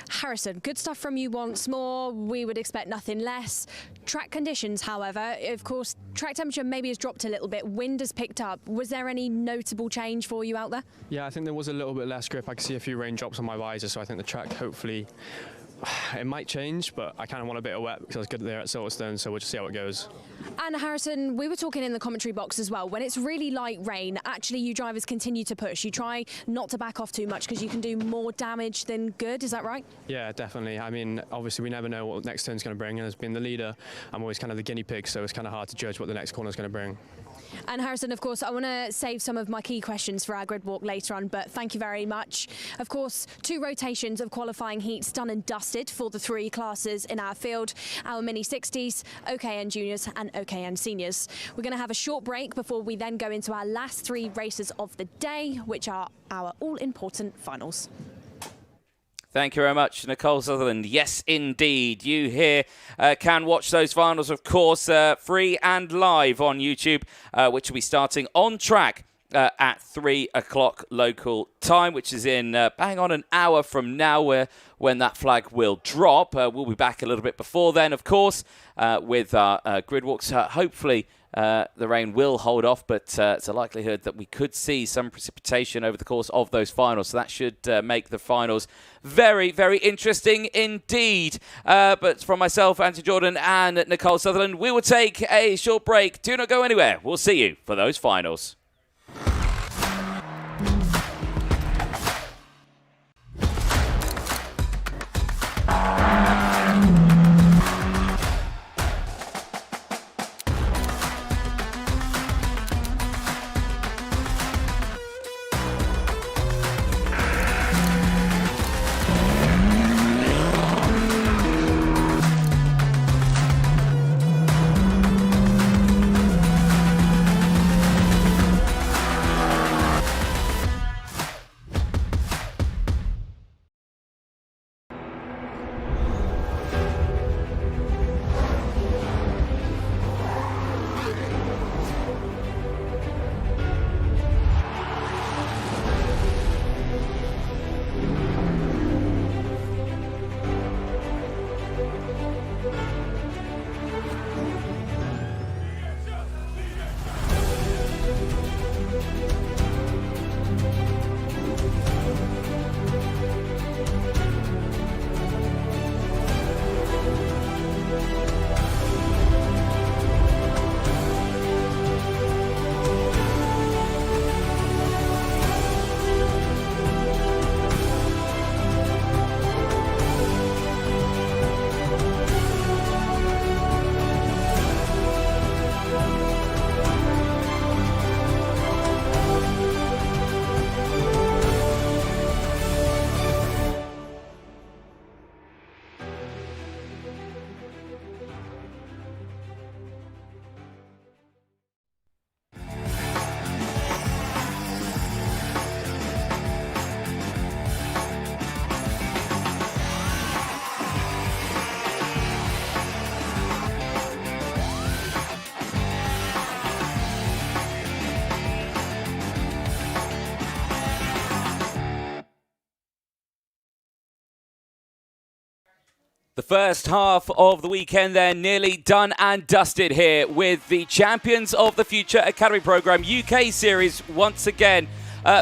Harrison, good stuff from you once more. We would expect nothing less. Track conditions, however, of course, track temperature maybe has dropped a little bit. Wind has picked up. Was there any notable change for you out there? Yeah, I think there was a little bit less grip. I could see a few raindrops on my visor, so I think the track hopefully it might change, but I kind of want a bit of wet because I was good there at Silverstone, so we'll just see how it goes. And Harrison, we were talking in the commentary box as well. When it's really light rain, actually you drivers continue to push. You try not to back off too much because you can do more damage than good. Is that right? Yeah, definitely. I mean, obviously we never know what the next turn's going to bring, and as being the leader, I'm always kind of the guinea pig, so it's kind of hard to judge what the next corner's going to bring. And Harrison, of course, I want to save some of my key questions for our grid walk later on, but thank you very much. Of course, 2 rotations of qualifying heats done and dusted for the 3 classes in our field, our Mini 60s, OKN Juniors and OKN Seniors. We're going to have a short break before we then go into our last 3 races of the day, which are our all-important finals. Thank you very much, Nicole Sutherland. Yes, indeed. You here can watch those finals, of course, free and live on YouTube, which will be starting on track at 3 o'clock local time, which is in bang on an hour from now, when that flag will drop. We'll be back a little bit before then, of course, with our grid walks. Hopefully, the rain will hold off, but it's a likelihood that we could see some precipitation over the course of those finals. So that should make the finals very, very interesting indeed. But from myself, Anthony Jordan and Nicole Sutherland, we will take a short break. Do not go anywhere. We'll see you for those finals. The first half of the weekend then nearly done and dusted here with the Champions of the Future Academy Programme UK Series once again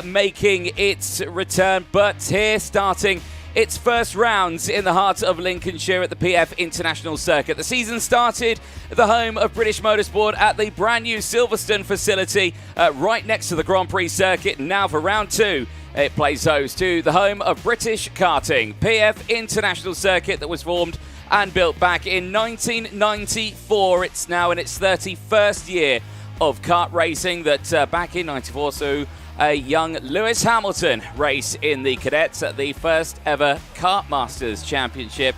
making its return, but here starting its first rounds in the heart of Lincolnshire at the PF International Circuit. The season started at the home of British Motorsport at the brand new Silverstone facility right next to the Grand Prix circuit. Now for round 2. It plays host to the home of British karting, PF International Circuit, that was formed and built back in 1994. It's now in its 31st year of kart racing. That back in 94 saw a young Lewis Hamilton race in the cadets at the first ever Kart Masters Championship,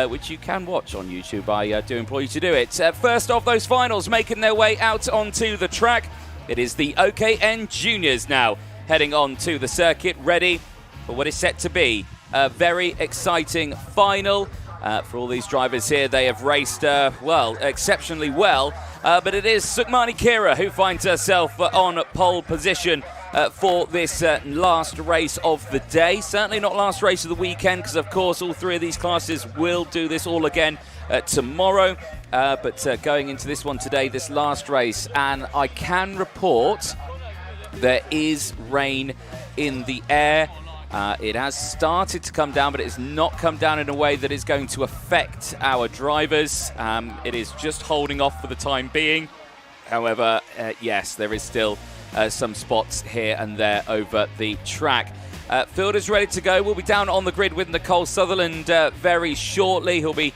which you can watch on YouTube. I do implore you to do it. First of those finals making their way out onto the track. It is the OKN Juniors now. heading on to the circuit, ready for what is set to be a very exciting final. For all these drivers here, they have raced, well, exceptionally well. But it is Sukmani Kira who finds herself on pole position for this last race of the day. Certainly not last race of the weekend, because of course all three of these classes will do this all again tomorrow. But going into this one today, this last race, and I can report there is rain in the air. It has started to come down, but it has not come down in a way that is going to affect our drivers. It is just holding off for the time being. However, yes, there is still some spots here and there over the track. Field is ready to go. We'll be down on the grid with Nicole Sutherland very shortly. He'll be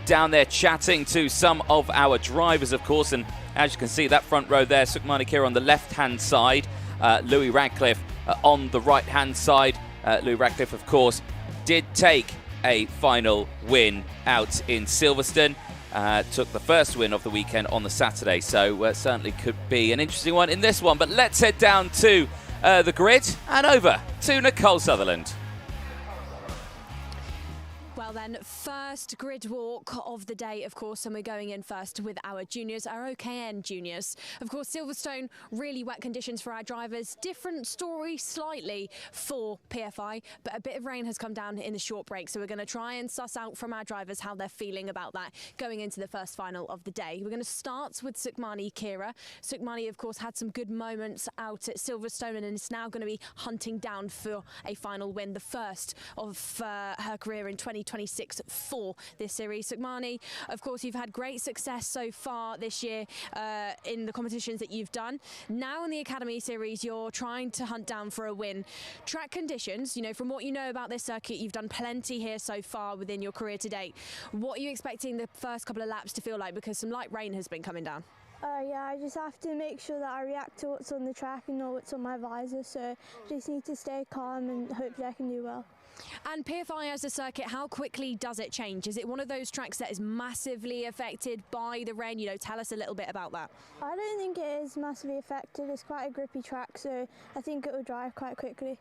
down there chatting to some of our drivers, of course. And as you can see, that front row there, Sukmani Kira on the left-hand side, Louis Radcliffe on the right-hand side. Louis Radcliffe, of course, did take a final win out in Silverstone. Took the first win of the weekend on the Saturday, so certainly could be an interesting one in this one. But let's head down to the grid and over to Nicole Sutherland. Well then, first grid walk of the day, of course, and we're going in first with our juniors, our OKN juniors. Of course, Silverstone, really wet conditions for our drivers. Different story slightly for PFI, but a bit of rain has come down in the short break, so we're going to try and suss out from our drivers how they're feeling about that going into the first final of the day. We're going to start with Sukmani Kira. Sukmani, of course, had some good moments out at Silverstone and is now going to be hunting down for a final win, the first of her career in 2026 for this series. Sukmani, of course, you've had great success so far this year in the competitions that you've done. Now in the Academy Series, you're trying to hunt down for a win. Track conditions, you know, from what you know about this circuit, you've done plenty here so far within your career to date. What are you expecting the first couple of laps to feel like? Because some light rain has been coming down. Yeah, I just have to make sure that I react to what's on the track and know what's on my visor, so just need to stay calm and hopefully I can do well. And PFI as a circuit, how quickly does it change? Is it one of those tracks that is massively affected by the rain? You know, tell us a little bit about that. I don't think it is massively affected. It's quite a grippy track, so I think it will dry quite quickly.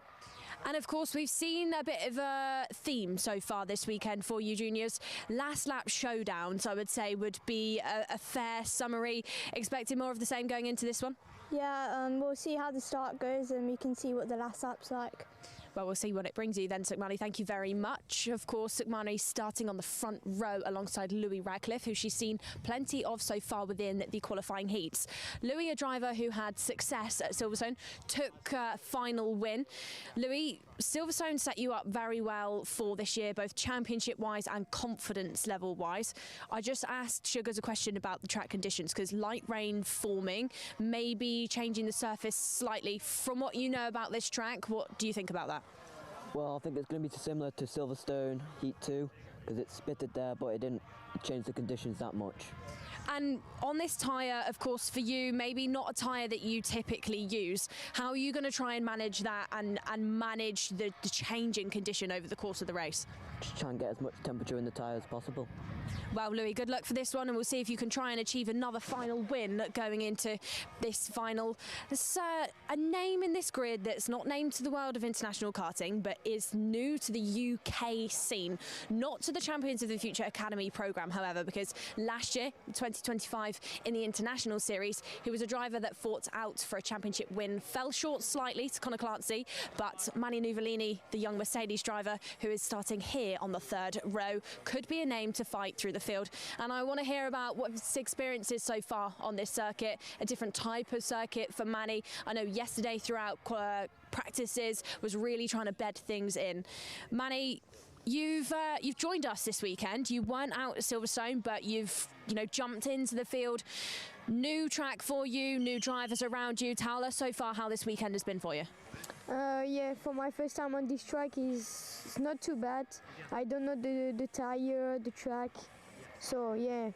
And of course, we've seen a bit of a theme so far this weekend for you juniors. Last lap showdowns, I would say, would be a fair summary. Expecting more of the same going into this one? Yeah, we'll see how the start goes and we can see what the last lap's like. Well, we'll see what it brings you then, Sukmani. Thank you very much. Of course, Sukmani starting on the front row alongside Louis Radcliffe, who she's seen plenty of so far within the qualifying heats. Louis, a driver who had success at Silverstone, took final win. Louis, Silverstone set you up very well for this year, both championship-wise and confidence level-wise. I just asked Sugars a question about the track conditions, because light rain forming, maybe changing the surface slightly. From what you know about this track, what do you think about that? Well, I think it's going to be similar to Silverstone Heat 2 because it's spitted there, but it didn't change the conditions that much. And on this tyre, of course, for you, maybe not a tyre that you typically use. How are you going to try and manage that and manage the changing condition over the course of the race? Just try and get as much temperature in the tyre as possible. Well, Louis, good luck for this one, and we'll see if you can try and achieve another final win going into this final. There's a name in this grid that's not named to the world of international karting, but is new to the UK scene. Not to the Champions of the Future Academy programme, however, because last year, 2025, in the International Series, he was a driver that fought out for a championship win, fell short slightly to Connor Clancy, but Manny Nuvolini, the young Mercedes driver who is starting here on the third row, could be a name to fight through the field. And I want to hear about what his experience is so far on this circuit, a different type of circuit for Manny. I know yesterday throughout practices was really trying to bed things in. Manny, you've joined us this weekend. You weren't out at Silverstone, but you've jumped into the field. New track for you, new drivers around you. Tell us so far how this weekend has been for you. Yeah, for my first time on this track, it's not too bad. I don't know the tire, the track, so yeah,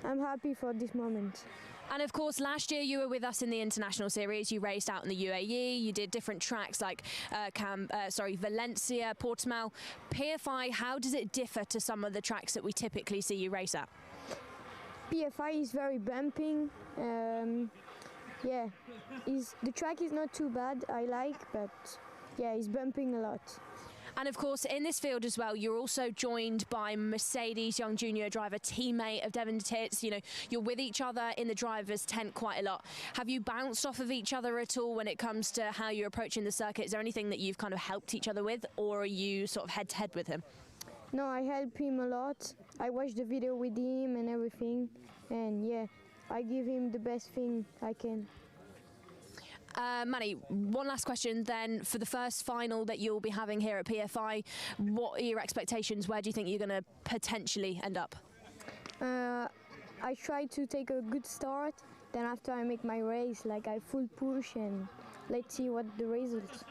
I'm happy for this moment. And of course, last year you were with us in the International Series. You raced out in the UAE. You did different tracks like Valencia, Portimao. PFI, how does it differ to some of the tracks that we typically see you race at? PFI is very bumping. yeah, the track is not too bad, I like, but yeah, it's bumping a lot. And of course, in this field as well, you're also joined by Mercedes young junior driver, teammate of Devon Tits. You know, you're with each other in the driver's tent quite a lot. Have you bounced off of each other at all when it comes to how you're approaching the circuit? Is there anything that you've kind of helped each other with, or are you sort of head-to-head with him? No, I help him a lot. I watch the video with him and everything, and yeah, I give him the best thing I can. Manny, one last question then. For the first final that you'll be having here at PFI, what are your expectations? Where do you think you're going to potentially end up? I try to take a good start, then after I make my race, like I full push, and let's see what the results.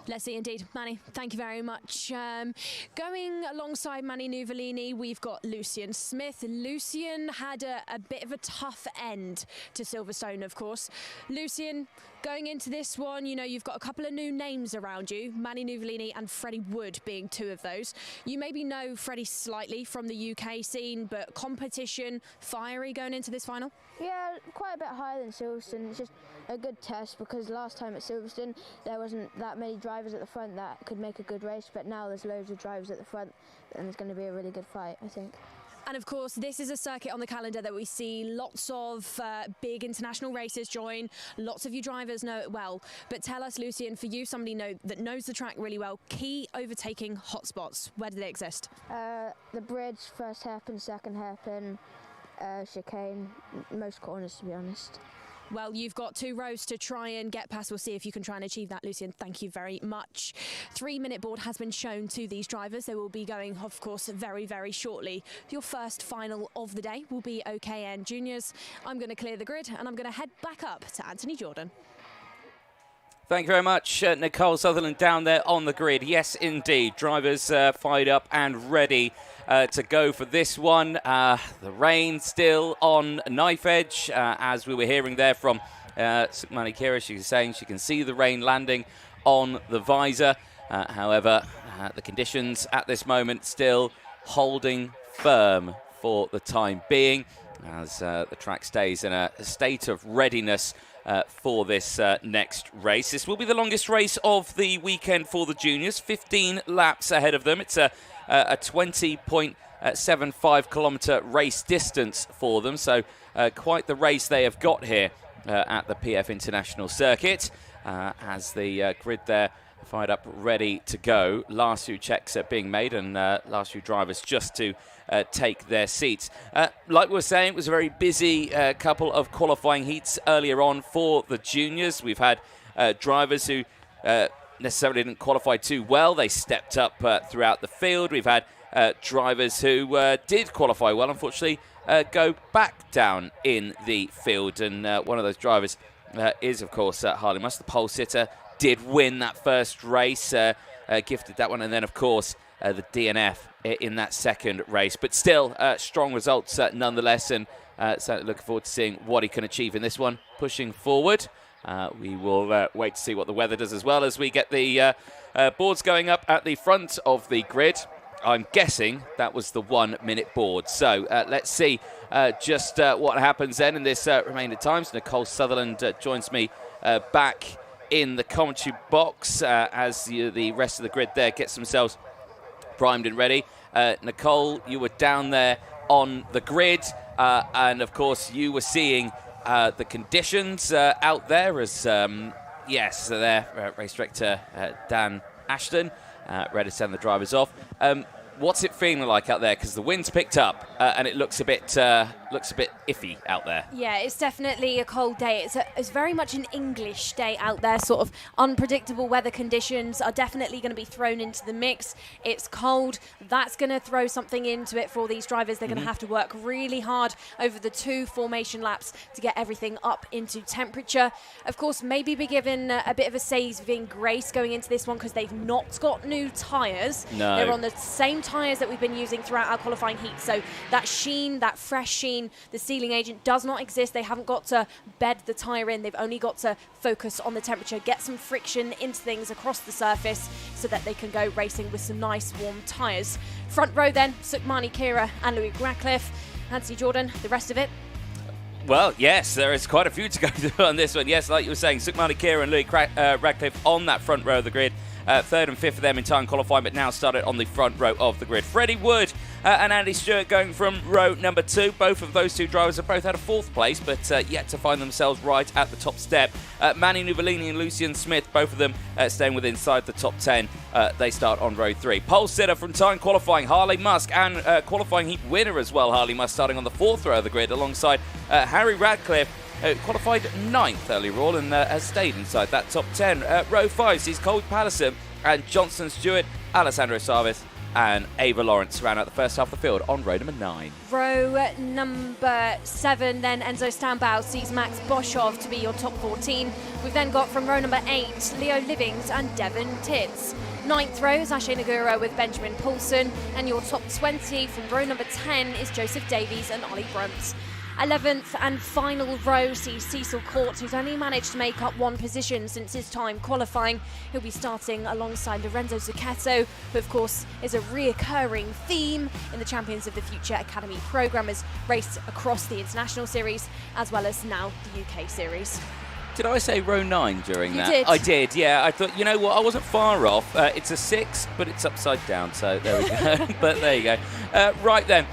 Let's see indeed. Manny, thank you very much. Going alongside Manny Nuvolini, we've got Lucian Smith. Lucian had a bit of a tough end to Silverstone, of course. Lucian, going into this one, you know, you've got a couple of new names around you, Manny Nuvolini and Freddie Wood being two of those. You maybe know Freddie slightly from the UK scene, but competition, fiery going into this final? Yeah, quite a bit higher than Silverstone. It's just a good test because last time at Silverstone there wasn't that many drivers at the front that could make a good race, but now there's loads of drivers at the front and it's going to be a really good fight, I think. And of course, this is a circuit on the calendar that we see lots of big international races join. Lots of you drivers know it well. But tell us, Lucian, for you, somebody that knows the track really well, key overtaking hotspots, where do they exist? The bridge, first hairpin, second hairpin, chicane, most corners to be honest. Well, you've got 2 rows to try and get past. We'll see if you can try and achieve that, Lucian. Thank you very much. 3-minute board has been shown to these drivers. They will be going, of course, very, very shortly. Your first final of the day will be OKN Juniors. I'm going to clear the grid and I'm going to head back up to Anthony Jordan. Thank you very much, Nicole Sutherland down there on the grid. Yes, indeed. Drivers fired up and ready to go for this one. The rain still on knife edge, as we were hearing there from Sukmani Kira. She was saying she can see the rain landing on the visor. However, the conditions at this moment still holding firm for the time being, as the track stays in a state of readiness for this next race. This will be the longest race of the weekend for the juniors, 15 laps ahead of them. It's a 20.75 kilometre race distance for them, so quite the race they have got here at the PF International Circuit, as the grid there fired up, ready to go. Last few checks are being made, and last few drivers just to take their seats. Like we were saying, it was a very busy couple of qualifying heats earlier on for the juniors. We've had drivers who necessarily didn't qualify too well. They stepped up throughout the field. We've had drivers who did qualify well, unfortunately, go back down in the field. And one of those drivers is, of course, Harley Musk, the pole sitter. Did win that first race, gifted that one, and then, of course, the DNF in that second race. But still, strong results nonetheless, and certainly looking forward to seeing what he can achieve in this one. Pushing forward, we will wait to see what the weather does as well as we get the boards going up at the front of the grid. I'm guessing that was the 1-minute board. So let's see just what happens then in this remainder times. Nicole Sutherland joins me back in the commentary box as the rest of the grid there gets themselves primed and ready. Nicole, you were down there on the grid, and of course you were seeing the conditions out there as, yes, there, race director Dan Ashton ready to send the drivers off. What's it feeling like out there? Because the wind's picked up and it looks a bit iffy out there. Yeah, it's definitely a cold day. It's very much an English day out there. Sort of unpredictable weather conditions are definitely going to be thrown into the mix. It's cold. That's going to throw something into it for these drivers. They're going to have to work really hard over the 2 formation laps to get everything up into temperature. Of course, maybe be given a bit of a saving grace going into this one because they've not got new tyres. No. They're on the same tyres that we've been using throughout our qualifying heat. So that sheen, that fresh sheen, the sealing agent does not exist. They haven't got to bed the tyre in. They've only got to focus on the temperature, get some friction into things across the surface so that they can go racing with some nice warm tyres. Front row then, Sukmani Kira and Louis Ratcliffe. Anthony Jordan, the rest of it. Well, yes, there is quite a few to go through on this one. Yes, like you were saying, Sukmani Kira and Louis Radcliffe on that front row of the grid. Third and fifth of them in time qualifying, but now started on the front row of the grid. Freddie Wood and Andy Stewart going from row number 2. Both of those two drivers have both had a 4th place, but yet to find themselves right at the top step. Manny Nuvolini and Lucian Smith, both of them staying within inside the top 10. They start on row 3. Pole sitter from time qualifying, Harley Musk, and qualifying heat winner as well, Harley Musk, starting on the 4th row of the grid alongside Harry Radcliffe. Qualified 9th earlier on and has stayed inside that top 10. Row 5 sees Colby Patterson and Johnson Stewart, Alessandro Sarvis and Ava Lawrence round out the first half of the field on row number 9. Row number 7, then Enzo Stambau sees Max Boschov to be your top 14. We've then got from row number 8, Leo Livings and Devon Titz. 9th row is Ashe Nagura with Benjamin Paulson, and your top 20 from row number 10 is Joseph Davies and Ollie Brunt. 11th and final row sees Cecil Court, who's only managed to make up 1 position since his time qualifying. He'll be starting alongside Lorenzo Zucchetto, who of course is a reoccurring theme in the Champions of the Future Academy programme, as raced across the International Series as well as now the UK Series. Did I say row 9 during that? You did. I did, yeah. I thought, you know what, I wasn't far off. It's a 6, but it's upside down, so there we go. But there you go. Right then,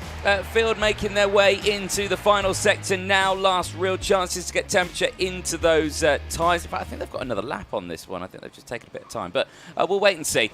field making their way into the final sector now. Last real chances to get temperature into those tyres. In fact, I think they've got another lap on this one. I think they've just taken a bit of time. But we'll wait and see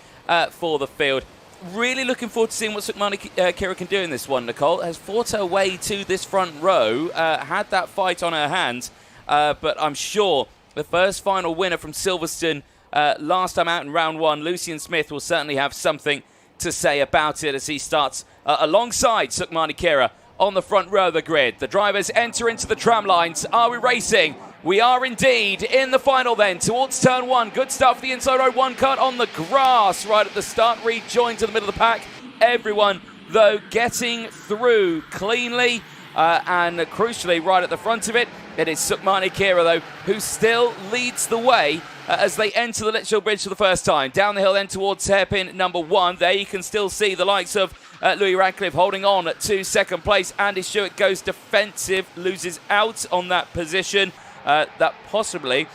for the field. Really looking forward to seeing what Sukmani Kira can do in this one, Nicole. Has fought her way to this front row, had that fight on her hands. But I'm sure the first final winner from Silverstone last time out in round 1, Lucian Smith, will certainly have something to say about it as he starts alongside Sukmani Kira on the front row of the grid. The drivers enter into the tram lines. Are we racing? We are indeed in the final then towards turn 1. Good start for the inside road 1 kart on the grass right at the start. Rejoined to the middle of the pack. Everyone, though, getting through cleanly. And crucially, right at the front of it, it is Sukmani Kira, though, who still leads the way as they enter the Litchfield Bridge for the first time. Down the hill then towards hairpin number 1. There you can still see the likes of Louis Radcliffe holding on to second place. Andy Stewart goes defensive, loses out on that position. That possibly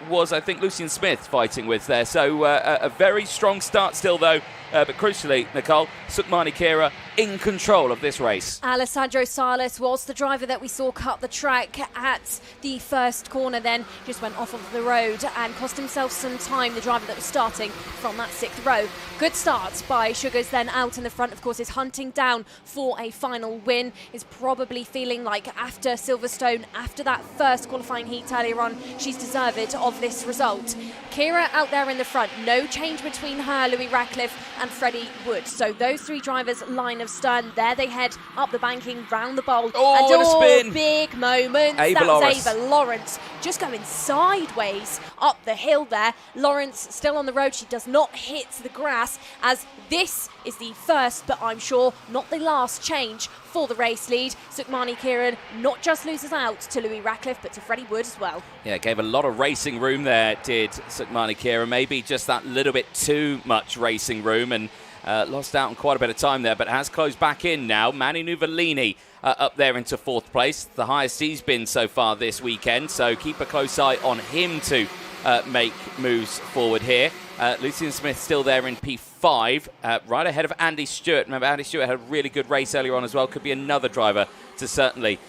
was, I think, Lucian Smith fighting with there. So a very strong start still, though. But crucially, Nicole, Sukmani Kira in control of this race. Alessandro Salas was the driver that we saw cut the track at the first corner, then just went off of the road and cost himself some time, the driver that was starting from that 6th row. Good start by Sugars, then out in the front, of course, is hunting down for a final win. Is probably feeling like after Silverstone, after that first qualifying heat earlier on, she's deserved of this result. Kira out there in the front, no change between her, Louis Radcliffe and Freddie Wood. So those 3 drivers, line of stern, there they head up the banking, round the bowl. Oh, and what a spin. Big moments. That's Ava Lawrence just going sideways up the hill there. Lawrence still on the road. She does not hit the grass, as this is the first, but I'm sure not the last change for the race lead. Sukmani Kira not just loses out to Louis Radcliffe, but to Freddie Wood as well. Yeah, gave a lot of racing room there, did Sukmani Kira. Maybe just that little bit too much racing room, and lost out on quite a bit of time there, but has closed back in now. Manny Nuvolini up there into 4th place, the highest he's been so far this weekend, so keep a close eye on him to make moves forward here. Lucian Smith still there in P5, right ahead of Andy Stewart. Remember, Andy Stewart had a really good race earlier on as well. Could be another driver to certainly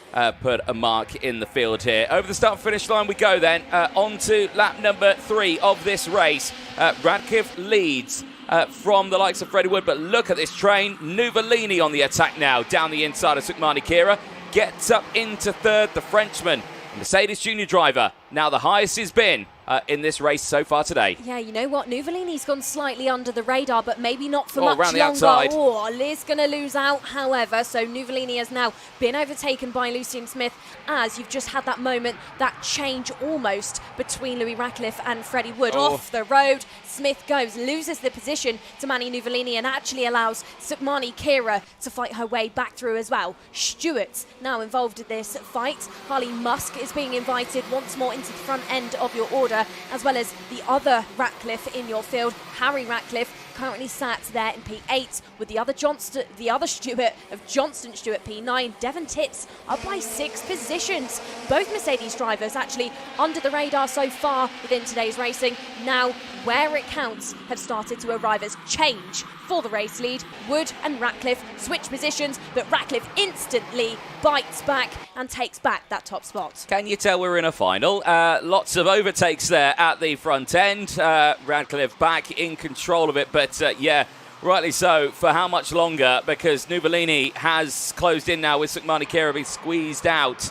put a mark in the field here. Over the start-finish line we go then, on to lap number 3 of this race. Radcliffe leads from the likes of Freddie Wood, but look at this train. Nuvolini on the attack now, down the inside of Sukmani Kira. Gets up into 3rd, the Frenchman, Mercedes junior driver. Now the highest he's been in this race so far today. Yeah, you know what? Nuvolini's gone slightly under the radar, but maybe not for around much the longer. outside. Oh, Liz going to lose out, however. So Nuvolini has now been overtaken by Lucian Smith, as you've just had that moment, that change almost between Louis Radcliffe and Freddie Wood. Off the road, Smith goes, loses the position to Mani Nuvolini and actually allows Sukmani Kira to fight her way back through as well. Stewart's now involved in this fight. Harley Musk is being invited once more into the front end of your order, as well as the other Ratcliffe in your field, Harry Ratcliffe, currently sat there in P8 with the other Stewart of Johnston Stewart P9. Devon Titz up by 6 positions. Both Mercedes drivers actually under the radar so far within today's racing. Now, where it counts, have started to arrive as change for the race lead. Wood and Ratcliffe switch positions, but Ratcliffe instantly bites back and takes back that top spot. Can you tell we're in a final? Lots of overtakes there at the front end. Ratcliffe back in control of it, but yeah, rightly so. For how much longer? Because Nuvolini has closed in now with Sukmani Kira being squeezed out.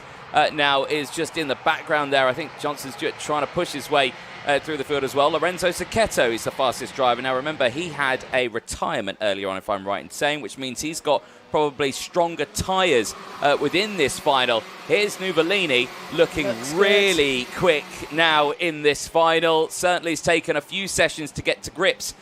Now is just in the background there. I think Johnston Stewart trying to push his way through the field as well. Lorenzo Sacchetto is the fastest driver. Now remember, he had a retirement earlier on, if I'm right in saying, which means he's got probably stronger tyres within this final. Here's Nuvolini looking really quick now in this final. Certainly has taken a few sessions to get to grips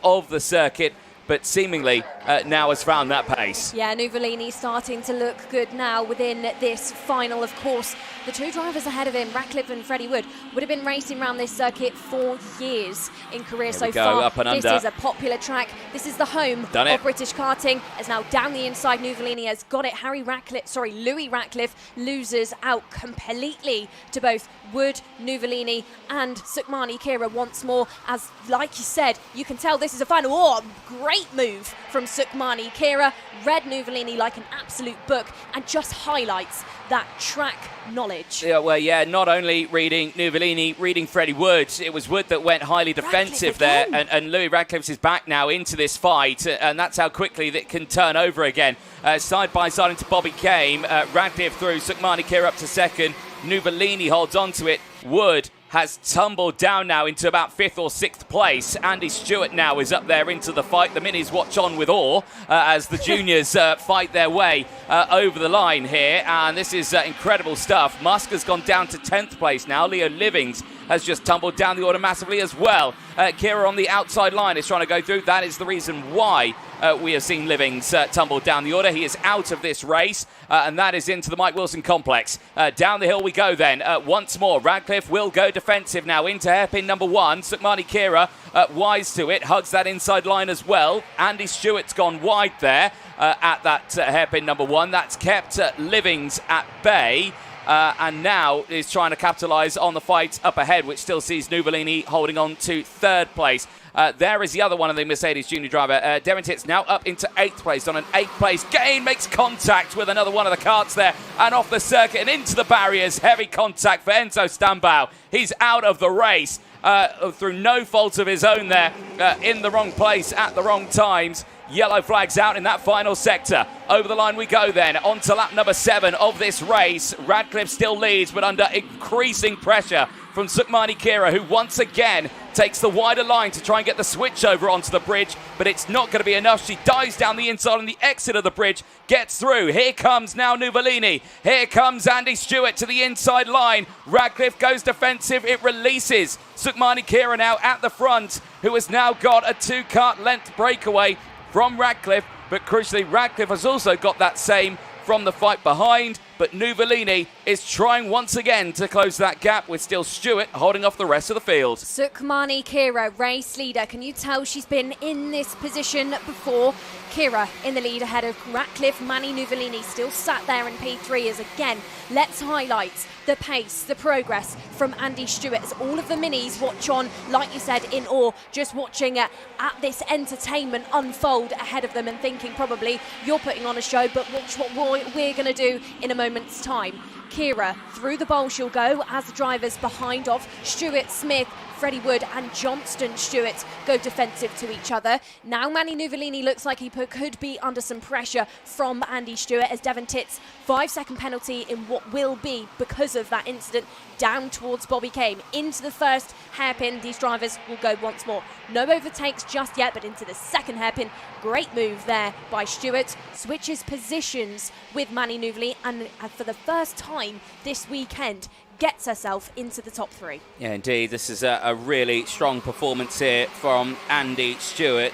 of the circuit, but seemingly now has found that pace. Yeah, Nuvolini starting to look good now within this final. Of course, the two drivers ahead of him, Ratcliffe and Freddie Wood, would have been racing around this circuit for years in career so far. Up and this under. is a popular track. This is the home of British karting. As now down the inside, Nuvolini has got it. Louis Ratcliffe loses out completely to both Wood, Nuvolini and Sukmani Kira once more. As, like you said, you can tell this is a final. Oh, great move from Sukmani Kira. Read Nuvolini like an absolute book and just highlights that track knowledge. Yeah, well, yeah, not only reading Nuvolini, reading Freddie Wood. It was Wood that went highly defensive there, and Louis Ratcliffe is back now into this fight, and that's how quickly that can turn over again. Side by side into Bobby Kame. Ratcliffe through, Sukmani Kira up to second. Nuvolini holds on to it. Wood has tumbled down now into about 5th or 6th place. Andy Stewart now is up there into the fight. The minis watch on with awe as the juniors fight their way over the line here. And this is incredible stuff. Musk has gone down to 10th place now. Leo Livings has just tumbled down the order massively as well. Kira on the outside line is trying to go through. That is the reason why we have seen Livings tumble down the order. He is out of this race, and that is into the Mike Wilson complex. Down the hill we go then. Once more, Ratcliffe will go defensive now into hairpin number 1. Sukmani Kira wise to it, hugs that inside line as well. Andy Stewart's gone wide there at that hairpin number 1. That's kept Livings at bay. And now is trying to capitalise on the fight up ahead, which still sees Nuvolini holding on to 3rd place. There is the other one of the Mercedes junior driver. Devon Titz now up into 8th place on an 8th place gain. Makes contact with another one of the karts there and off the circuit and into the barriers. Heavy contact for Enzo Stambau. He's out of the race through no fault of his own there, in the wrong place at the wrong times. Yellow flags out in that final sector. Over the line we go then, on to lap number 7 of this race. Ratcliffe still leads, but under increasing pressure from Sukmani Kira, who once again takes the wider line to try and get the switch over onto the bridge, but it's not going to be enough. She dives down the inside on the exit of the bridge, gets through. Here comes now Nuvolini. Here comes Andy Stewart to the inside line. Ratcliffe goes defensive. It releases Sukmani Kira now at the front, who has now got a 2-kart length breakaway from Ratcliffe, but crucially Ratcliffe has also got that same from the fight behind, but Nuvolini is trying once again to close that gap with still Stewart holding off the rest of the field. Sukmani Kira, race leader. Can you tell she's been in this position before? Kira in the lead ahead of Ratcliffe. Mani Nuvolini still sat there in P3 as again, let's highlight the pace, the progress from Andy Stewart as all of the minis watch on, like you said, in awe, just watching at this entertainment unfold ahead of them and thinking probably you're putting on a show, but watch what we're going to do in a moment's time. Kira through the bowl she'll go as the drivers behind of Stewart, Smith, Freddie Wood and Johnston Stewart go defensive to each other. Now Mani Nuvolini looks like he could be under some pressure from Andy Stewart as Devon Titz 5-second penalty in what will be, because of that incident, down towards Bobby Kame. Into the first hairpin, these drivers will go once more. No overtakes just yet, but into the second hairpin. Great move there by Stewart. Switches positions with Mani Nuvolini, and for the first time this weekend gets herself into the top 3. Yeah, indeed. This is a really strong performance here from Andy Stewart.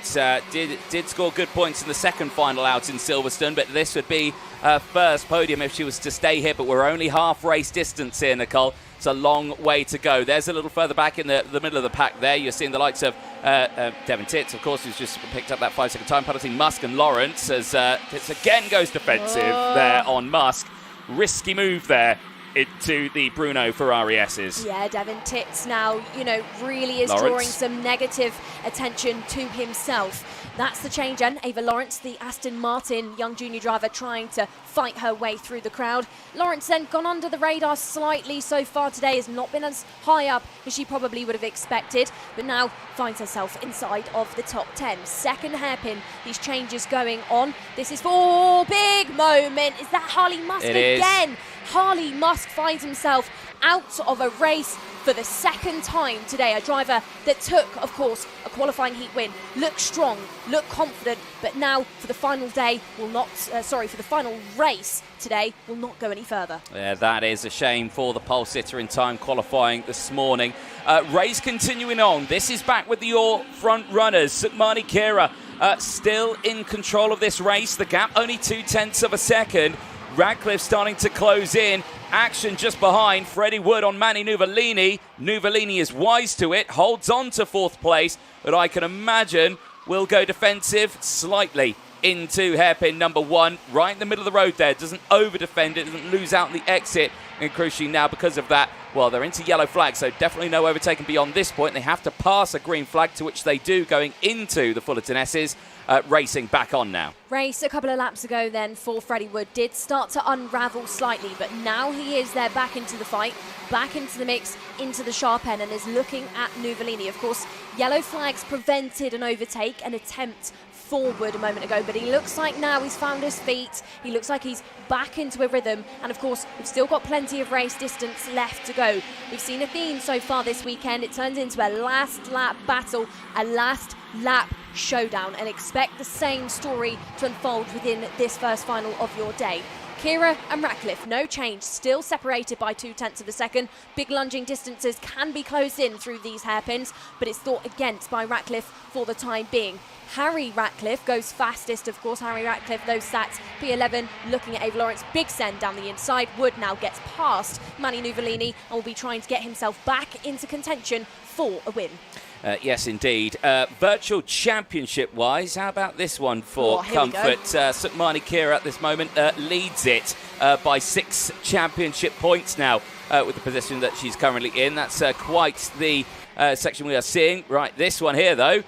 Did score good points in the second final out in Silverstone, but this would be her first podium if she was to stay here. But we're only half race distance here, Nicole. It's a long way to go. There's a little further back in the middle of the pack there. You're seeing the likes of Devon Titz, of course, who's just picked up that 5-second time penalty. Musk and Lawrence, as Titz again goes defensive there on Musk. Risky move there into the Bruno Ferrari S's. Yeah, Devon Titz now, really is drawing some negative attention to himself. That's the change, and Ava Lawrence, the Aston Martin young junior driver, trying to fight her way through the crowd. Lawrence then gone under the radar slightly so far today, has not been as high up as she probably would have expected, but now finds herself inside of the top 10. Second hairpin, these changes going on. This is for big moment. Is that Harley Musk again? Harley Musk finds himself out of a race for the second time today. A driver that took, of course, a qualifying heat win, looked strong, looked confident, but now for the final day will not, for the final race today will not go any further. Yeah, that is a shame for the pole sitter in time qualifying this morning. Race continuing on. This is back with your front runners. Sukmani Kira still in control of this race. The gap only 0.2 of a second. Radcliffe starting to close in. Action just behind. Freddie Wood on Manny Nuvolini. Nuvolini is wise to it, holds on to 4th place, but I can imagine will go defensive slightly into hairpin number 1, right in the middle of the road there. Doesn't over-defend it, doesn't lose out the exit. And crucially now, because of that, well, they're into yellow flag, so definitely no overtaking beyond this point. They have to pass a green flag, to which they do, going into the Fullerton S's. Racing back on now. Race a couple of laps ago then for Freddie Wood did start to unravel slightly, but now he is there back into the fight, back into the mix, into the sharp end, and is looking at Nuvolini. Of course, yellow flags prevented an overtake, an attempt forward a moment ago, but he looks like now he's found his feet. He looks like he's back into a rhythm, and of course we've still got plenty of race distance left to go. We've seen a theme so far this weekend. It turns into a last lap battle, a last lap showdown, and expect the same story to unfold within this first final of your day. Kira and Ratcliffe, no change, still separated by 0.2 of a second. Big lunging distances can be closed in through these hairpins, but it's thought against by Ratcliffe for the time being. Harry Ratcliffe goes fastest, of course. Harry Ratcliffe, those stats, P11, looking at Ava Lawrence, big send down the inside. Wood now gets past Manny Nuvolini and will be trying to get himself back into contention for a win. Yes, indeed. Virtual championship-wise, how about this one for comfort? Sukmani Kira at this moment leads it by 6 championship points now with the position that she's currently in. That's quite the section we are seeing. Right, this one here, though,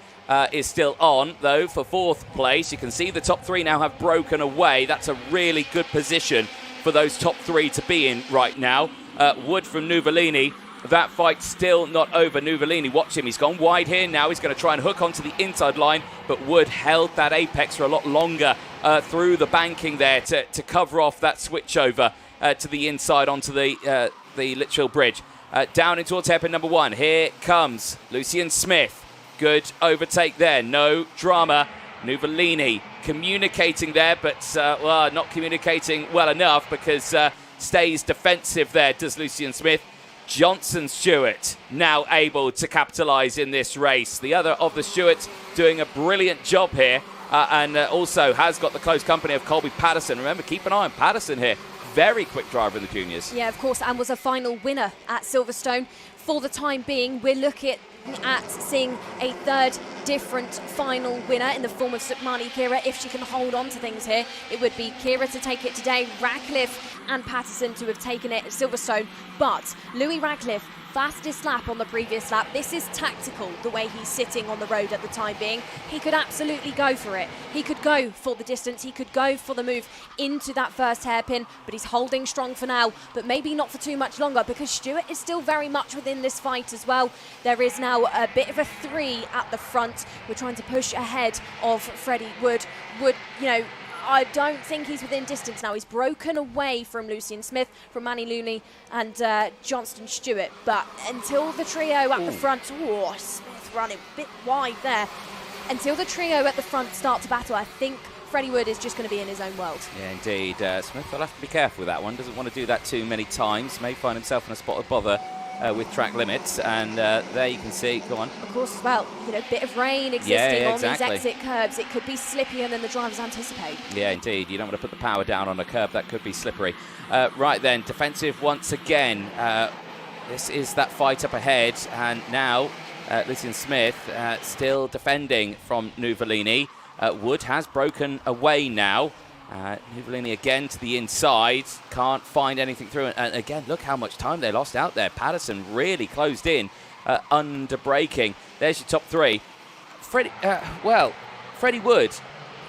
is still on, though, for 4th place. You can see the top 3 now have broken away. That's a really good position for those top 3 to be in right now. Wood from Nuvolini. That fight's still not over. Nuvolini, watch him. He's gone wide here now. He's going to try and hook onto the inside line, but Wood held that apex for a lot longer through the banking there to cover off that switch over to the inside onto the Litchfield Bridge. Down in towards hairpin number 1. Here comes Lucian Smith. Good overtake there. No drama. Nuvolini communicating there, but not communicating well enough, because stays defensive there, does Lucian Smith. Johnson Stewart now able to capitalise in this race. The other of the Stewarts doing a brilliant job here, and also has got the close company of Colby Patterson. Remember, keep an eye on Patterson here. Very quick driver in the juniors. Yeah, of course, and was a final winner at Silverstone. For the time being, we're looking at seeing a 3rd different final winner in the form of Sukmani Kira. If she can hold on to things here, it would be Kira to take it today, Radcliffe and Patterson to have taken it at Silverstone. But Louis Radcliffe, fastest lap on the previous lap. This is tactical, the way he's sitting on the road at the time being. He could absolutely go for it. He could go for the distance. He could go for the move into that first hairpin, but he's holding strong for now, but maybe not for too much longer, because Stewart is still very much within this fight as well. There is now a bit of a 3 at the front. We're trying to push ahead of Freddie Wood. Wood, I don't think he's within distance now. He's broken away from Lucian Smith, from Manny Looney and Johnston Stewart. But until the trio at the front, Smith running a bit wide there. Until the trio at the front start to battle, I think Freddie Wood is just going to be in his own world. Yeah, indeed. Smith will have to be careful with that one. Doesn't want to do that too many times. May find himself in a spot of bother with track limits. And there you can see, go on. Of course, as well, you know, a bit of rain existing on these exit curbs. It could be slippier than the drivers anticipate. Yeah, indeed. You don't want to put the power down on a curb. That could be slippery. Right then, defensive once again. This is that fight up ahead. And now, Lucien Smith still defending from Nuvolini. Wood has broken away now. Nuvolini again to the inside. Can't find anything through. And again, look how much time they lost out there. Patterson really closed in under braking. There's your top three. Freddie Wood,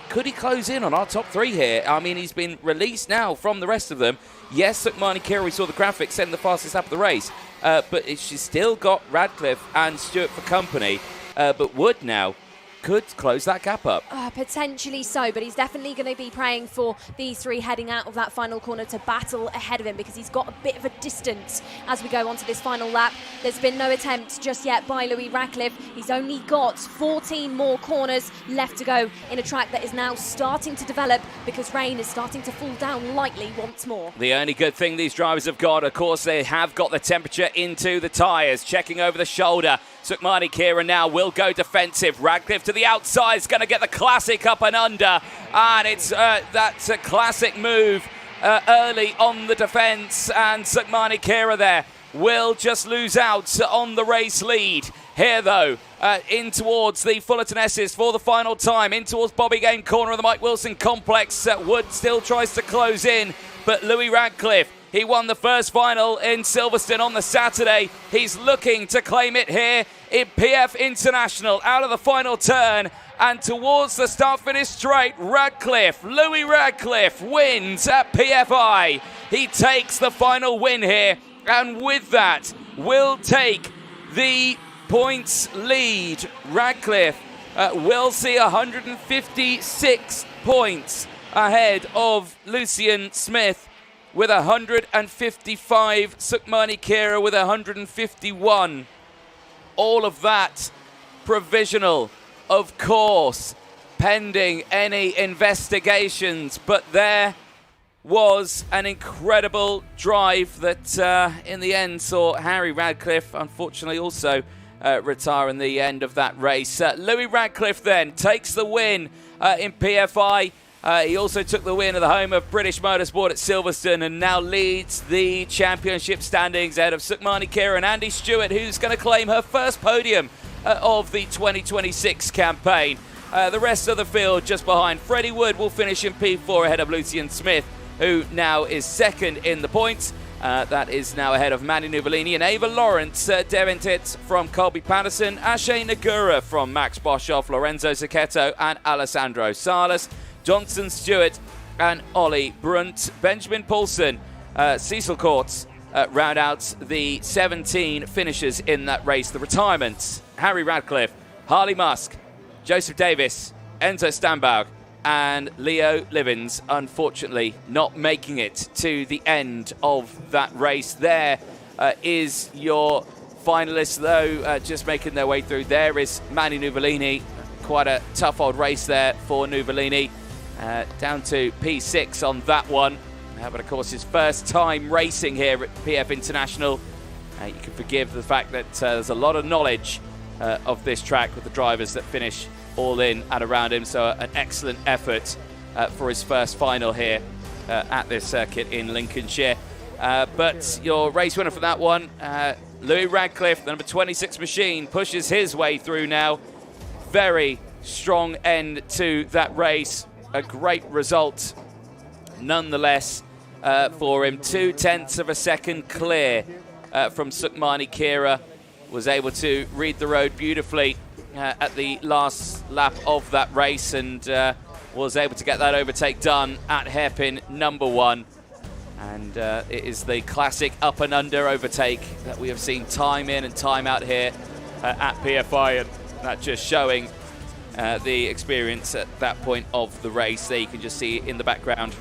could he close in on our top three here? I mean, he's been released now from the rest of them. Yes, Sukmani Kira, we saw the graphics, setting the fastest lap of the race. But she's still got Radcliffe and Stewart for company. But Wood now could close that gap up. Potentially so, but he's definitely going to be praying for these three heading out of that final corner to battle ahead of him, because he's got a bit of a distance as we go on to this final lap. There's been no attempt just yet by Louis Radcliffe. He's only got 14 more corners left to go in a track that is now starting to develop, because rain is starting to fall down lightly once more. The only good thing these drivers have got, of course, they have got the temperature into the tyres. Checking over the shoulder. Sukmani Kira now will go defensive. Radcliffe to the outside is going to get the classic up and under. And it's that's a classic move early on the defence. And Sukmani Kira there will just lose out on the race lead. Here, though, in towards the Fullerton S's for the final time. In towards Bobby Game corner of the Mike Wilson complex. Wood still tries to close in. But Louis Radcliffe, he won the first final in Silverstone on the Saturday. He's looking to claim it here in PF International out of the final turn. And towards the start-finish straight, Louis Radcliffe wins at PFI. He takes the final win here. And with that, will take the points lead. Radcliffe will see 156 points ahead of Lucien Smith with 155, Sukmani Kira with 151. All of that provisional, of course, pending any investigations. But there was an incredible drive that in the end saw Harry Radcliffe unfortunately also retire in the end of that race. Louis Radcliffe then takes the win in PFI. He also took the win at the home of British Motorsport at Silverstone and now leads the championship standings ahead of Sukmani Kira and Andy Stewart, who's going to claim her first podium of the 2026 campaign. The rest of the field just behind. Freddie Wood will finish in P4 ahead of Lucien Smith, who now is second in the points. That is now ahead of Manny Nuvolini and Ava Lawrence, Deventit from Colby Patterson, Ashay Nagura from Max Boshoff, Lorenzo Zucchetto and Alessandro Salas, Johnson Stewart and Ollie Brunt, Benjamin Paulson, Cecil Courts round out the 17 finishers in that race. The retirements: Harry Radcliffe, Harley Musk, Joseph Davis, Enzo Stambaugh and Leo Livins, unfortunately not making it to the end of that race. There is your finalists, though, just making their way through. There is Manny Nuvolini. Quite a tough old race there for Nuvolini. Down to P6 on that one. But of course, his first time racing here at PF International. You can forgive the fact that there's a lot of knowledge of this track with the drivers that finish all in and around him. So an excellent effort for his first final here at this circuit in Lincolnshire. But your race winner for that one, Louis Radcliffe, the number 26 machine, pushes his way through now. Very strong end to that race. A great result nonetheless for him. 0.2 of a second clear from Sukmani Kira. Was able to read the road beautifully at the last lap of that race and was able to get that overtake done at hairpin number 1. And it is the classic up and under overtake that we have seen time in and time out here at PFI, and that just showing the experience at that point of the race. There you can just see in the background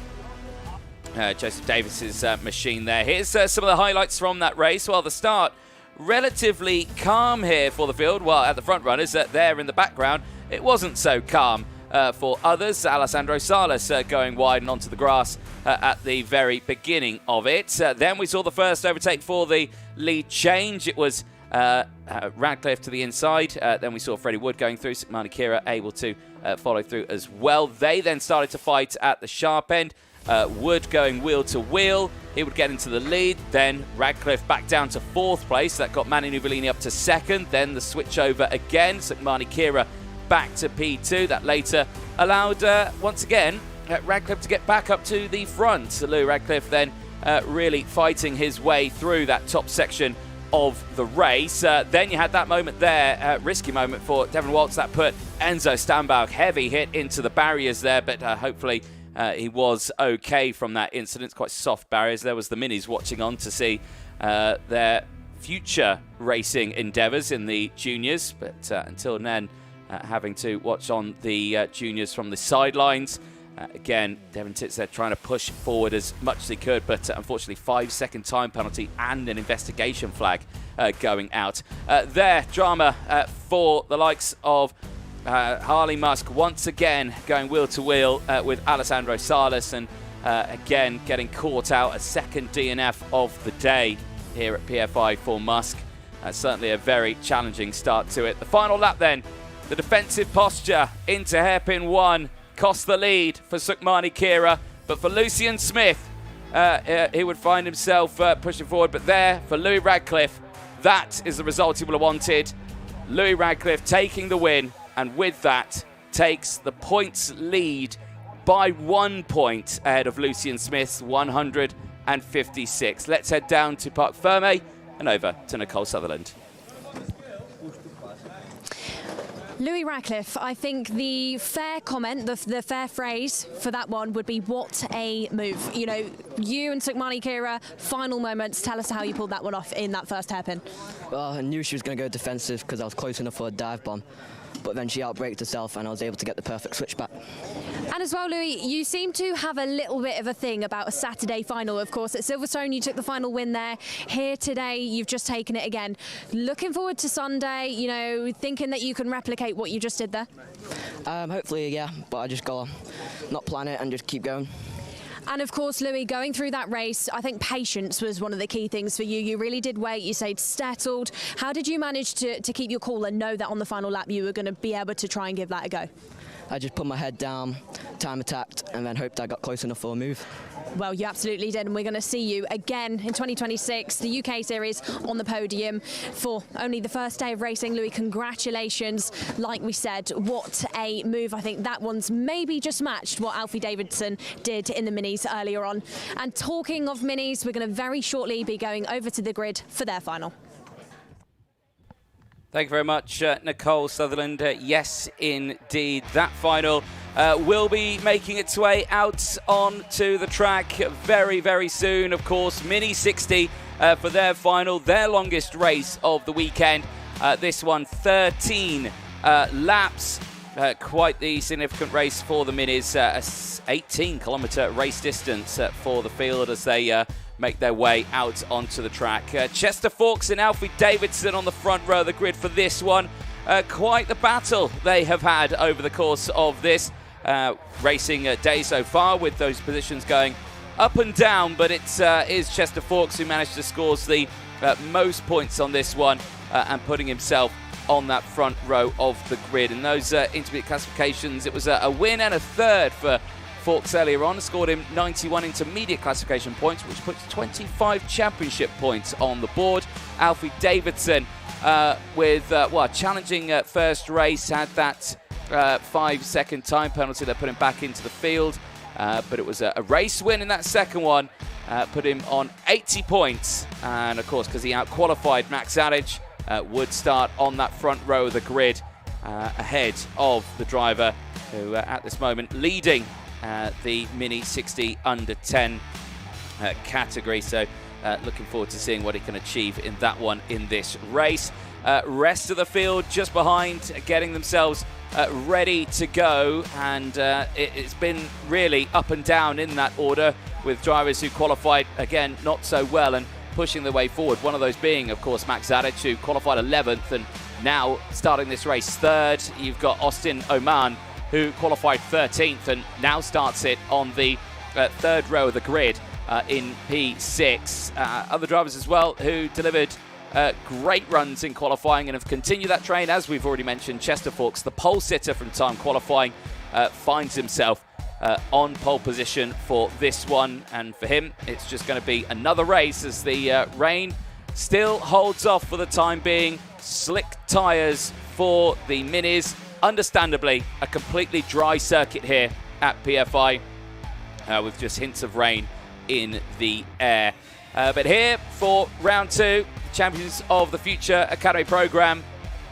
Joseph Davis's machine there. Here's some of the highlights from that race. Well, the start relatively calm here for the field, while at the front runners there in the background it wasn't so calm. for others. Alessandro Salas going wide and onto the grass at the very beginning of it. Then we saw the first overtake for the lead change. It was Radcliffe to the inside. Then we saw Freddie Wood going through. Sukmani Kira able to follow through as well. They then started to fight at the sharp end. Wood going wheel to wheel. He would get into the lead. Then Radcliffe back down to 4th place. That got Manny Nuvolini up to 2nd. Then the switch over again. Sukmani Kira back to P2. That later allowed, once again, Radcliffe to get back up to the front. Lou Radcliffe then really fighting his way through that top section of the race. Then you had that moment there, risky moment for Devon Waltz that put Enzo Stambaugh heavy hit into the barriers there, but hopefully he was okay from that incident. It's quite soft barriers. There was the minis watching on to see their future racing endeavours in the juniors, but until then having to watch on the juniors from the sidelines. Again, Devon Titz there trying to push forward as much as he could, but unfortunately 5-second time penalty and an investigation flag going out. There, drama for the likes of Harley Musk once again going wheel to wheel with Alessandro Salas, and again getting caught out, a second DNF of the day here at PFI for Musk. Certainly a very challenging start to it. The final lap then, the defensive posture into hairpin 1 cost the lead for Sukmani Kira, but for Lucian Smith, he would find himself pushing forward. But there, for Louis Radcliffe, that is the result he would have wanted. Louis Radcliffe taking the win, and with that, takes the points lead by 1 point ahead of Lucian Smith's 156. Let's head down to Parc Ferme and over to Nicole Sutherland. Louis Radcliffe, I think the fair comment, the fair phrase for that one would be, what a move. You know, you and Sukmani Kira, final moments. Tell us how you pulled that one off in that first hairpin. Well, I knew she was going to go defensive because I was close enough for a dive bomb. But then she outbraked herself and I was able to get the perfect switch back. And as well, Louis, you seem to have a little bit of a thing about a Saturday final. Of course, at Silverstone, you took the final win there. Here today, you've just taken it again. Looking forward to Sunday, you know, thinking that you can replicate what you just did there? Hopefully, yeah, but I just got to not plan it and just keep going. And of course, Louis, going through that race, I think patience was one of the key things for you. You really did wait, you stayed settled. How did you manage to keep your cool and know that on the final lap you were going to be able to try and give that a go? I just put my head down, time attacked, and then hoped I got close enough for a move. Well, you absolutely did, and we're going to see you again in 2026, the UK Series on the podium for only the first day of racing. Louis, congratulations. Like we said, what a move. I think that one's maybe just matched what Alfie Davidson did in the minis earlier on. And talking of minis, we're going to very shortly be going over to the grid for their final. Thank you very much, Nicole Sutherland. Yes, indeed, that final will be making its way out onto the track very, very soon. Of course, Mini 60 for their final, their longest race of the weekend. This one, 13 laps. Quite the significant race for the Minis. 18-kilometre race distance for the field as they make their way out onto the track. Chester Fawkes and Alfie Davidson on the front row of the grid for this one. Quite the battle they have had over the course of this racing day so far, with those positions going up and down, but it is Chester Fawkes who managed to score the most points on this one and putting himself on that front row of the grid. In those intermediate classifications, it was a win and a third for Fawkes earlier on, scored him 91 intermediate classification points, which puts 25 championship points on the board. Alfie Davidson with a challenging first race, had that 5-second time penalty that put him back into the field, but it was a race win in that second one, put him on 80 points, and of course, because he out-qualified Max Zadich, would start on that front row of the grid ahead of the driver who at this moment leading the Mini 60 under 10 category. So looking forward to seeing what he can achieve in that one in this race. Rest of the field just behind, getting themselves ready to go, and it's been really up and down in that order, with drivers who qualified again not so well and pushing their way forward. One of those being, of course, Max Zadich, who qualified 11th and now starting this race third. You've got Austin Oman, who qualified 13th and now starts it on the third row of the grid in P6. Other drivers as well who delivered great runs in qualifying and have continued that train, as we've already mentioned. Chester Fawkes, the pole sitter from time qualifying, finds himself on pole position for this one, and for him it's just going to be another race as the rain still holds off for the time being. Slick tyres for the minis. Understandably, a completely dry circuit here at PFI with just hints of rain in the air. But here for round 2, Champions of the Future Academy Programme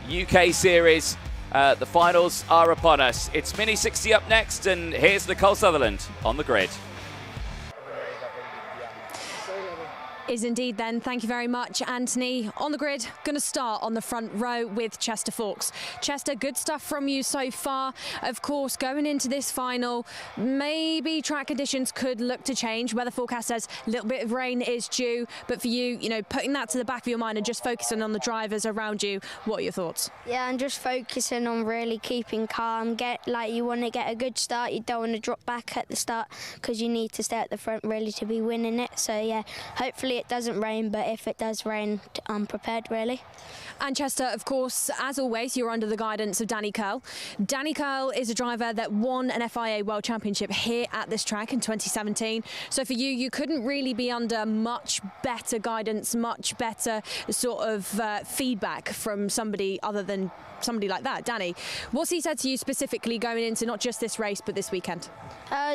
UK Series. The finals are upon us. It's Mini 60 up next, and here's Nicole Sutherland on the grid. Is indeed then. Thank you very much, Anthony. On the grid, going to start on the front row with Chester Fawkes. Chester, good stuff from you so far. Of course, going into this final, maybe track conditions could look to change. Weather forecast says a little bit of rain is due, but for you, you know, putting that to the back of your mind and just focusing on the drivers around you, what are your thoughts? Yeah, and just focusing on really keeping calm. You want to get a good start. You don't want to drop back at the start because you need to stay at the front really to be winning it. So yeah, hopefully it doesn't rain, but if it does rain, I'm prepared really. And Chester, of course, as always, you're under the guidance of Danny Curl. Danny Curl is a driver that won an FIA World Championship here at this track in 2017. So for you, you couldn't really be under much better guidance, much better sort of feedback from somebody other than somebody like that. Danny, what's he said to you specifically going into not just this race, but this weekend?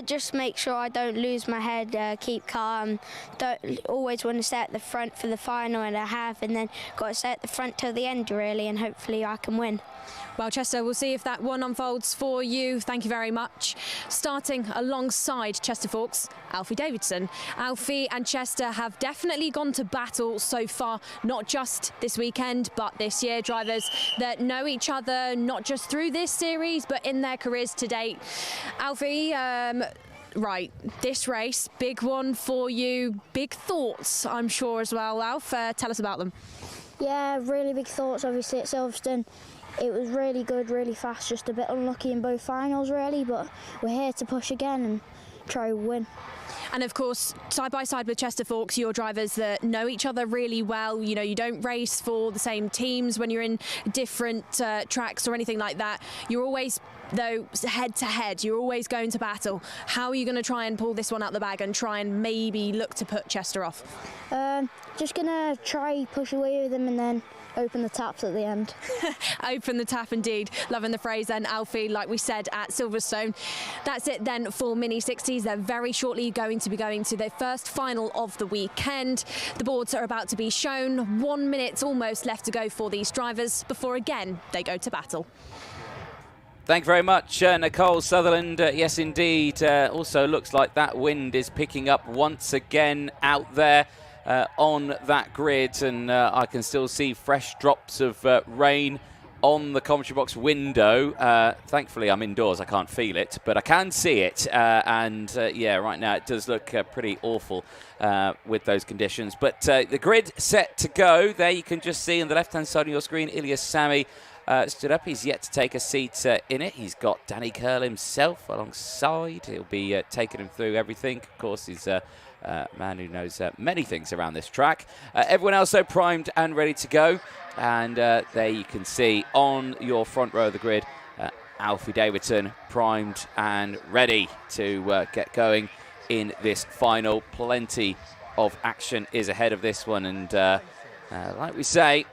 Just make sure I don't lose my head, keep calm, don't always want to stay at the front for the final, and I have, and then got to stay at the front till the end really, and hopefully I can win. Well, Chester, we'll see if that one unfolds for you. Thank you very much. Starting alongside Chester Fawkes, Alfie Davidson. Alfie and Chester have definitely gone to battle so far, not just this weekend, but this year. Drivers that know each other, not just through this series, but in their careers to date. Alfie, right, this race, big one for you. Big thoughts, I'm sure, as well. Alf, tell us about them. Yeah, really big thoughts, obviously, at Silverstone. It was really good, really fast, just a bit unlucky in both finals, really, but we're here to push again and try to win. And of course, side by side with Chester Fawkes, you're drivers that know each other really well. You know, you don't race for the same teams when you're in different tracks or anything like that. You're always, though, head to head. You're always going to battle. How are you going to try and pull this one out the bag and try and maybe look to put Chester off? Just going to try push away with him and then open the taps at the end. Open the tap indeed. Loving the phrase then, Alfie, like we said at Silverstone. That's it then for Mini 60s. They're very shortly going to be going to their first final of the weekend. The boards are about to be shown. 1 minute almost left to go for these drivers before again they go to battle. Thank you very much, Nicole Sutherland. Yes, indeed. Also looks like that wind is picking up once again out there on that grid, and I can still see fresh drops of rain on the commentary box window. Thankfully, I'm indoors. I can't feel it, but I can see it. Yeah, right now it does look pretty awful with those conditions. But the grid set to go. There you can just see on the left-hand side of your screen, Ilyas Sami stood up. He's yet to take a seat in it. He's got Danny Curl himself alongside. He'll be taking him through everything. Of course, he's a man who knows many things around this track. Everyone else, though, primed and ready to go. And there you can see on your front row of the grid, Alfie Davidson primed and ready to get going in this final. Plenty of action is ahead of this one. And like we say,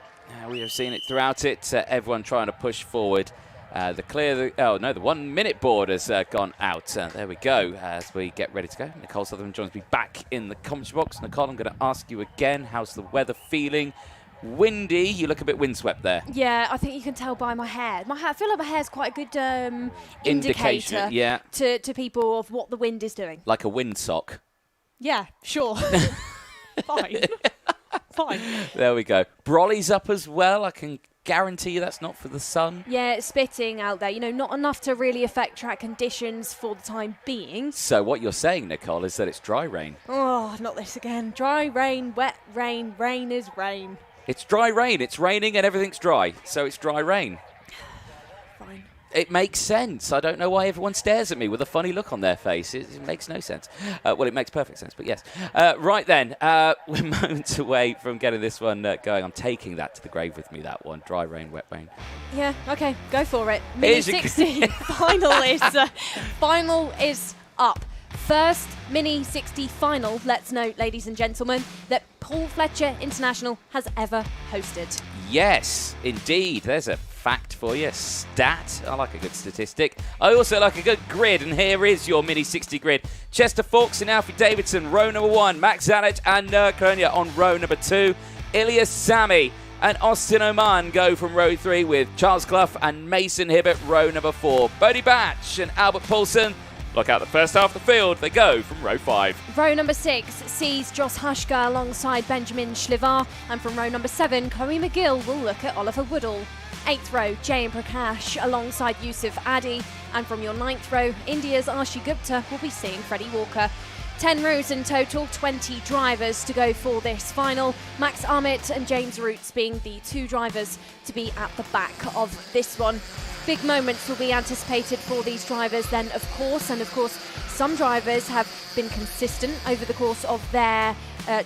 we have seen it throughout it. Everyone trying to push forward. The 1 minute board has gone out. There we go as we get ready to go. Nicole Sutherland joins me back in the commentary box. Nicole, I'm going to ask you again, how's the weather feeling? Windy, you look a bit windswept there. Yeah, I think you can tell by my hair. I feel like my hair's quite a good indicator yeah, to people of what the wind is doing. Like a windsock. Yeah, sure. Fine. Fine. There we go. Brolly's up as well. I can guarantee you that's not for the sun. Yeah, it's spitting out there. You know, not enough to really affect track conditions for the time being. So what you're saying, Nicole, is that it's dry rain. Oh, not this again. Dry rain, wet rain, rain is rain. It's dry rain. It's raining and everything's dry. So it's dry rain. Fine. it makes sense. I don't know why everyone stares at me with a funny look on their face. It makes no sense. Well, it makes perfect sense, but yes. Right then, we're moments away from getting this one going. I'm taking that to the grave with me, that one. Dry rain, wet rain. Yeah, okay, go for it. Mini 60 final is up. First Mini 60 final, let's note, ladies and gentlemen, that Paul Fletcher International has ever hosted. Yes, indeed. There's a fact for you. Stat. I like a good statistic. I also like a good grid, and here is your Mini 60 grid. Chester Fawkes and Alfie Davidson, row number 1. Max Zanet and Konya on row number 2. Ilias Sami and Austin Oman go from row 3 with Charles Clough and Mason Hibbert, row number 4. Bodie Batch and Albert Paulson look out the first half of the field. They go from row 5. Row number 6 sees Joss Hushka alongside Benjamin Schlivar, and from row number 7, Chloe McGill will look at Oliver Woodall. 8th row, Jayan Prakash alongside Yusuf Adi, and from your 9th row, India's Arshi Gupta will be seeing Freddie Walker. 10 rows in total, 20 drivers to go for this final. Max Armitt and James Roots being the 2 drivers to be at the back of this one. Big moments will be anticipated for these drivers then, of course, and of course some drivers have been consistent over the course of their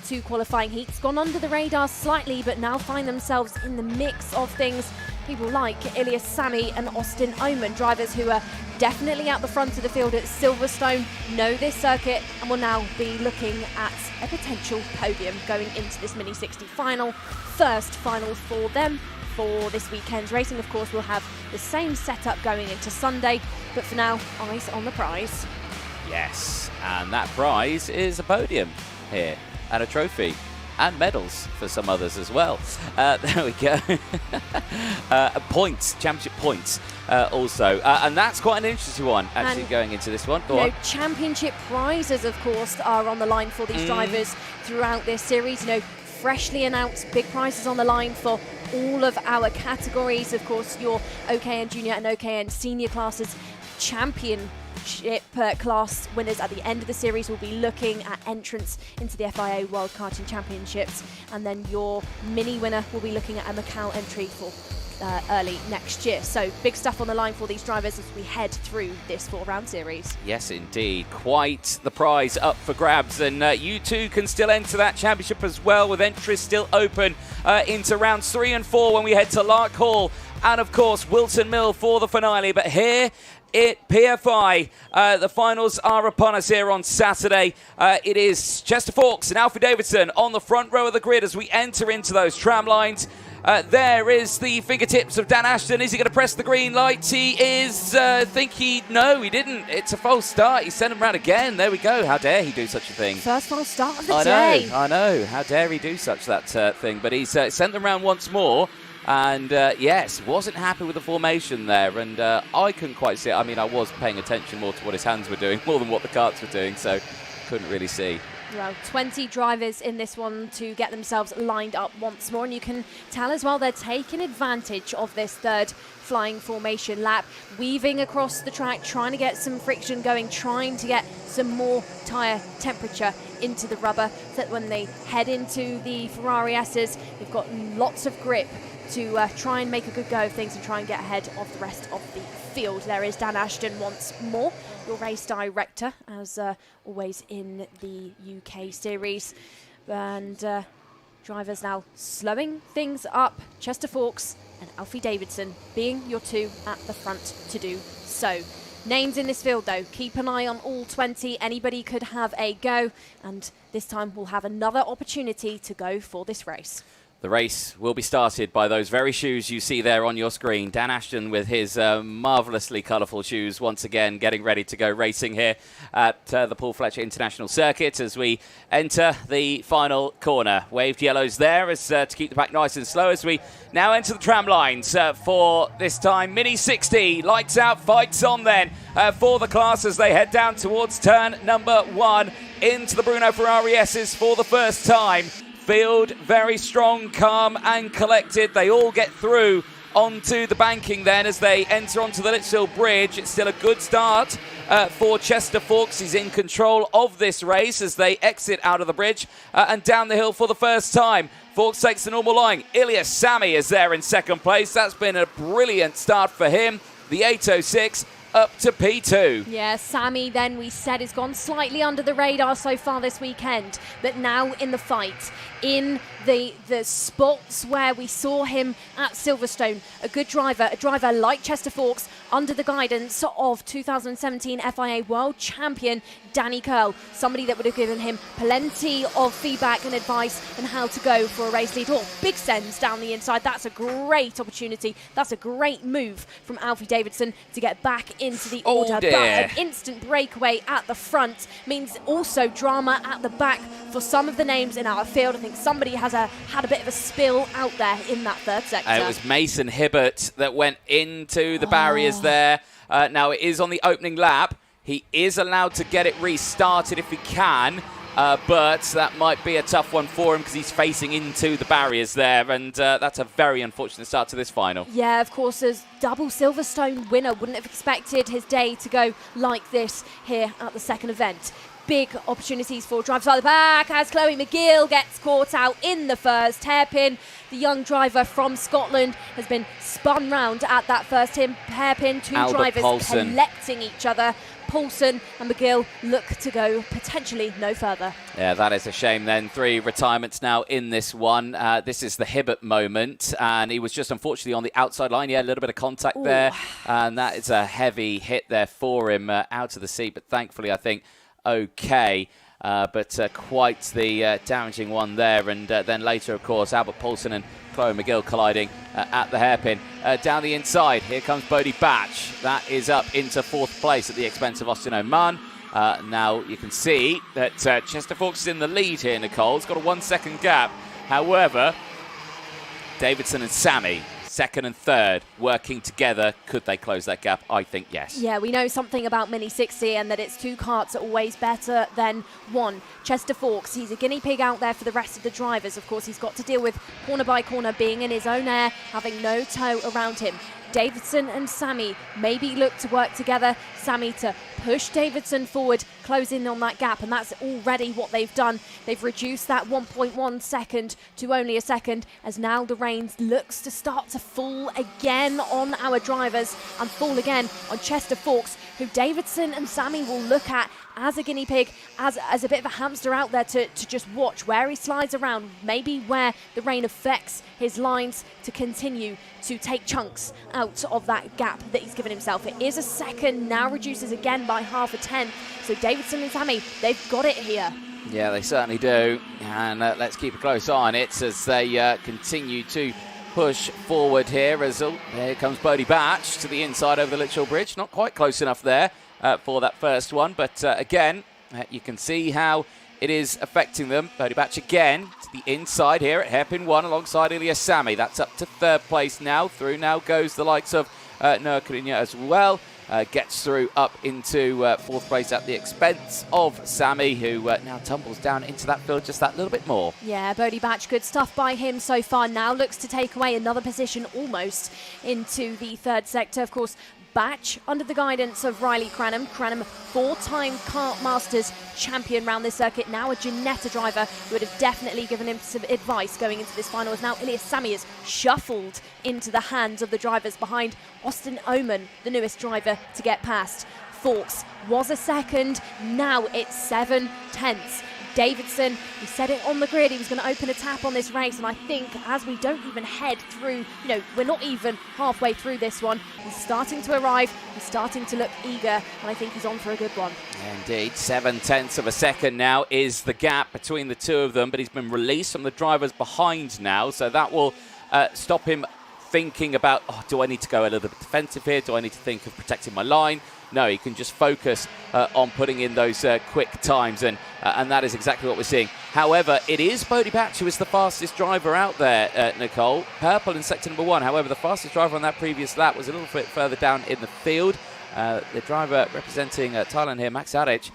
2 qualifying heats, gone under the radar slightly, but now find themselves in the mix of things. People like Ilias Sami and Austin Oman, drivers who are definitely at the front of the field at Silverstone, know this circuit and will now be looking at a potential podium going into this Mini 60 final. First final for them for this weekend's racing. Of course, we'll have the same setup going into Sunday, but for now, eyes on the prize. Yes, and that prize is a podium here and a trophy. And medals for some others as well. There we go. Points, championship points also. And that's quite an interesting one, actually, going into this one. Go on. Championship prizes, of course, are on the line for these drivers throughout this series. Freshly announced big prizes on the line for all of our categories. Of course, your OKN Junior and OKN Senior classes. Championship class winners at the end of the series will be looking at entrance into the FIA World Karting Championships, and then your mini winner will be looking at a Macau entry for early next year. So big stuff on the line for these drivers as we head through this 4-round series. Yes, indeed. Quite the prize up for grabs, and you too can still enter that championship as well, with entries still open into rounds 3 and 4 when we head to Lark Hall, and of course Wilton Mill for the finale. But here at PFI, the finals are upon us here on Saturday. It is Chester Fawkes and Alfie Davidson on the front row of the grid as we enter into those tram lines. There is the fingertips of Dan Ashton. Is he going to press the green lights? He is. No, he didn't. It's a false start. He sent him round again. There we go. How dare he do such a thing? First false start of the day. I know. How dare he do such that thing? But he's sent them round once more. And yes, wasn't happy with the formation there. And I couldn't quite see it. I mean, I was paying attention more to what his hands were doing, more than what the karts were doing. So couldn't really see. Well, 20 drivers in this one to get themselves lined up once more, and you can tell as well they're taking advantage of this third flying formation lap, weaving across the track, trying to get some friction going, trying to get some more tyre temperature into the rubber so that when they head into the Ferrari S's, they've got lots of grip to try and make a good go of things and try and get ahead of the rest of the field. There is Dan Ashton once more, your race director, as always in the UK series. And drivers now slowing things up. Chester Fawkes and Alfie Davidson being your 2 at the front to do so. Names in this field, though. Keep an eye on all 20. Anybody could have a go. And this time we'll have another opportunity to go for this race. The race will be started by those very shoes you see there on your screen. Dan Ashton with his marvellously colourful shoes once again getting ready to go racing here at the Paul Fletcher International Circuit as we enter the final corner. Waved yellows there as to keep the pack nice and slow as we now enter the tram lines for this time Mini 60. Lights out, fights on then for the class as they head down towards turn number 1 into the Bruno Ferrari S's for the first time. Field very strong, calm and collected. They all get through onto the banking then as they enter onto the Litchfield Bridge. It's still a good start for Chester Fawkes. He's in control of this race as they exit out of the bridge and down the hill for the first time. Fawkes takes the normal line. Ilias Sami is there in second place. That's been a brilliant start for him. the 806 up to P2. Yeah, Sammy then we said has gone slightly under the radar so far this weekend, but now in the fight, in the spots where we saw him at Silverstone, a good driver, a driver like Chester Fawkes under the guidance of 2017 FIA World Champion Danny Curl, somebody that would have given him plenty of feedback and advice on how to go for a race lead. Oh, big sends down the inside. That's a great opportunity. That's a great move from Alfie Davidson to get back into the order. But an instant breakaway at the front means also drama at the back for some of the names in our field. I think somebody has had a bit of a spill out there in that third sector. It was Mason Hibbert that went into the barriers there. Now it is on the opening lap. He is allowed to get it restarted if he can, but that might be a tough one for him because he's facing into the barriers there, and that's a very unfortunate start to this final. Yeah, of course, as double Silverstone winner, wouldn't have expected his day to go like this here at the second event. Big opportunities for drivers at the back as Chloe McGill gets caught out in the first hairpin. The young driver from Scotland has been spun round at that first hairpin. Two drivers collecting each other. Paulson and McGill look to go potentially no further. Yeah, that is a shame then. 3 retirements now in this one. This is the Hibbert moment, and he was just unfortunately on the outside line. Yeah, a little bit of contact there, and that is a heavy hit there for him out of the seat, but thankfully I think okay. But quite the damaging one there. And then later, of course, Albert Paulson and Chloe McGill colliding at the hairpin. Down the inside, here comes Bodie Batch. That is up into 4th place at the expense of Austin Oman. Now you can see that Chester Fawkes is in the lead here, Nicole. He's got a 1 second gap. However, Davidson and Sammy, 2nd and 3rd, working together. Could they close that gap? I think yes. Yeah, we know something about Mini 60 and that it's 2 karts are always better than 1. Chester Fawkes, he's a guinea pig out there for the rest of the drivers. Of course, he's got to deal with corner by corner, being in his own air, having no tow around him. Davidson and Sammy maybe look to work together. Sammy to push Davidson forward, close in on that gap, and that's already what they've done. They've reduced that 1.1 second to only a second, as now the reins looks to start to fall again on our drivers and fall again on Chester Fawkes, who Davidson and Sammy will look at as a guinea pig, as a bit of a hamster out there to just watch where he slides around, maybe where the rain affects his lines to continue to take chunks out of that gap that he's given himself. It is a second, now reduces again by half a tenth. So Davidson and Sammy, they've got it here. Yeah, they certainly do. And let's keep a close eye on it as they continue to push forward here. As here comes Bodie Batch to the inside over the Litchfield Bridge. Not quite close enough there for that first one. But again, you can see how it is affecting them. Bodie Batch again to the inside here at hairpin 1 alongside Elias Sammy. That's up to 3rd place now. Through now goes the likes of Noah Cariño as well. Gets through up into 4th place at the expense of Sammy, who now tumbles down into that field just that little bit more. Yeah, Bodie Batch, good stuff by him so far. Now looks to take away another position almost into the 3rd sector. Of course, Batch under the guidance of Riley Cranham. Cranham, 4-time Kart Masters champion round this circuit. Now a Ginetta driver who would have definitely given him some advice going into this final. As now Elias Sammy is shuffled into the hands of the drivers behind Austin Oman, the newest driver to get past. Fawkes was a second, now it's 7 tenths. Davidson, he said it on the grid, he was going to open a tap on this race, and I think as we don't even head through, we're not even halfway through this one, he's starting to arrive, he's starting to look eager, and I think he's on for a good one. Indeed, 7 tenths of a second now is the gap between the two of them, but he's been released from the drivers behind now, so that will stop him thinking about, do I need to go a little bit defensive here? Do I need to think of protecting my line? No, he can just focus on putting in those quick times, and that is exactly what we're seeing. However, it is Bodie Batch who is the fastest driver out there, Nicole. Purple in sector number 1. However, the fastest driver on that previous lap was a little bit further down in the field. The driver representing Thailand here, Max Adic,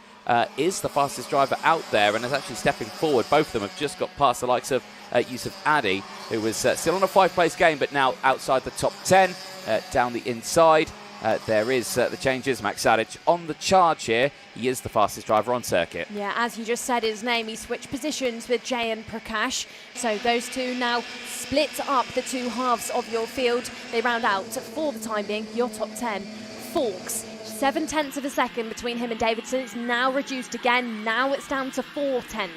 is the fastest driver out there and is actually stepping forward. Both of them have just got past the likes of Yusuf Adi, who was still on a 5-place game, but now outside the top 10, down the inside. there is the changes. Max Sadic on the charge here. He is the fastest driver on circuit. Yeah, as you just said his name, he switched positions with Jay and Prakash. So those two now split up the two halves of your field. They round out, for the time being, your top 10. Forks, 7/10 of a second between him and Davidson. It's now reduced again. Now it's down to 4/10.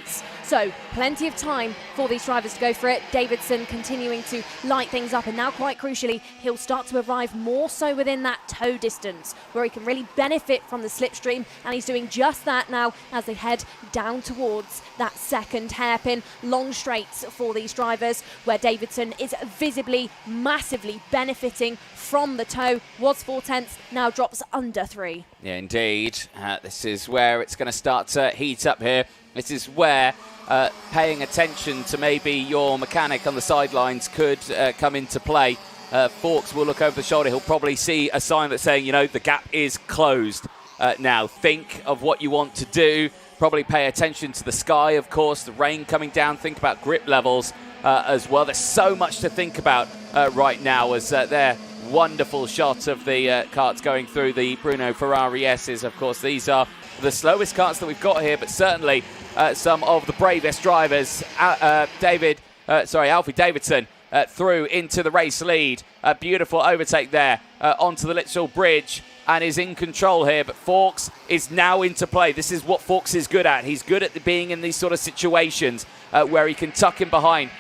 So plenty of time for these drivers to go for it. Davidson continuing to light things up, and now quite crucially, he'll start to arrive more so within that toe distance where he can really benefit from the slipstream, and he's doing just that now as they head down towards that second hairpin. Long straights for these drivers where Davidson is visibly, massively benefiting from the toe. Was 4/10, now drops under 3. Yeah, indeed. This is where it's going to start to heat up here. This is where paying attention to maybe your mechanic on the sidelines could come into play. Forks will look over the shoulder. He'll probably see a sign that's saying, you know, the gap is closed. Now, think of what you want to do. Probably pay attention to the sky, of course, the rain coming down. Think about grip levels as well. There's so much to think about right now as their wonderful shot of the karts going through the Bruno Ferrari S's. Of course, these are the slowest karts that we've got here, but certainly some of the bravest drivers. Alfie Davidson through into the race lead. A beautiful overtake there onto the Litchfield Bridge and is in control here, but Forks is now into play. This is what Forks is good at. He's good at being in these sort of situations where he can tuck in behind,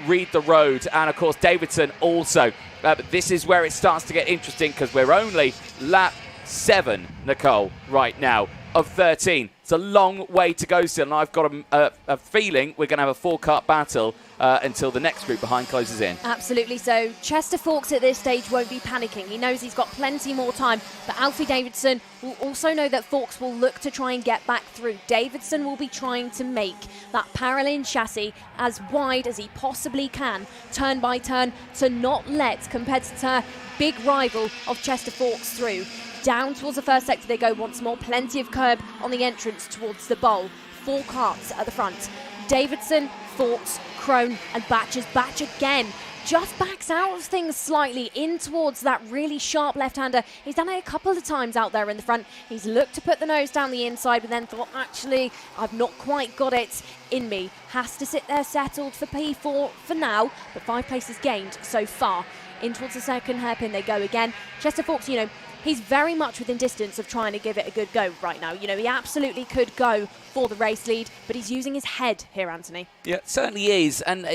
read the road, and of course Davidson also. But this is where it starts to get interesting because we're only lap 7, Nicole, right now, of 13. It's a long way to go still, and I've got a feeling we're going to have a 4-kart battle until the next group behind closes in. Absolutely. So Chester Forks at this stage won't be panicking. He knows he's got plenty more time, but Alfie Davidson will also know that Forks will look to try and get back through. Davidson will be trying to make that Parolin chassis as wide as he possibly can, turn by turn, to not let competitor, big rival of Chester Forks through. Down towards the first sector they go once more. Plenty of curb on the entrance towards the bowl. 4 karts at the front. Davidson, Forks, Crone and Batch again. Just backs out of things slightly in towards that really sharp left-hander. He's done it a couple of times out there in the front. He's looked to put the nose down the inside, but then thought, actually, I've not quite got it in me. Has to sit there settled for P4 for now, but 5 places gained so far. In towards the second hairpin they go again. Chester Forks, you know, he's very much within distance of trying to give it a good go right now. You know, he absolutely could go for the race lead, but he's using his head here, Anthony. Yeah, it certainly is. And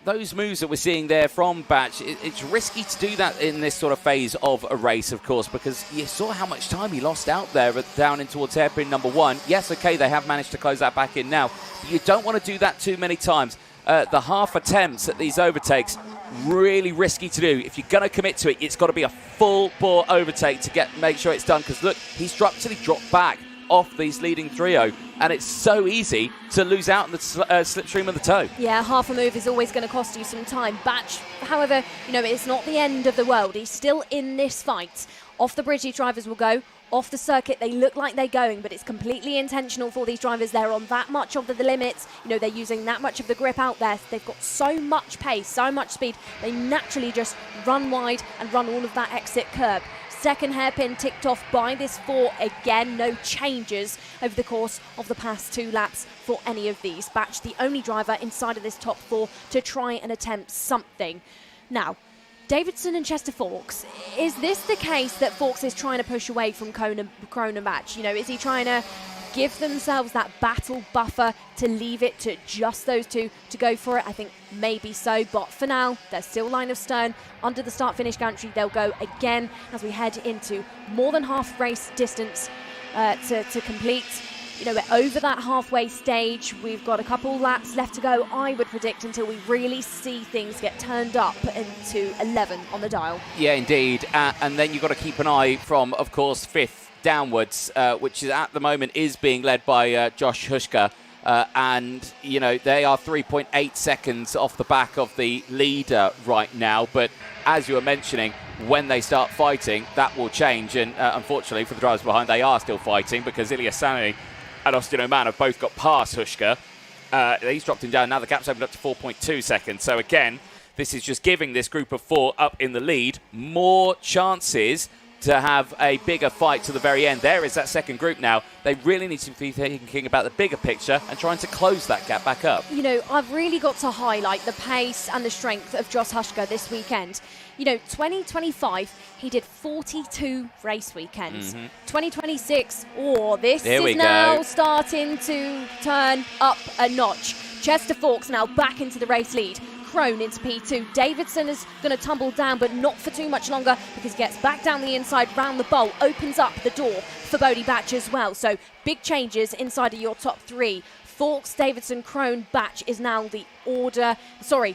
those moves that we're seeing there from Batch, it's risky to do that in this sort of phase of a race, of course, because you saw how much time he lost out there down in towards hairpin number 1. Yes, okay, they have managed to close that back in now, but you don't want to do that too many times. The half attempts at these overtakes, really risky to do. If you're going to commit to it, it's got to be a full bore overtake to make sure it's done. Because look, he's structurally dropped back off these leading trio, and it's so easy to lose out in the slipstream of the toe. Yeah, half a move is always going to cost you some time. Batch, however, you know, it's not the end of the world. He's still in this fight. Off the bridge, these drivers will go. Off the circuit, they look like they're going, but it's completely intentional for these drivers. They're on that much of the limits. You know, they're using that much of the grip out there. They've got so much pace, so much speed. They naturally just run wide and run all of that exit curb. Second hairpin ticked off by this 4 again. No changes over the course of the past 2 laps for any of these. Batch, the only driver inside of this top 4 to try and attempt something. Now, Davidson and Chester Forks, is this the case that Forks is trying to push away from Crone and Batch? You know, is he trying to give themselves that battle buffer to leave it to just those two to go for it? I think maybe so, but for now, they're still line of stern. Under the start-finish gantry, they'll go again as we head into more than half race distance to complete. You know, we're over that halfway stage. We've got a couple laps left to go, I would predict, until we really see things get turned up into 11 on the dial. Yeah, indeed. And then you've got to keep an eye from, of course, 5th downwards, which is at the moment is being led by Josh Hushka. And, you know, they are 3.8 seconds off the back of the leader right now. But as you were mentioning, when they start fighting, that will change. And unfortunately for the drivers behind, they are still fighting because Ilya Sani and Austin O'Man have both got past Hushka. He's dropped him down. Now the gap's opened up to 4.2 seconds. So again, this is just giving this group of 4 up in the lead more chances to have a bigger fight to the very end. There is that second group now. They really need to be thinking about the bigger picture and trying to close that gap back up. You know, I've really got to highlight the pace and the strength of Josh Hushka this weekend. You know, 2025, he did 42 race weekends. 2026, this is now starting to turn up a notch. Chester Fawkes now back into the race lead. Crone into P2. Davidson is going to tumble down, but not for too much longer, because he gets back down the inside round the bowl, opens up the door for Bodie Batch as well. So big changes inside of your top three. Fawkes, Davidson, Crone, Batch is now the order. Sorry,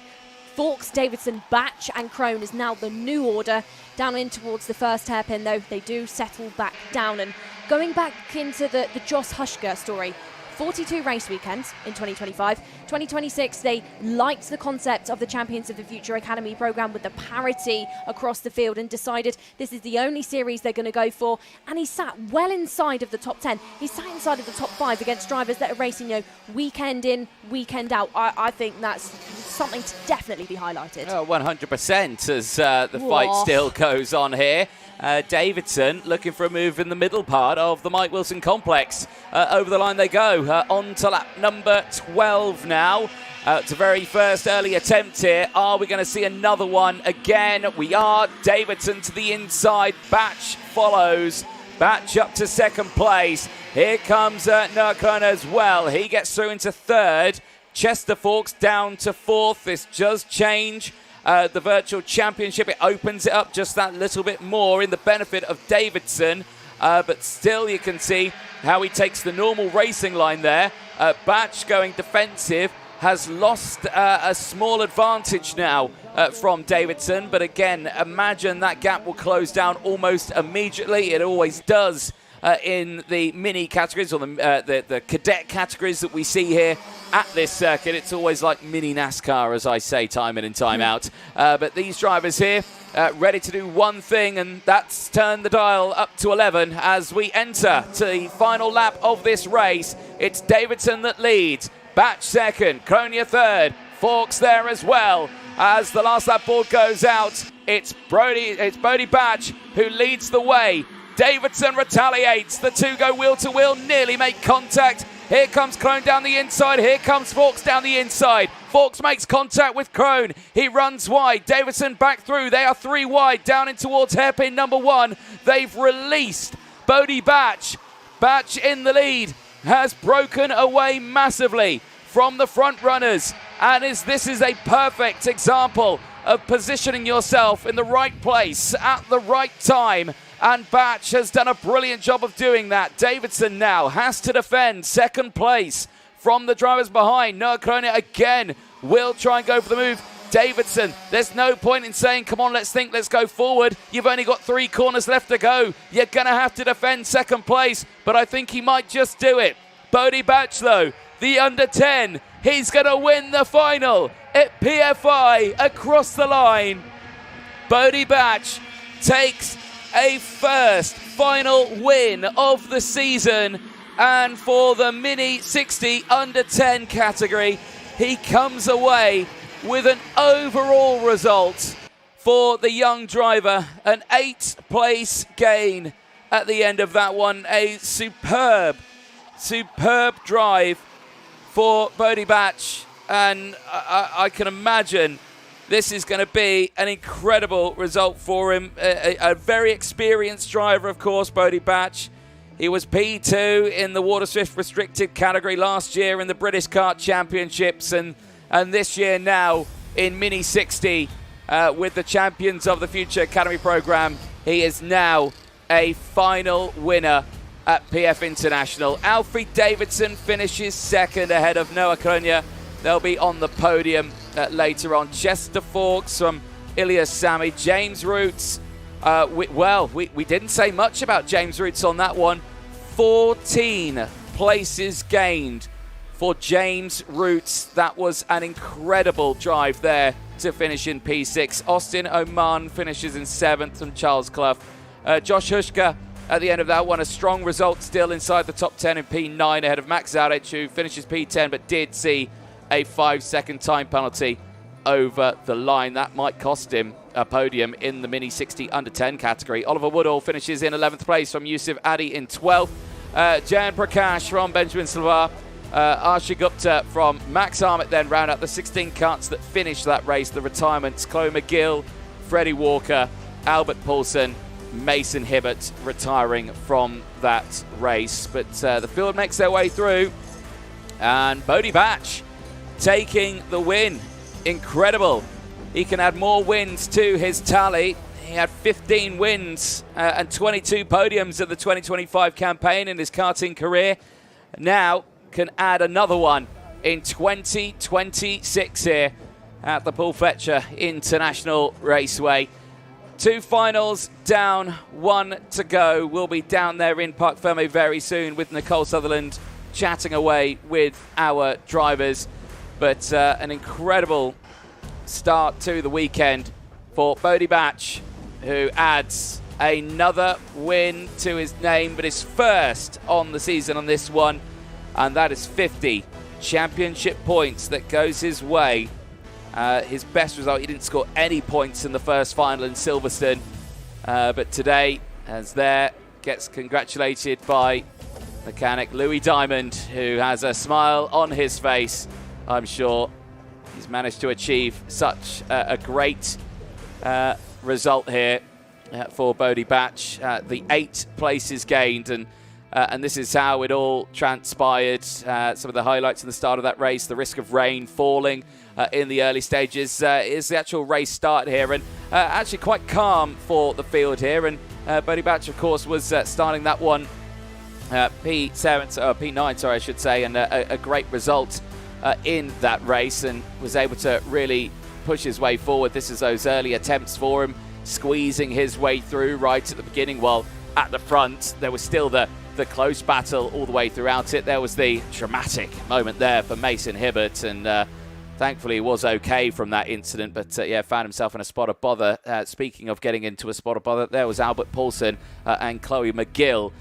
Fawkes, Davidson, Batch and Crone is now the new order. Down in towards the first hairpin, though, they do settle back down. And going back into the Josh Hushka story, 42 race weekends in 2025. 2026, they liked the concept of the Champions of the Future Academy program with the parity across the field and decided this is the only series they're going to go for. And he sat well inside of the top 10. He sat inside of the top 5 against drivers that are racing, weekend in, weekend out. I think that's something to definitely be highlighted. 100% as the fight still goes on here. Davidson looking for a move in the middle part of the Mike Wilson complex. Over the line they go, on to lap number 12 now. It's a very first early attempt here. Are we going to see another one again? We are. Davidson to the inside. Batch follows. Batch up to second place. Here comes Nurkon as well. He gets through into third. Chester Fawkes down to fourth. This does change the virtual championship. It opens it up just that little bit more in the benefit of Davidson. But still you can see how he takes the normal racing line there. Batch going defensive has lost a small advantage now from Davidson. But again, imagine that gap will close down almost immediately. It always does in the mini categories or the cadet categories that we see here at this circuit. It's always like mini NASCAR, as I say, time in and time out. But these drivers here ready to do one thing, and that's turn the dial up to 11 as we enter to the final lap of this race. It's Davidson that leads, Batch second, Kronia third, Fawkes there as well. As the last lap board goes out, it's Bodie Batch who leads the way. Davidson retaliates. The two go wheel to wheel, nearly make contact. Here comes Crone down the inside. Here comes Fawkes down the inside. Fawkes makes contact with Crone. He runs wide. Davidson back through. They are 3 wide down in towards hairpin number 1. They've released Bodie Batch. Batch in the lead has broken away massively from the front runners. And this is a perfect example of positioning yourself in the right place at the right time. And Batch has done a brilliant job of doing that. Davidson now has to defend second place from the drivers behind. Noah Kroner again will try and go for the move. Davidson, there's no point in saying, come on, let's think, let's go forward. You've only got 3 corners left to go. You're going to have to defend second place, but I think he might just do it. Bodie Batch, though, the under 10, he's going to win the final at PFI across the line. Bodie Batch takes a first final win of the season, and for the Mini 60 under 10 category, he comes away with an overall result for the young driver, an 8th place gain at the end of that one. A superb drive for Bodie Batch, and I can imagine this is going to be an incredible result for him. A very experienced driver, of course, Bodie Batch. He was P2 in the Water Swift restricted category last year in the British Kart Championships, and this year now in Mini 60 with the Champions of the Future Academy program. He is now a final winner at PF International. Alfie Davidson finishes second ahead of Noah Kroner. They'll be on the podium later on. Chester Fawkes from Ilias Sami. James Roots. We didn't say much about James Roots on that one. 14 places gained for James Roots. That was an incredible drive there to finish in P6. Austin Oman finishes in 7th from Charles Clough. Josh Hushka at the end of that one, a strong result still inside the top 10 in P9 ahead of Max Zaric, who finishes P10 but did see a 5-second time penalty over the line. That might cost him a podium in the Mini 60 under 10 category. Oliver Woodall finishes in 11th place from Yusuf Adi in 12th. Jan Prakash from Benjamin Silva. Arsha Gupta from Max Armit then round out the 16 karts that finished that race. The retirements: Chloe McGill, Freddie Walker, Albert Paulson, Mason Hibbert retiring from that race. But the field makes their way through, and Bodie Batch taking the win. Incredible. He can add more wins to his tally. He had 15 wins and 22 podiums at the 2025 campaign in his karting career. Now can add another one in 2026 here at the Paul Fletcher International Raceway. 2 finals down, 1 to go. We'll be down there in Parc Fermé very soon with Nicole Sutherland chatting away with our drivers. But an incredible start to the weekend for Bodie Batch, who adds another win to his name, but his first on the season on this one. And that is 50 championship points that goes his way. His best result, he didn't score any points in the first final in Silverstone. But today, as there, gets congratulated by mechanic Louis Diamond, who has a smile on his face. I'm sure he's managed to achieve such a great result here for Bodie Batch. The 8 places gained, and this is how it all transpired. Some of the highlights in the start of that race: the risk of rain falling in the early stages is the actual race start here, and actually quite calm for the field here. And Bodie Batch, of course, was starting that one P9, sorry, I should say, and a great result in that race, and was able to really push his way forward. This is those early attempts for him, squeezing his way through right at the beginning, while at the front there was still the close battle all the way throughout it. There was the dramatic moment there for Mason Hibbert, and thankfully he was okay from that incident, but yeah, found himself in a spot of bother. Speaking of getting into a spot of bother, there was Albert Paulson and Chloe McGill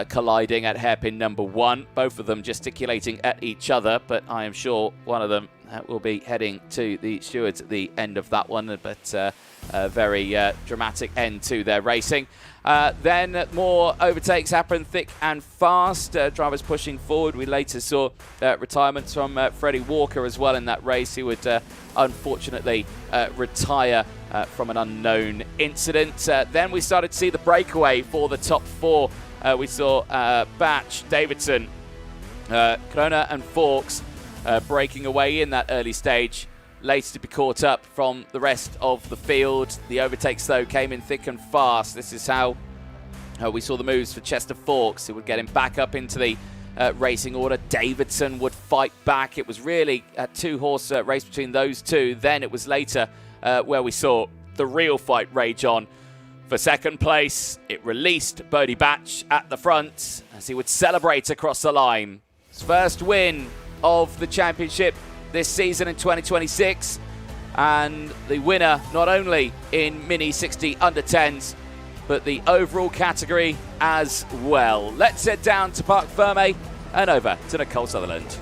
colliding at hairpin number 1, both of them gesticulating at each other, but I am sure one of them will be heading to the stewards at the end of that one. But a very dramatic end to their racing. Then more overtakes happen thick and fast. Drivers pushing forward. We later saw retirements from Freddie Walker as well in that race. He would unfortunately retire from an unknown incident. Then we started to see the breakaway for the top 4. We saw Batch, Davidson, Kroner and Fawkes breaking away in that early stage, later to be caught up from the rest of the field. The overtakes, though, came in thick and fast. This is how we saw the moves for Chester Fawkes. It would get him back up into the racing order. Davidson would fight back. It was really a 2-horse race between those two. Then it was later where we saw the real fight rage on. For second place, it released Bodie Batch at the front as he would celebrate across the line. His first win of the championship this season in 2026, and the winner not only in Mini 60 under 10s, but the overall category as well. Let's head down to Parc Fermé and over to Nicole Sutherland.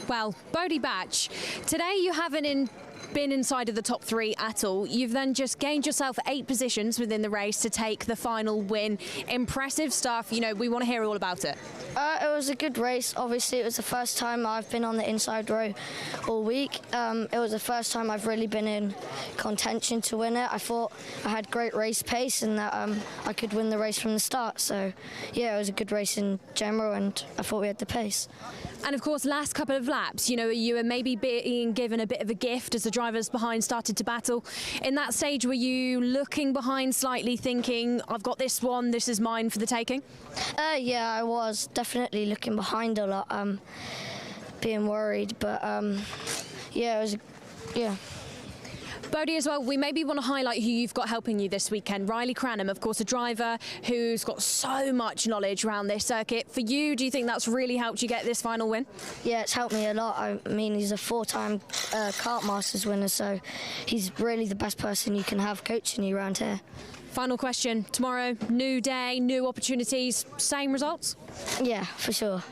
Well, Bodie Batch, today you haven't been inside of the top 3 at all. You've then just gained yourself 8 positions within the race to take the final win. Impressive stuff. You know, we want to hear all about it. It was a good race. Obviously, it was the first time I've been on the inside row all week. It was the first time I've really been in contention to win it. I thought I had great race pace and that I could win the race from the start. So, yeah, it was a good race in general, and I thought we had the pace. And of course, last couple of laps, you know, you were maybe being given a bit of a gift as the drivers behind started to battle. In that stage, were you looking behind slightly thinking, I've got this one, this is mine for the taking? Yeah, I was definitely looking behind a lot, being worried, but yeah, it was, yeah. Bodie, as well, we maybe want to highlight who you've got helping you this weekend. Riley Cranham, of course, a driver who's got so much knowledge around this circuit. For you, do you think that's really helped you get this final win? Yeah, it's helped me a lot. I mean, he's a 4-time Kart Masters winner, so he's really the best person you can have coaching you around here. Final question. Tomorrow, new day, new opportunities, same results? Yeah, for sure.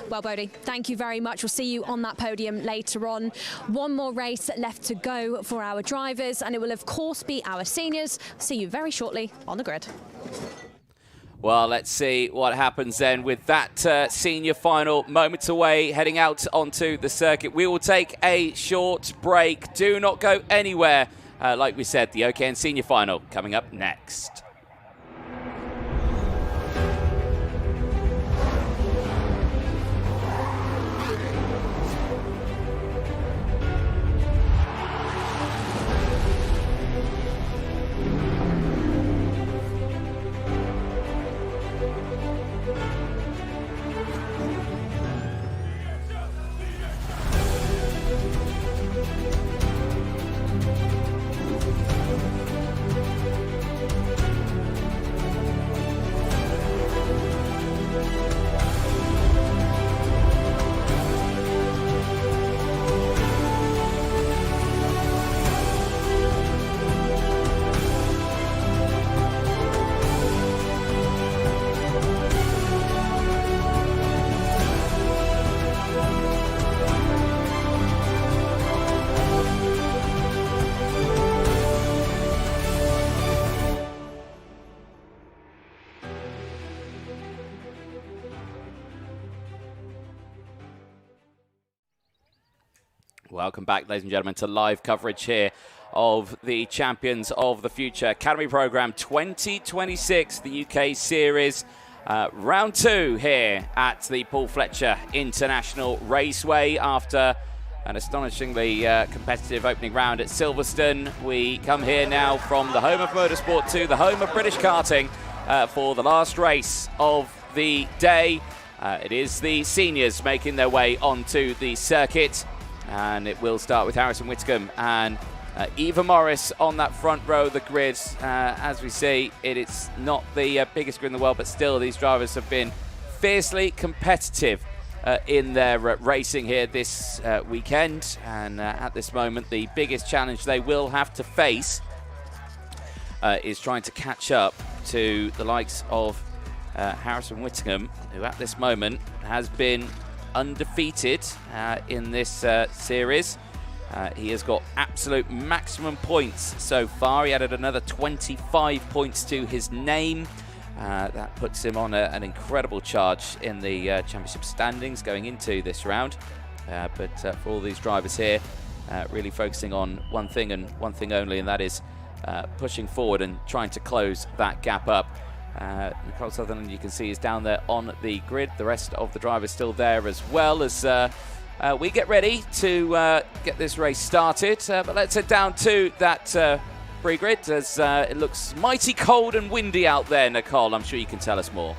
Well, Bodie, thank you very much. We'll see you on that podium later on. One more race left to go for our drivers, and it will, of course, be our seniors. See you very shortly on the grid. Well, let's see what happens then with that senior final moments away, heading out onto the circuit. We will take a short break. Do not go anywhere. Like we said, the OKN senior final coming up next. Welcome back, ladies and gentlemen, to live coverage here of the Champions of the Future Academy Programme 2026, the UK Series. Round 2 here at the Paul Fletcher International Raceway. After an astonishingly competitive opening round at Silverstone, we come here now from the home of motorsport to the home of British karting for the last race of the day. It is the seniors making their way onto the circuit. And it will start with Harrison Whitcomb and Eva Morris on that front row of the grid. As we see, it's not the biggest grid in the world, but still these drivers have been fiercely competitive in their racing here this weekend. And at this moment, the biggest challenge they will have to face is trying to catch up to the likes of Harrison Whitcomb, who at this moment has been undefeated in this series. He has got absolute maximum points so far. He added another 25 points to his name. That puts him on an incredible charge in the championship standings going into this round. But for all these drivers here, really focusing on one thing and one thing only, and that is pushing forward and trying to close that gap up. Nicole Sutherland, you can see, is down there on the grid. The rest of the drivers still there as well, as we get ready to get this race started. But let's head down to that pre-grid, as it looks mighty cold and windy out there. Nicole, I'm sure you can tell us more.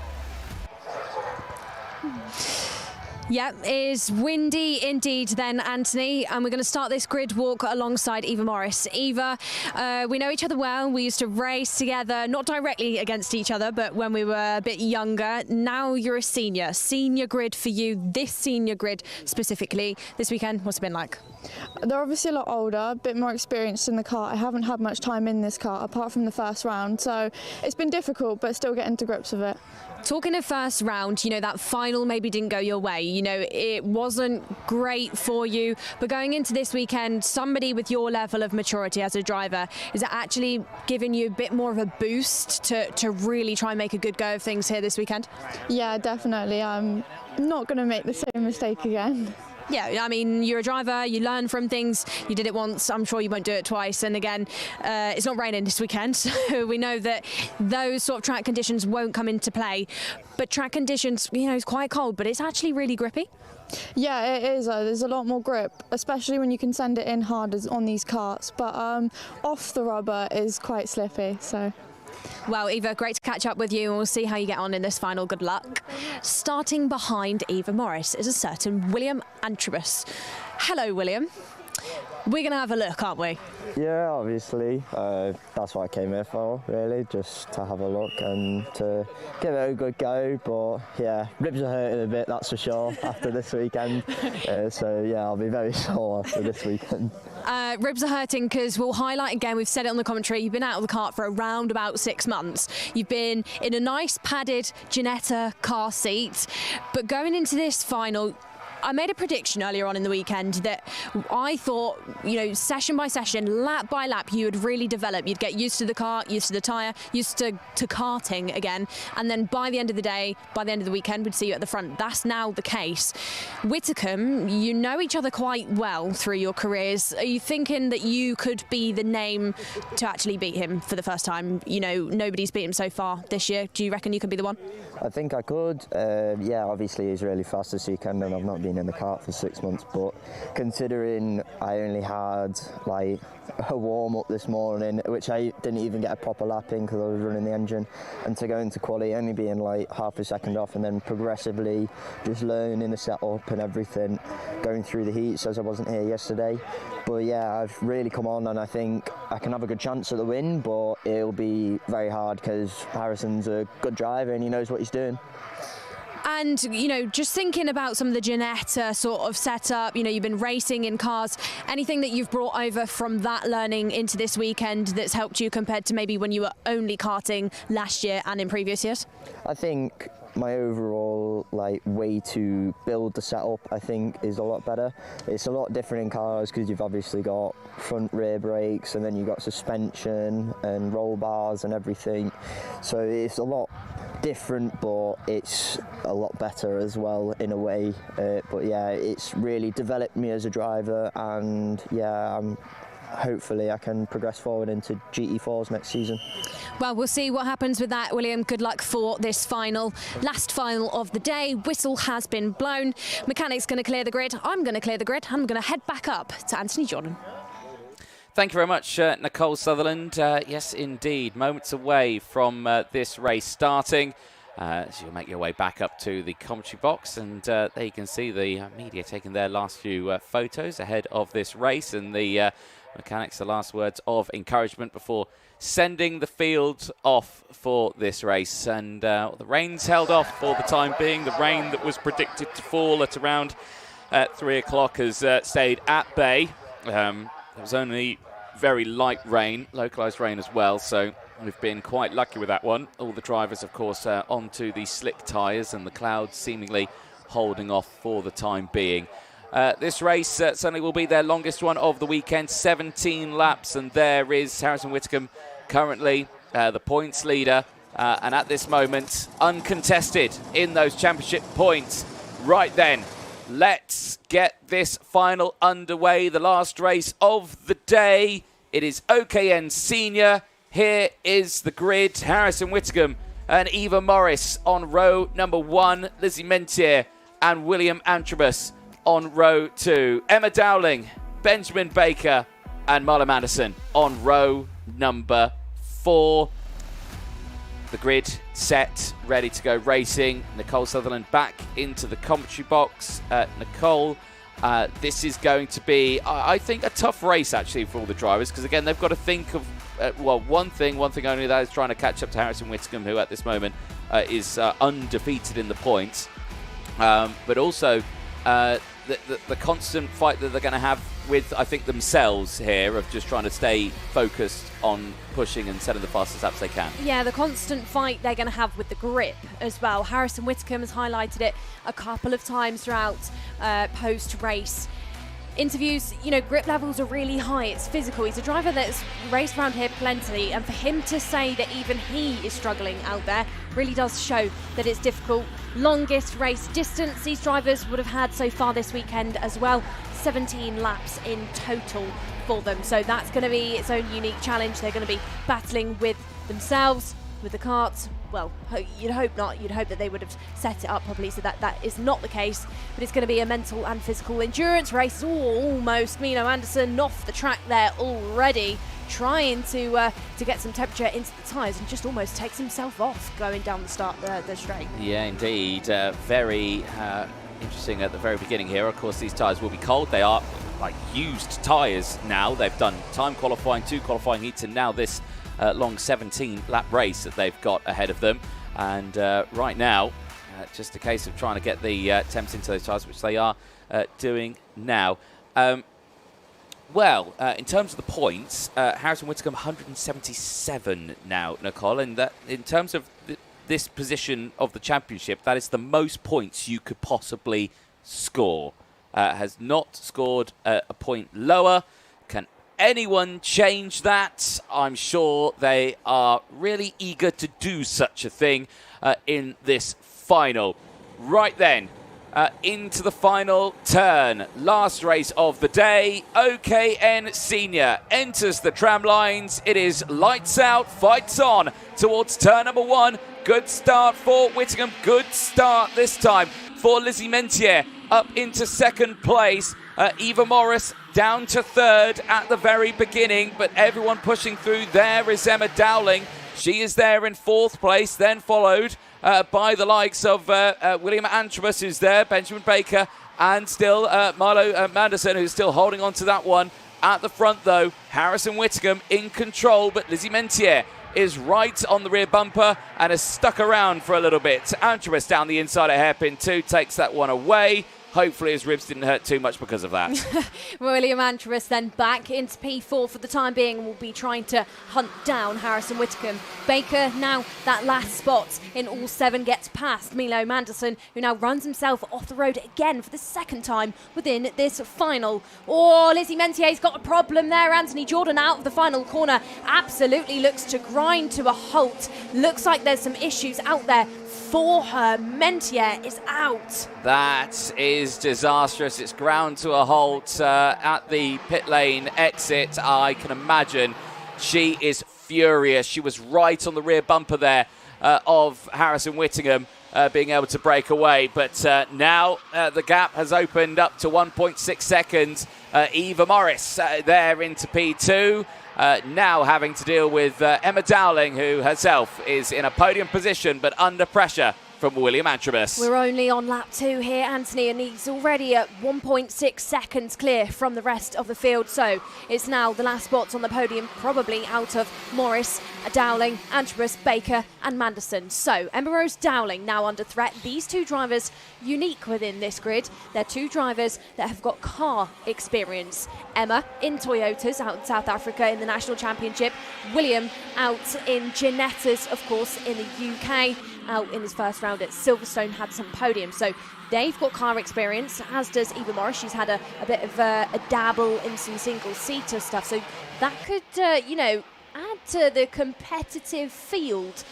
Yeah, it is windy indeed then, Anthony, and we're going to start this grid walk alongside Eva Morris. Eva, we know each other well. We used to race together, not directly against each other, but when we were a bit younger. Now you're a senior. Senior grid for you, this senior grid specifically. This weekend, what's it been like? They're obviously a lot older, a bit more experienced in the kart. I haven't had much time in this kart apart from the first round, so it's been difficult, but still getting to grips with it. Talking of first round, you know, that final maybe didn't go your way. You know, it wasn't great for you. But going into this weekend, somebody with your level of maturity as a driver, is it actually giving you a bit more of a boost to really try and make a good go of things here this weekend? Yeah, definitely. I'm not going to make the same mistake again. Yeah, I mean, you're a driver, you learn from things, you did it once, I'm sure you won't do it twice. And again, it's not raining this weekend, so we know that those sort of track conditions won't come into play. But track conditions, you know, it's quite cold, but it's actually really grippy. Yeah, it is. There's a lot more grip, especially when you can send it in hard on these karts. But off the rubber is quite slippy, so... Well, Eva, great to catch up with you, and we'll see how you get on in this final. Good luck. Starting behind Eva Morris is a certain William Antrobus. Hello, William. We're going to have a look, aren't we? Yeah, obviously. That's what I came here for, really, just to have a look and to give it a good go. But yeah, ribs are hurting a bit, that's for sure, after this weekend. So yeah, I'll be very sore after this weekend. Ribs are hurting because we'll highlight again, we've said it on the commentary, you've been out of the kart for around about 6 months. You've been in a nice padded Ginetta car seat, but going into this final, I made a prediction earlier on in the weekend that I thought, you know, session by session, lap by lap, you would really develop. You'd get used to the kart, used to the tyre, used to karting again. And then by the end of the day, by the end of the weekend, we'd see you at the front. That's now the case. Whitcomb, you know each other quite well through your careers. Are you thinking that you could be the name to actually beat him for the first time? You know, nobody's beat him so far this year. Do you reckon you could be the one? I think I could. Yeah, obviously he's really fast this weekend and I've not been in the kart for 6 months, but considering I only had like a warm-up this morning, which I didn't even get a proper lap in because I was running the engine, and to go into quali only being like half a second off and then progressively just learning the setup and everything, going through the heats as I wasn't here yesterday. But yeah, I've really come on and I think I can have a good chance at the win, but it'll be very hard because Harrison's a good driver and he knows what he's doing. And, you know, just thinking about some of the Ginetta sort of setup, you know, you've been racing in cars, anything that you've brought over from that learning into this weekend that's helped you compared to maybe when you were only karting last year and in previous years? I think my overall way to build the setup I think is a lot better. It's a lot different in cars because you've obviously got front rear brakes and then you've got suspension and roll bars and everything, so it's a lot different, but it's a lot better as well in a way. But yeah, it's really developed me as a driver, and yeah, hopefully I can progress forward into GT4s next season. Well, we'll see what happens with that, William. Good luck for this final, last final of the day. Whistle has been blown. Mechanic's going to clear the grid. I'm going to clear the grid. I'm going to head back up to Anthony Jordan. Thank you very much, Nicole Sutherland. Yes, indeed, moments away from this race starting. So you'll make your way back up to the commentary box, and there you can see the media taking their last few photos ahead of this race, and the mechanics, the last words of encouragement before sending the field off for this race. And the rain's held off for the time being. The rain that was predicted to fall at around 3 o'clock has stayed at bay. There was only very light rain, localised rain as well, so we've been quite lucky with that one. All the drivers, of course, onto the slick tyres, and the clouds seemingly holding off for the time being. This race certainly will be their longest one of the weekend, 17 laps, and there is Harrison Whitcomb, currently the points leader, and at this moment, uncontested in those championship points. Right then, let's get this final underway, the last race of the day. It is OKN Senior. Here is the grid. Harrison Whitcomb and Eva Morris on row number 1. Lizzie Mentier and William Antrobus on row 2. Emma Dowling, Benjamin Baker and Marlon Anderson on row number 4. The grid set, ready to go racing. Nicole Sutherland back into the commentary box. Nicole, this is going to be, I think, a tough race actually for all the drivers, because again, they've got to think of, well, one thing only, that is trying to catch up to Harrison Whitcomb, who at this moment is undefeated in the points. But also the constant fight that they're going to have with, I think, themselves here, of just trying to stay focused on pushing and setting the fastest laps they can. Yeah, the constant fight they're going to have with the grip as well. Harrison Whitcomb has highlighted it a couple of times throughout post-race interviews. You know, grip levels are really high. It's physical. He's a driver that's raced around here plenty, and for him to say that even he is struggling out there really does show that it's difficult. Longest race distance these drivers would have had so far this weekend as well, 17 laps in total for them. So that's going to be its own unique challenge. They're going to be battling with themselves, with the karts. Well, you'd hope not. You'd hope that they would have set it up properly so that is not the case. But it's going to be a mental and physical endurance race. Almost Mino Anderson off the track there already, trying to get some temperature into the tyres, and just almost takes himself off going down the straight. Yeah, indeed. Very interesting at the very beginning here. Of course, these tyres will be cold. They are like used tyres now. They've done time qualifying, 2 qualifying heats, and now this long 17-lap race that they've got ahead of them. And right now, just a case of trying to get the temps into those tyres, which they are doing now. Well, in terms of the points, Harrison Whitcomb 177 now, Nicole, and that in terms of this position of the championship, that is the most points you could possibly score. Has not scored a point lower. Can anyone change that? I'm sure they are really eager to do such a thing in this final. Right then, into the final turn. Last race of the day. OKN Senior enters the tram lines. It is lights out, fights on towards turn number 1. Good start for Whittingham. Good start this time for Lizzie Mentier. Up into second place. Eva Morris down to third at the very beginning, but everyone pushing through. There is Emma Dowling. She is there in fourth place, then followed by the likes of William Antrobus, who's there, Benjamin Baker, and still Milo Manderson, who's still holding on to that one. At the front, though, Harrison Whittingham in control, but Lizzie Mentier is right on the rear bumper and has stuck around for a little bit. Antrobus down the inside of hairpin 2 takes that one away. Hopefully his ribs didn't hurt too much because of that. William Antrobus then back into P4 for the time being and will be trying to hunt down Harrison Whitcomb. Baker now that last spot in all 7 gets past Milo Manderson, who now runs himself off the road again for the second time within this final. Oh, Lizzie Mentier's got a problem there. Anthony Jordan out of the final corner absolutely looks to grind to a halt. Looks like there's some issues out there for her. Mentier is out. That is disastrous. It's ground to a halt at the pit lane exit. I can imagine she is furious. She was right on the rear bumper there of Harrison Whittingham being able to break away. But now the gap has opened up to 1.6 seconds. Eva Morris there into P2. Now having to deal with Emma Dowling, who herself is in a podium position but under pressure from William Antrobus. We're only on lap 2 here, Anthony, and he's already at 1.6 seconds clear from the rest of the field. So it's now the last spots on the podium, probably out of Morris, Dowling, Antrobus, Baker and Manderson. So Emma Rose Dowling now under threat. These 2 drivers unique within this grid. They're 2 drivers that have got car experience. Emma in Toyotas out in South Africa in the National Championship. William out in Ginettas, of course, in the UK. Out in his first round at Silverstone, had some podiums. So they've got car experience, as does Eva Morris. She's had a bit of a dabble in some single-seater stuff. So that could, add to the competitive field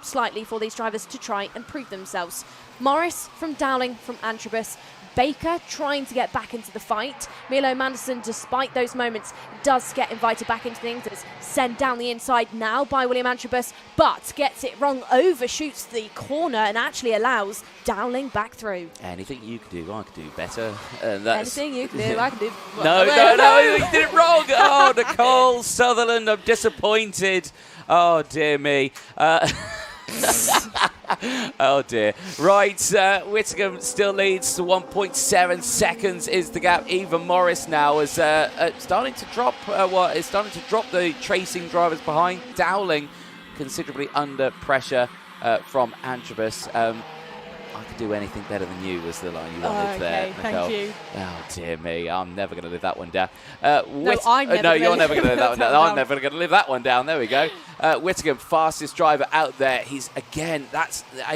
slightly for these drivers to try and prove themselves. Morris from Dowling, from Antrobus. Baker trying to get back into the fight. Milo Manderson, despite those moments, does get invited back into things. It's sent down the inside now by William Antrobus, but gets it wrong, overshoots the corner and actually allows Dowling back through. Anything you could do, I could do better. Anything you can do, I can do. No, you did it wrong. Oh, Nicole Sutherland, I'm disappointed. Oh, dear me. Oh dear. Right, Whittingham still leads to 1.7 seconds is the gap. Eva Morris now is starting to drop the tracing drivers behind. Dowling considerably under pressure from Antrobus. I could do anything better than you was the line you wanted there, Nicole. Thank you. Oh dear me, I'm never going to live that one down. You're never going to live that one down. I'm never going to live that one down. There we go. Whittingham, fastest driver out there. He's again.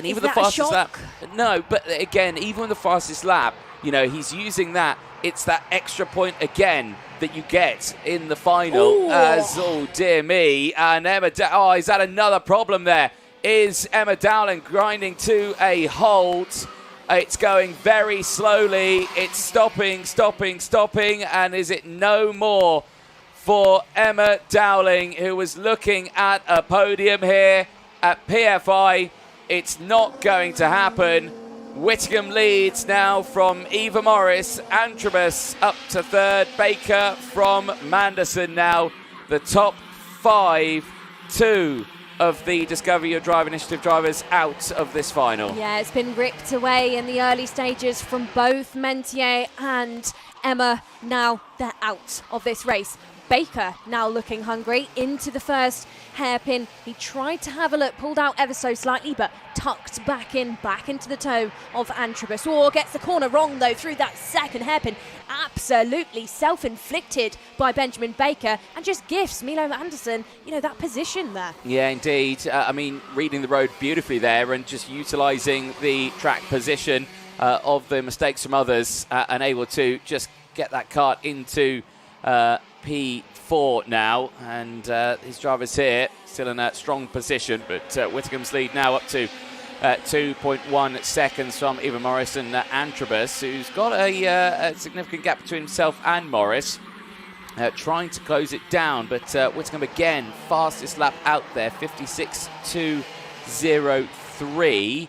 Even the fastest lap. No, but again, even with the fastest lap, he's using that. It's that extra point again that you get in the final. Oh dear me, and Emma. Is that another problem there? Is Emma Dowling grinding to a halt? It's going very slowly. It's stopping, and is it no more for Emma Dowling, who was looking at a podium here at PFI? It's not going to happen. Whittingham leads now from Eva Morris. Antrobus up to third. Baker from Manderson now. The top 5, 2 of the Discover Your Drive Initiative drivers out of this final. Yeah, it's been ripped away in the early stages from both Mentier and Emma, now they're out of this race. Baker now looking hungry into the first hairpin. He tried to have a look, pulled out ever so slightly, but tucked back into the toe of Antrobus. Oh, gets the corner wrong though through that second hairpin. Absolutely self-inflicted by Benjamin Baker, and just gifts Milo Anderson, that position there. Yeah, indeed. I mean, reading the road beautifully there and just utilising the track position of the mistakes from others and able to just get that kart into P4 now, and his drivers here still in a strong position, but Whitcomb's lead now up to 2.1 seconds from Eva Morris and Antrobus, who's got a significant gap between himself and Morris, trying to close it down, but Whitcomb again, fastest lap out there, 56.203.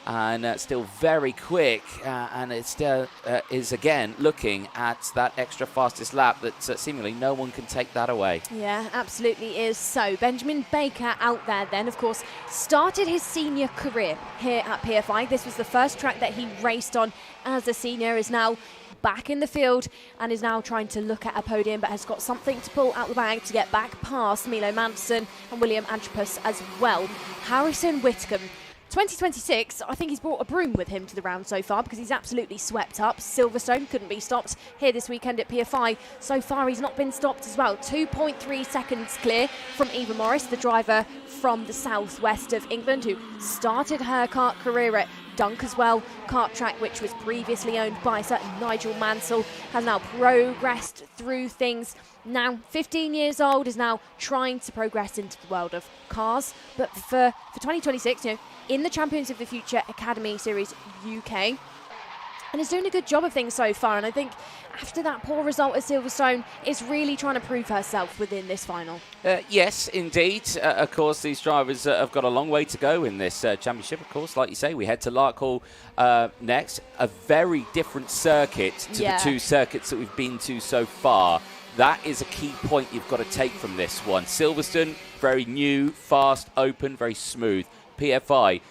And still very quick, and it still is again looking at that extra fastest lap that seemingly no one can take that away. Yeah, absolutely is. So Benjamin Baker out there then, of course, started his senior career here at PFI. This was the first track that he raced on as a senior, is now back in the field and is now trying to look at a podium, but has got something to pull out the bag to get back past Milo Manderson and William Antrobus as well. Harrison Whitcomb, 2026, I think he's brought a broom with him to the round so far, because he's absolutely swept up. Silverstone couldn't be stopped here this weekend at PFI. So far, he's not been stopped as well. 2.3 seconds clear from Eva Morris, the driver from the southwest of England, who started her kart career at Dunkerswell kart track, which was previously owned by certain Nigel Mansell, has now progressed through things. Now 15 years old, is now trying to progress into the world of cars. But for 2026, in the Champions of the Future Academy Series UK, and is doing a good job of things so far. And I think after that poor result at Silverstone, is really trying to prove herself within this final. Yes, indeed. Of course, these drivers have got a long way to go in this championship. Of course, like you say, we head to Larkhall next. A very different circuit to the two circuits that we've been to so far. That is a key point you've got to take from this one. Silverstone, very new, fast, open, very smooth. PFI,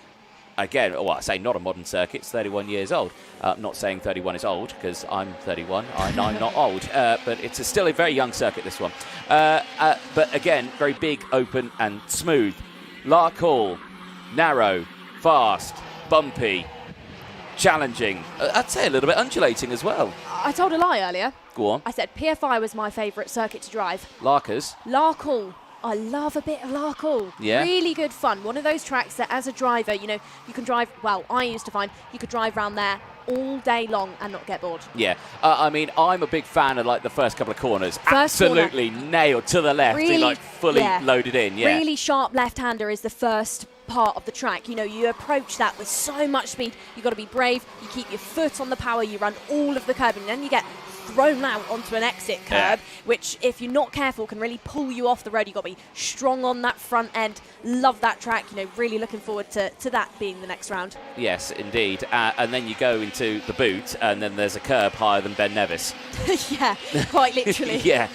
again, well, I say not a modern circuit, it's 31 years old. I'm not saying 31 is old, because I'm 31, I'm not old, but it's still a very young circuit, this one. But again, very big, open and smooth. Larkhall, narrow, fast, bumpy, challenging. I'd say a little bit undulating as well. I told a lie earlier. Go on. I said PFI was my favourite circuit to drive. Larkhall. I love a bit of Larkhall. Yeah. Really good fun. One of those tracks that as a driver, you can drive, well, I used to find you could drive around there all day long and not get bored. Yeah. I mean, I'm a big fan of the first couple of corners. Absolutely nailed to the left, really, fully loaded in. Yeah. Really sharp left-hander is the first part of the track. You approach that with so much speed. You've got to be brave. You keep your foot on the power. You run all of the curb, and then you get thrown out onto an exit curb, which, if you're not careful, can really pull you off the road. You've got to be strong on that front end. Love that track. Really looking forward to that being the next round. Yes, indeed. And then you go into the boot, and then there's a curb higher than Ben Nevis. Yeah, quite literally. Yeah,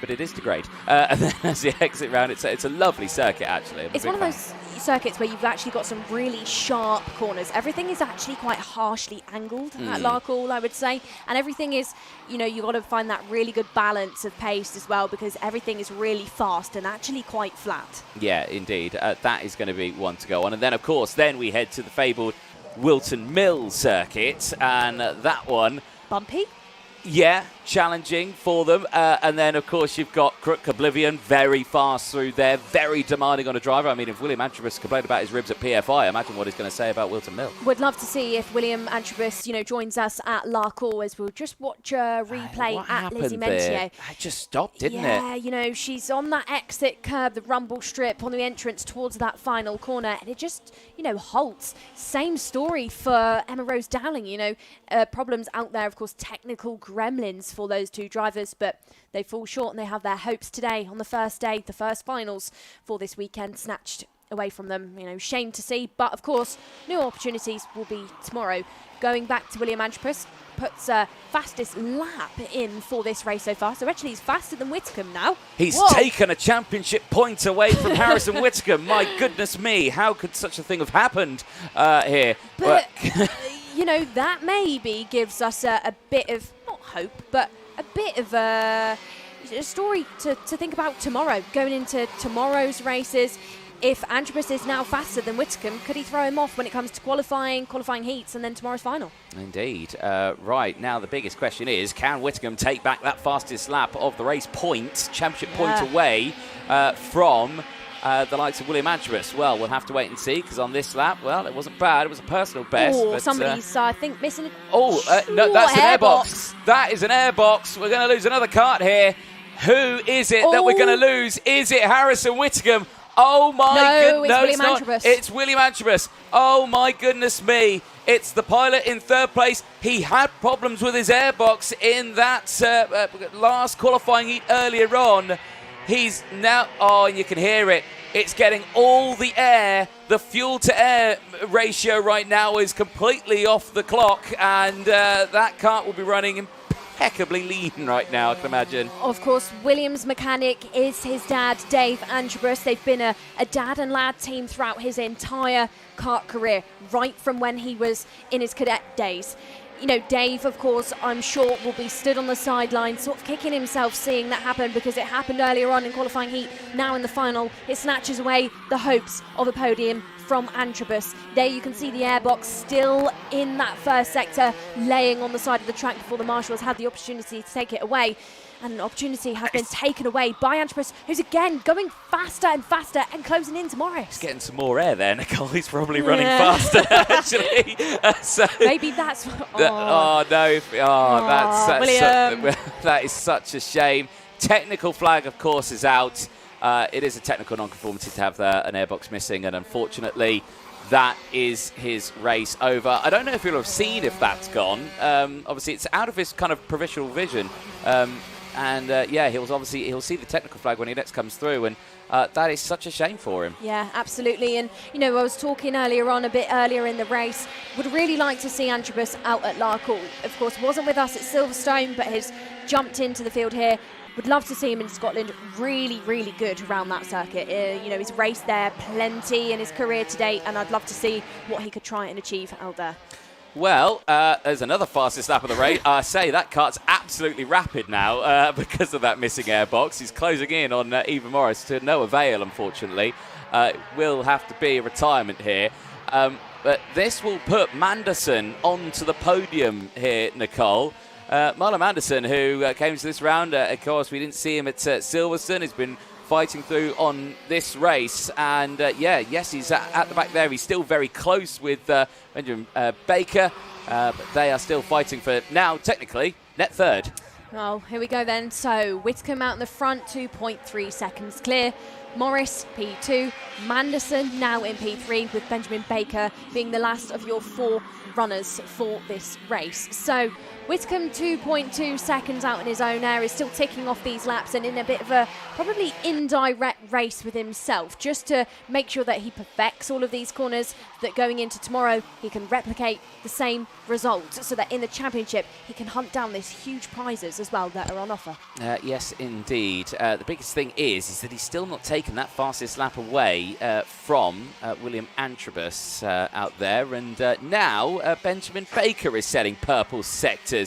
but it is to grade. And then as you exit round, it's a lovely circuit, actually. It's one of those circuits where you've actually got some really sharp corners. Everything is actually quite harshly angled at Larkhall, I would say. And everything is, you've got to find that really good balance of pace as well, because everything is really fast and actually quite flat. Yeah, indeed. That is going to be one to go on. And then, of course, then we head to the fabled Wilton Mill circuit, and that one... Bumpy? Yeah, challenging for them. And then, of course, you've got Crook Oblivion, very fast through there, very demanding on a driver. I mean, if William Antrobus complained about his ribs at PFI, imagine what he's going to say about Wilton Mill. Would love to see if William Antrobus, joins us at Larkhall, as we'll just watch a replay at Lizzie Mentier. It just stopped, didn't it? Yeah, she's on that exit curb, the rumble strip on the entrance towards that final corner, and it just, halts. Same story for Emma Rose Dowling, problems out there, of course, technical gremlins for those two drivers, but they fall short and they have their hopes today on the first day, the first finals for this weekend, snatched away from them. Shame to see, but of course, new opportunities will be tomorrow. Going back to William Antrobus, puts fastest lap in for this race so far, so actually he's faster than Whitcomb now. He's taken a championship point away from Harrison Whitcomb. My goodness me, how could such a thing have happened here? But that maybe gives us a bit of, not hope, but a bit of a story to think about tomorrow, going into tomorrow's races. If Antrobus is now faster than Whitcomb, could he throw him off when it comes to qualifying heats, and then tomorrow's final? Indeed. Right, now the biggest question is, can Whitcomb take back that fastest lap of the race championship point away from the likes of William Antrobus? Well, we'll have to wait and see, because on this lap, well, it wasn't bad. It was a personal best. Oh, but, somebody's, I think, missing no, that's an airbox. That is an airbox. We're going to lose another kart here. Who is it that we're going to lose? Is it Harrison Whitcomb? Oh my goodness. No, it's William Antrobus. It's William Antrobus. Oh my goodness me. It's the pilot in third place. He had problems with his airbox in that last qualifying heat earlier on. He's now, and you can hear it. It's getting all the air. The fuel to air ratio right now is completely off the clock, and that kart will be running impeccably lean right now, I can imagine. Of course, Williams' mechanic is his dad, Dave Antrobus. They've been a dad and lad team throughout his entire kart career, right from when he was in his cadet days. You know, Dave, of course, I'm sure will be stood on the sideline, sort of kicking himself seeing that happen, because it happened earlier on in qualifying heat. Now in the final, it snatches away the hopes of a podium from Antrobus. There you can see the airbox still in that first sector, laying on the side of the track before the marshals had the opportunity to take it away. And an opportunity has been taken away by Antrobus, who's again going faster and faster and closing in to Morris. He's getting some more air there, Nicole. He's probably running faster, actually. So maybe that's... that is such a shame. Technical flag, of course, is out. It is a technical non-conformity to have an airbox missing, and unfortunately, that is his race over. I don't know if you'll have seen if that's gone. Obviously, it's out of his kind of provisional vision. He'll see the technical flag when he next comes through, and that is such a shame for him. Yeah, absolutely. And, you know, I was talking earlier on, a bit earlier in the race, would really like to see Antrobus out at Larkhall. Of course, wasn't with us at Silverstone, but has jumped into the field here. Would love to see him in Scotland. Really, really good around that circuit. You know, he's raced there plenty in his career to date, and I'd love to see what he could try and achieve out there. Well, there's another fastest lap of the race. I say that kart's absolutely rapid now because of that missing airbox. He's closing in on Eva Morris to no avail, unfortunately. It will have to be a retirement here. But this will put Manderson onto the podium here, Nicole. Marlon Manderson, who came to this round, of course, we didn't see him at Silverstone. He's been fighting through on this race, and yes, he's at the back there. He's still very close with Benjamin Baker, but they are still fighting for now, technically, net third. Well, here we go then. So Whitcomb out in the front, 2.3 seconds clear. Morris, P2. Manderson now in P3, with Benjamin Baker being the last of your 4 runners for this race. So Whitcomb 2.2 seconds out in his own air, is still ticking off these laps and in a bit of a probably indirect race with himself, just to make sure that he perfects all of these corners, that going into tomorrow he can replicate the same result, so that in the championship he can hunt down these huge prizes as well that are on offer. Yes, indeed. The biggest thing is that he's still not taken that fastest lap away from William Antrobus out there, and now Benjamin Baker is setting purple sectors.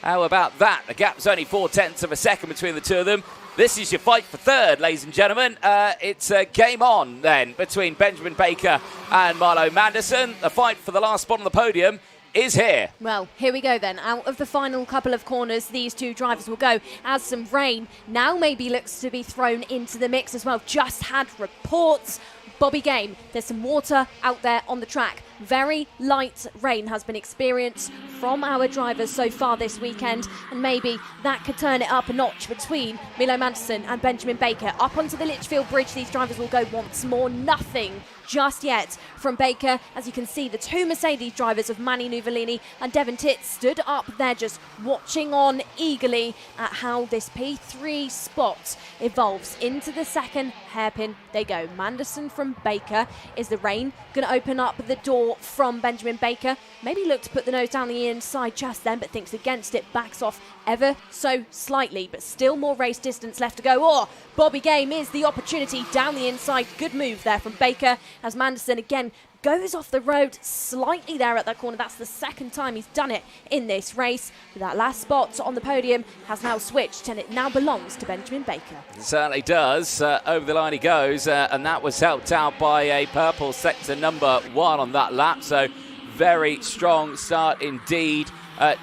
How about that? The gap's only 0.4 of a second between the two of them. This is your fight for third, ladies and gentlemen. It's a game on then between Benjamin Baker and Marlo Manderson. The fight for the last spot on the podium is here. Well, here we go then. Out of the final couple of corners, these two drivers will go, as some rain now maybe looks to be thrown into the mix as well. Just had reports. Bobby Game, there's some water out there on the track. Very light rain has been experienced from our drivers so far this weekend, and maybe that could turn it up a notch between Milo Manderson and Benjamin Baker. Up onto the Litchfield Bridge, these drivers will go once more. Nothing just yet from Baker. As you can see, the 2 Mercedes drivers of Manny Nuvolini and Devon Titz stood up there just watching on eagerly at how this P3 spot evolves. Into the second hairpin they go. Manderson from Baker. Is the rain going to open up the door more from Benjamin Baker. Maybe looked to put the nose down the inside just then, but thinks against it, backs off ever so slightly, but still more race distance left to go. Oh, Bobby Game is the opportunity down the inside. Good move there from Baker as Manderson again goes off the road slightly there at that corner. That's the second time he's done it in this race. But that last spot on the podium has now switched, and it now belongs to Benjamin Baker. It certainly does. Over the line he goes, and that was helped out by a purple sector number 1 on that lap. So very strong start indeed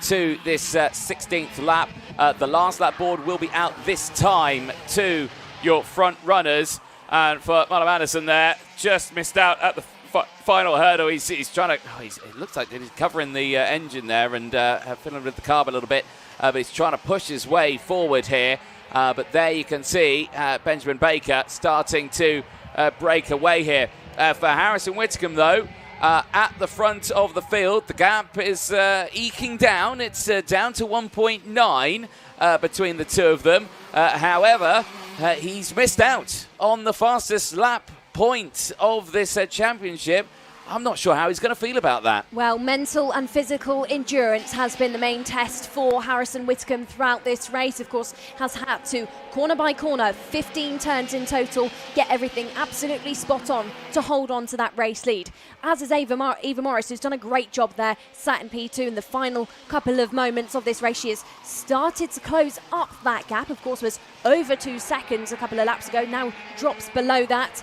to this 16th lap. The last lap board will be out this time to your front runners. And for Marlon Anderson there, just missed out at the final hurdle. He's trying to, it looks like he's covering the engine there and fiddling with the carb a little bit, but he's trying to push his way forward here. But there you can see Benjamin Baker starting to break away here. For Harrison Whitcomb, though, at the front of the field, the gap is eking down. It's down to 1.9 between the two of them. However, he's missed out on the fastest lap point of this championship. I'm not sure how he's going to feel about that. Well, mental and physical endurance has been the main test for Harrison Whitcomb throughout this race. Of course, has had to, corner by corner, 15 turns in total, get everything absolutely spot on to hold on to that race lead. As is Eva Morris, who's done a great job there, sat in P2 in the final couple of moments of this race. She has started to close up that gap. Of course, was over 2 seconds a couple of laps ago, now drops below that.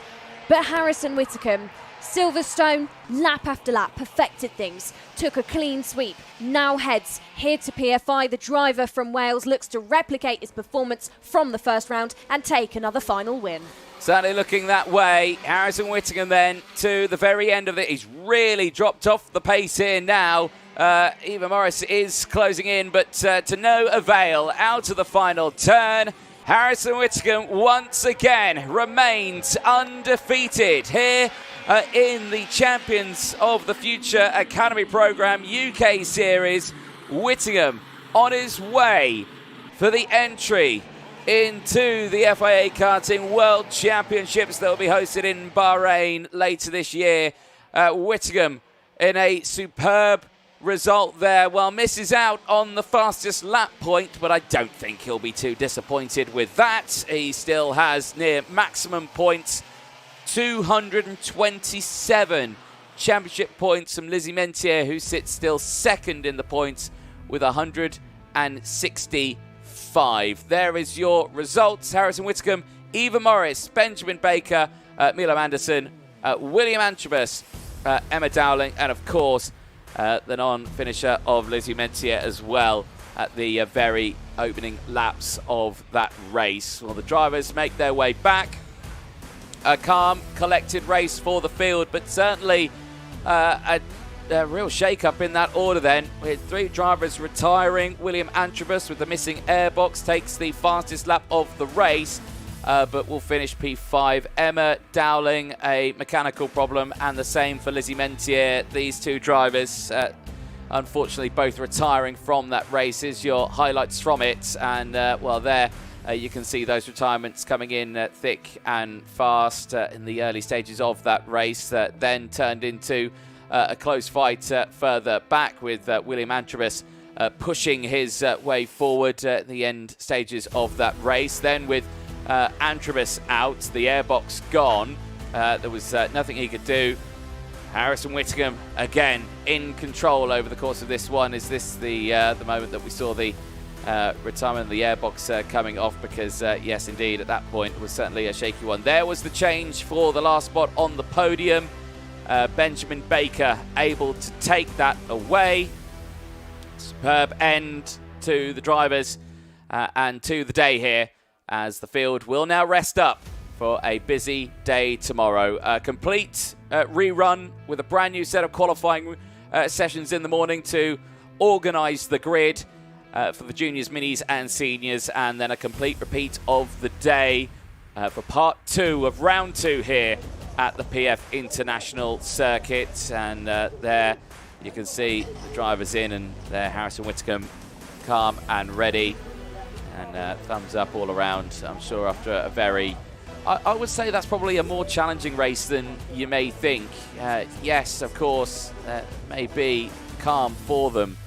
But Harrison Whitcomb, Silverstone, lap after lap, perfected things, took a clean sweep, now heads here to PFI. The driver from Wales looks to replicate his performance from the first round and take another final win. Certainly looking that way. Harrison Whitcomb then to the very end of it. He's really dropped off the pace here now. Eva Morris is closing in, but to no avail. Out of the final turn. Harrison Whitcomb once again remains undefeated here in the Champions of the Future Academy Programme UK Series. Whittingham on his way for the entry into the FIA Karting World Championships that will be hosted in Bahrain later this year. Whittingham in a superb result there. Well, misses out on the fastest lap point, but I don't think he'll be too disappointed with that. He still has near maximum points, 227 championship points from Lizzie Mentier, who sits still second in the points with 165. There is your results. Harrison Whitcomb, Eva Morris, Benjamin Baker, Milo Anderson, William Antrobus, Emma Dowling, and of course the non-finisher of Lizzie Mentier as well at the very opening laps of that race. Well, the drivers make their way back. A calm, collected race for the field, but certainly a real shake-up in that order then, with 3 drivers retiring. William Antrobus with the missing airbox takes the fastest lap of the race, but will finish P5. Emma Dowling, a mechanical problem, and the same for Lizzie Mentier. These 2 drivers, unfortunately, both retiring from that race. Is your highlights from it, and well, there you can see those retirements coming in thick and fast in the early stages of that race. Then turned into a close fight further back, with William Antrobus pushing his way forward at the end stages of that race. Then with Antrobus out, the airbox gone, there was nothing he could do. Harrison Whitcomb again in control over the course of this one. Is this the moment that we saw the retirement of the airbox coming off? Because yes, indeed, at that point it was certainly a shaky one. There was the change for the last spot on the podium. Benjamin Baker able to take that away. Superb end to the drivers and to the day here, as the field will now rest up for a busy day tomorrow. A complete rerun with a brand new set of qualifying sessions in the morning to organise the grid for the juniors, minis and seniors, and then a complete repeat of the day for part 2 of round 2 here at the PF International Circuit. And there you can see the drivers in, and there Harrison Whitcomb calm and ready, and thumbs up all around. I'm sure after a very I would say that's probably a more challenging race than you may think. Yes, of course, may be calm for them,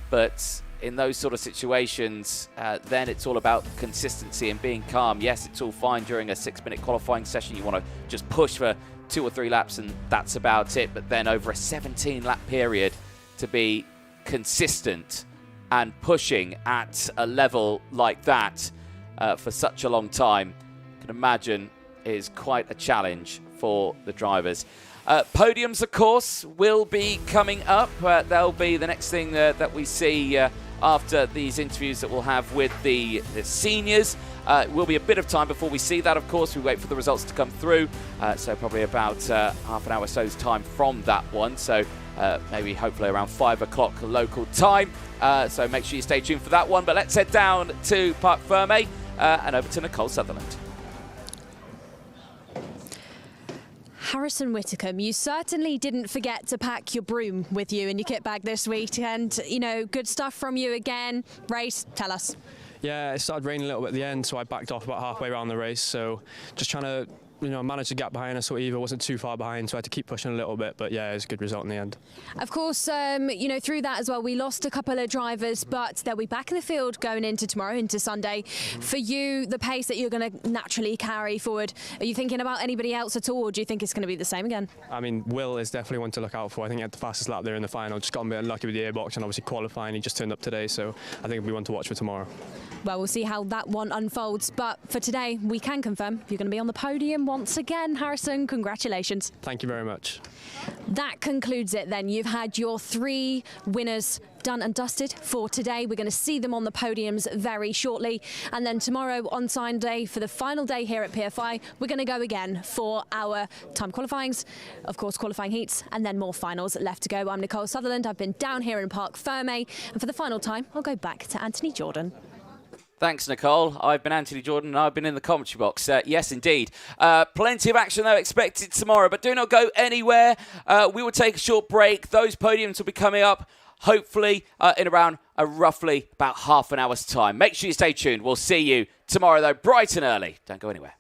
but in those sort of situations, then it's all about consistency and being calm. Yes, it's all fine during a 6-minute qualifying session. You want to just push for 2 or 3 laps and that's about it. But then over a 17-lap period to be consistent and pushing at a level like that for such a long time, I can imagine is quite a challenge for the drivers. Podiums, of course, will be coming up. They'll be the next thing that we see after these interviews that we'll have with the seniors. It will be a bit of time before we see that, of course. We wait for the results to come through, so probably about half an hour or so's time from that one. So maybe hopefully around 5 o'clock local time. So make sure you stay tuned for that one. But let's head down to Parc Ferme and over to Nicole Sutherland. Harrison Whitcomb, you certainly didn't forget to pack your broom with you in your kit bag this week, and you know, good stuff from you again. Race, tell us. Yeah, it started raining a little bit at the end, so I backed off about halfway around the race. So just trying to, manage the gap behind us, so Eva wasn't too far behind, so I had to keep pushing a little bit. But yeah, it was a good result in the end. Of course, through that as well, we lost a couple of drivers, but they'll be back in the field going into tomorrow, into Sunday. For you, the pace that you're going to naturally carry forward, are you thinking about anybody else at all, or do you think it's going to be the same again? I mean, Will is definitely one to look out for. I think he had the fastest lap there in the final. Just got a bit unlucky with the airbox, and obviously qualifying, he just turned up today, so I think it'll be one to watch for tomorrow. Well, we'll see how that one unfolds, but for today, we can confirm you're going to be on the podium once again. Harrison, congratulations. Thank you very much. That concludes it then. You've had your 3 winners done and dusted for today. We're going to see them on the podiums very shortly. And then tomorrow on Sunday, for the final day here at PFI, we're going to go again for our time qualifyings, of course, qualifying heats, and then more finals left to go. I'm Nicole Sutherland. I've been down here in Parc Ferme. And for the final time, I'll go back to Anthony Jordan. Thanks, Nicole. I've been Anthony Jordan and I've been in the commentary box. Yes, indeed. Plenty of action, though, expected tomorrow, but do not go anywhere. We will take a short break. Those podiums will be coming up, hopefully, in around roughly about half an hour's time. Make sure you stay tuned. We'll see you tomorrow, though, bright and early. Don't go anywhere.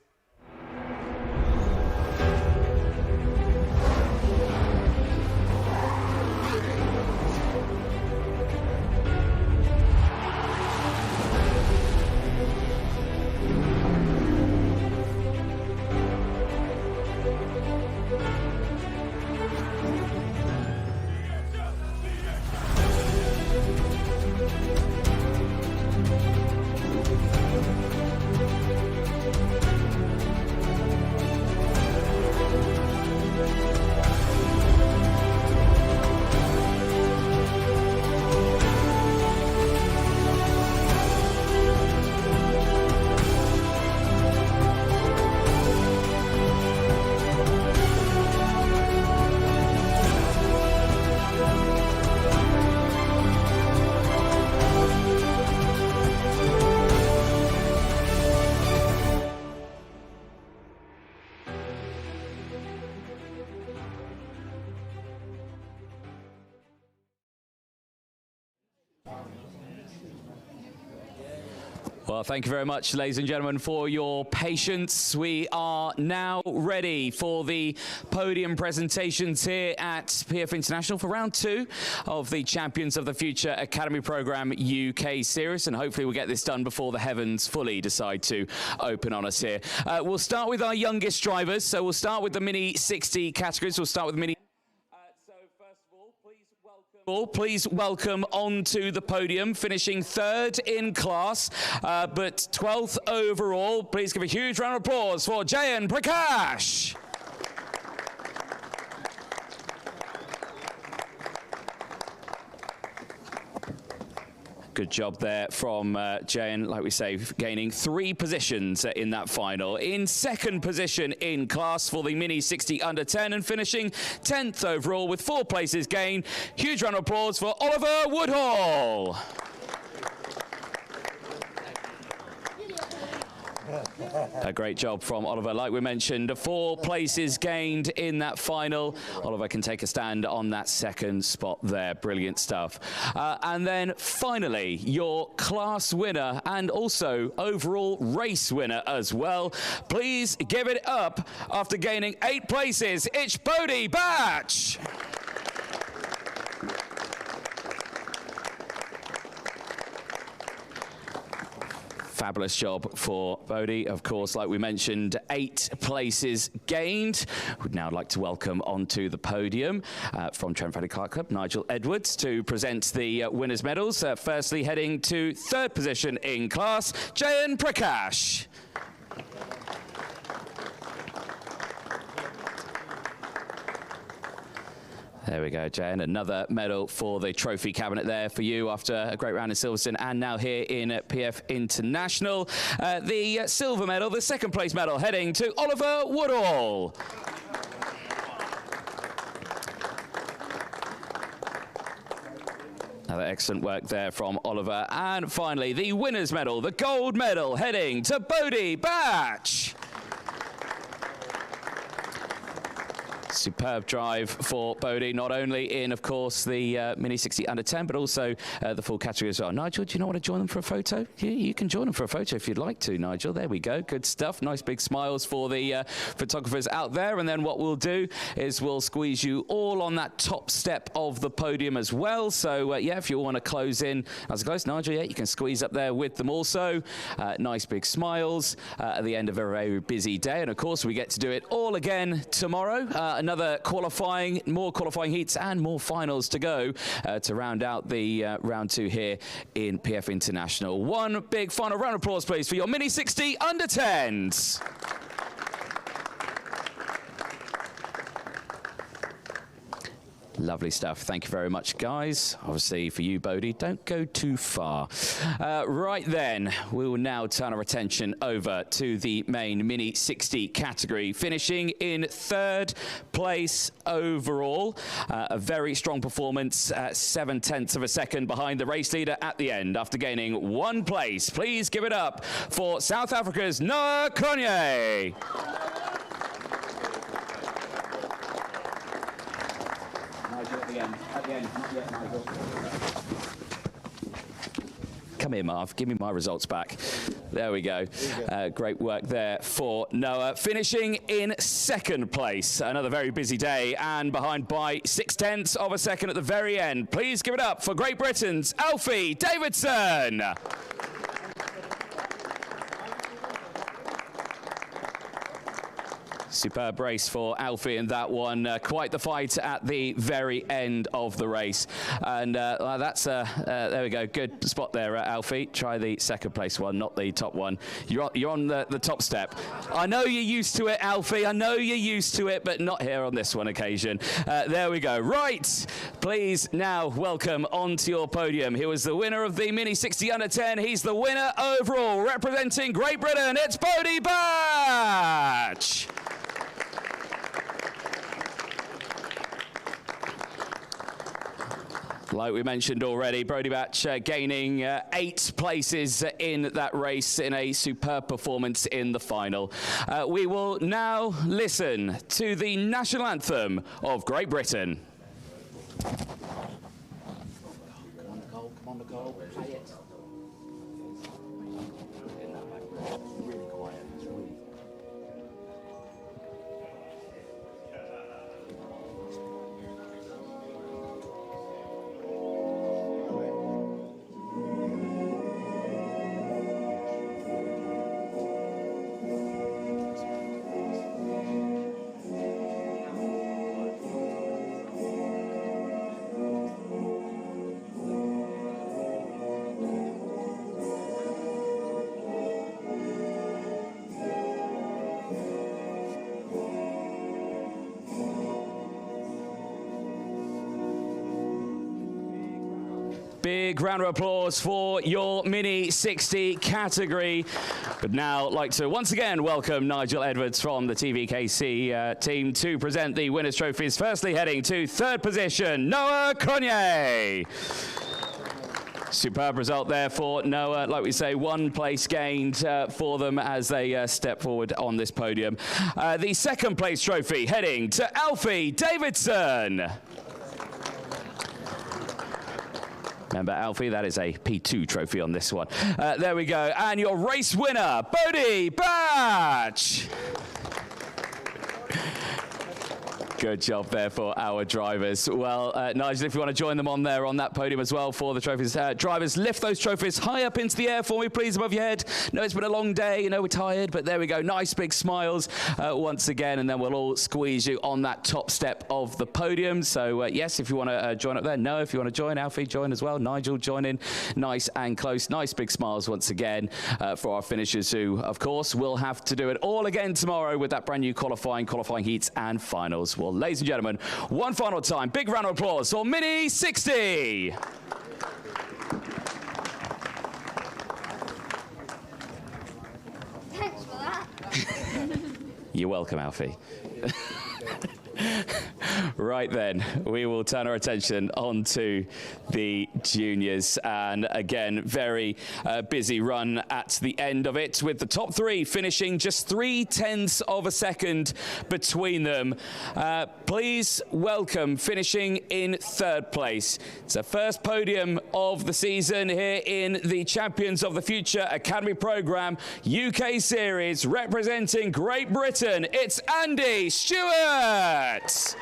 Well, thank you very much, ladies and gentlemen, for your patience. We are now ready for the podium presentations here at PF International for round 2 of the Champions of the Future Academy Programme UK Series, and hopefully we'll get this done before the heavens fully decide to open on us here. We'll start with our youngest drivers, so we'll start with the Mini 60 categories. We'll start with the Mini... Please welcome onto the podium, finishing 3rd in class, but 12th overall. Please give a huge round of applause for Jayan Prakash. Good job there from Jayan, like we say, gaining 3 positions in that final. In 2nd position in class for the Mini 60 under 10 and finishing 10th overall with 4 places gained. Huge round of applause for Oliver Woodhall. A great job from Oliver. Like we mentioned, 4 places gained in that final. Oliver can take a stand on that second spot there. Brilliant stuff. And then finally, your class winner and also overall race winner as well. Please give it up after gaining 8 places. It's Bodhi Batch. Fabulous job for Bodhi. Of course, like we mentioned, 8 places gained. We'd now like to welcome onto the podium from Champions Karting Kart Club, Nigel Edwards, to present the winners' medals. Firstly, heading to 3rd position in class, Jayan Prakash. There we go, Jen. Another medal for the trophy cabinet there for you after a great round in Silverstone and now here in PF International. The silver medal, the 2nd place medal, heading to Oliver Woodall. Another excellent work there from Oliver. And finally, the winner's medal, the gold medal, heading to Bodhi Batch. Superb drive for Bodhi, not only in, of course, the Mini 60 under 10, but also the full category as well. Nigel, do you not want to join them for a photo? You can join them for a photo if you'd like to, Nigel. There we go. Good stuff. Nice big smiles for the photographers out there. And then what we'll do is we'll squeeze you all on that top step of the podium as well. So, yeah, if you want to close in as close, Nigel, yeah, you can squeeze up there with them also. Nice big smiles at the end of a very busy day. And, of course, we get to do it all again tomorrow. Another qualifying, more qualifying heats and more finals to go to round out the round 2 here in PF International. One big final round of applause, please, for your Mini 60 under 10s. Lovely stuff. Thank you very much, guys. Obviously, for you, Bodhi, don't go too far. Right then, we will now turn our attention over to the main Mini 60 category, finishing in 3rd place overall. A very strong performance, 7/10 of a second behind the race leader at the end after gaining 1 place. Please give it up for South Africa's Noah Kronje. At the end, not yet, Nigel. Come here, Marv. Give me my results back. There we go. Great work there for Noah. Finishing in 2nd place. Another very busy day and behind by 0.6 of a second at the very end. Please give it up for Great Britain's Alfie Davidson. Superb race for Alfie in that one. Quite the fight at the very end of the race. And that's, there we go, good spot there, Alfie. Try the 2nd place one, not the top one. You're on the top step. I know you're used to it, Alfie. I know you're used to it, but not here on this one occasion. There we go. Right, please now welcome onto your podium. He was the winner of the Mini 60 under 10. He's the winner overall, representing Great Britain. It's Bodhi Batch. Like we mentioned already, Bodhi Batch gaining 8 places in that race in a superb performance in the final. We will now listen to the national anthem of Great Britain. Come on, Nicole, play it. Really quiet. Big round of applause for your Mini 60 category. But now I'd like to once again welcome Nigel Edwards from the TVKC team to present the winners' trophies. Firstly, heading to 3rd position, Noah Kronje. Superb result there for Noah. Like we say, 1 place gained for them as they step forward on this podium. The second place trophy heading to Alfie Davidson. Remember, Alfie, that is a P2 trophy on this one. There we go. And your race winner, Bodie Batch. Good job there for our drivers. Well, Nigel, if you want to join them on there on that podium as well for the trophies. Drivers, lift those trophies high up into the air for me, please, above your head. No, it's been a long day. You know, we're tired, but there we go. Nice big smiles once again, and then we'll all squeeze you on that top step of the podium. So, yes, if you want to join up there. No, if you want to join, Alfie, join as well. Nigel, join in. Nice and close. Nice big smiles once again for our finishers who, of course, will have to do it all again tomorrow with that brand new qualifying heats and finals. Well, ladies and gentlemen, one final time, big round of applause for Mini 60. Thanks for that. You're welcome, Alfie. Right then, we will turn our attention onto the juniors, and again, very busy run at the end of it, with the top 3 finishing just 0.3 of a second between them. Please welcome, finishing in 3rd place. It's the first podium of the season here in the Champions of the Future Academy Programme UK Series, representing Great Britain. It's Andy Stewart.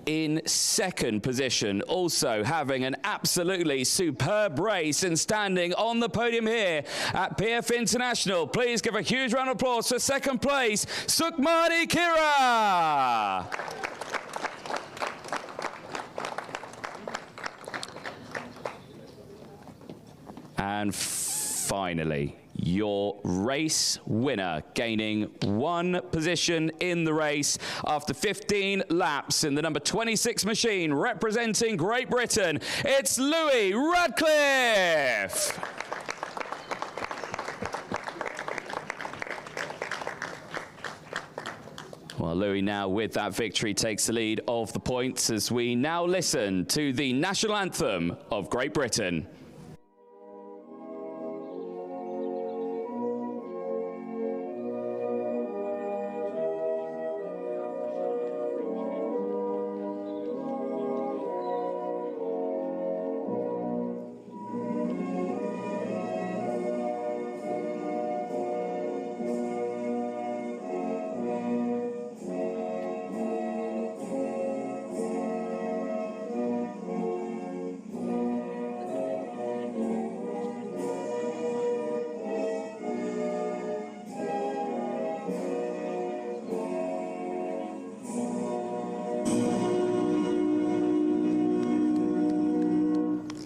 In 2nd position, also having an absolutely superb race and standing on the podium here at PF International. Please give a huge round of applause for 2nd place, Sukmani Kira. And finally, your race winner, gaining 1 position in the race after 15 laps in the number 26 machine, representing Great Britain. It's Louis Radcliffe. Well, Louis now with that victory takes the lead of the points as we now listen to the national anthem of Great Britain.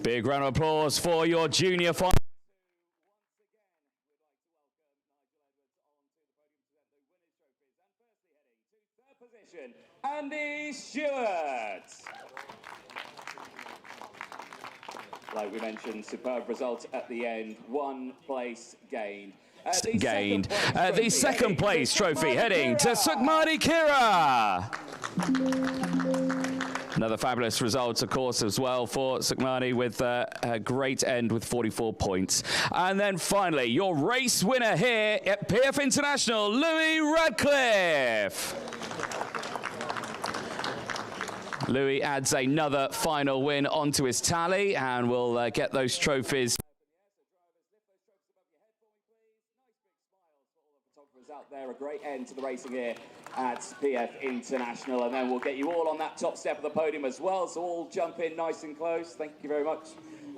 Big round of applause for your junior final. Andy Stewart. Like we mentioned, superb result at the end, 1 place gained. The second place trophy heading to Sukmani Kira. Another fabulous result, of course, as well for Sukmani, with a great end with 44 points. And then finally, your race winner here at PF International, Louis Radcliffe. Louis adds another final win onto his tally, and we'll get those trophies. Out there, a great end to the racing here at PF International, and then we'll get you all on that top step of the podium as well, so all jump in nice and close. Thank you very much,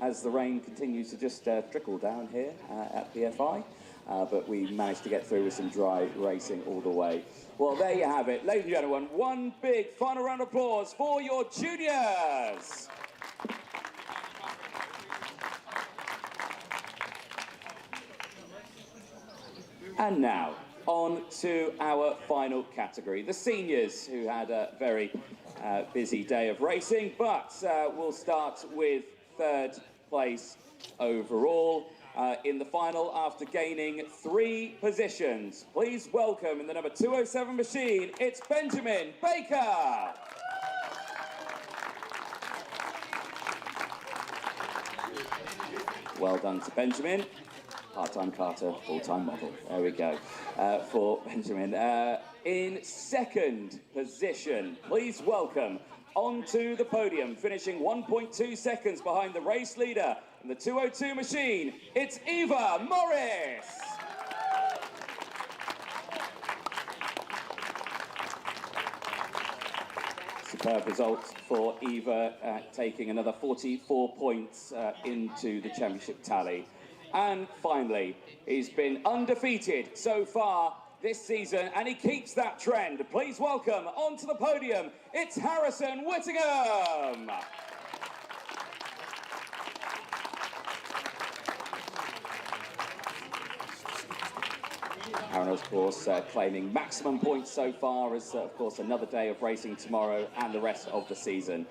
as the rain continues to just trickle down here at PFI, but we managed to get through with some dry racing all the way. Well, there you have it, ladies and gentlemen, 1 big final round of applause for your juniors. And now, on to our final category, the seniors, who had a very busy day of racing, but we'll start with 3rd place overall. in the final after gaining 3 positions. Please welcome in the number 207 machine, it's Benjamin Baker. Well done to Benjamin. Part-time karter, full-time model. There we go for Benjamin. In second position, please welcome onto the podium, finishing 1.2 seconds behind the race leader in the 202 machine, it's Eva Morris. Superb results for Eva, taking another 44 points into the championship tally. And finally, he's been undefeated so far this season, and he keeps that trend. Please welcome onto the podium, it's Harrison Whittingham. Aaron, of course, claiming maximum points so far, as of course another day of racing tomorrow and the rest of the season.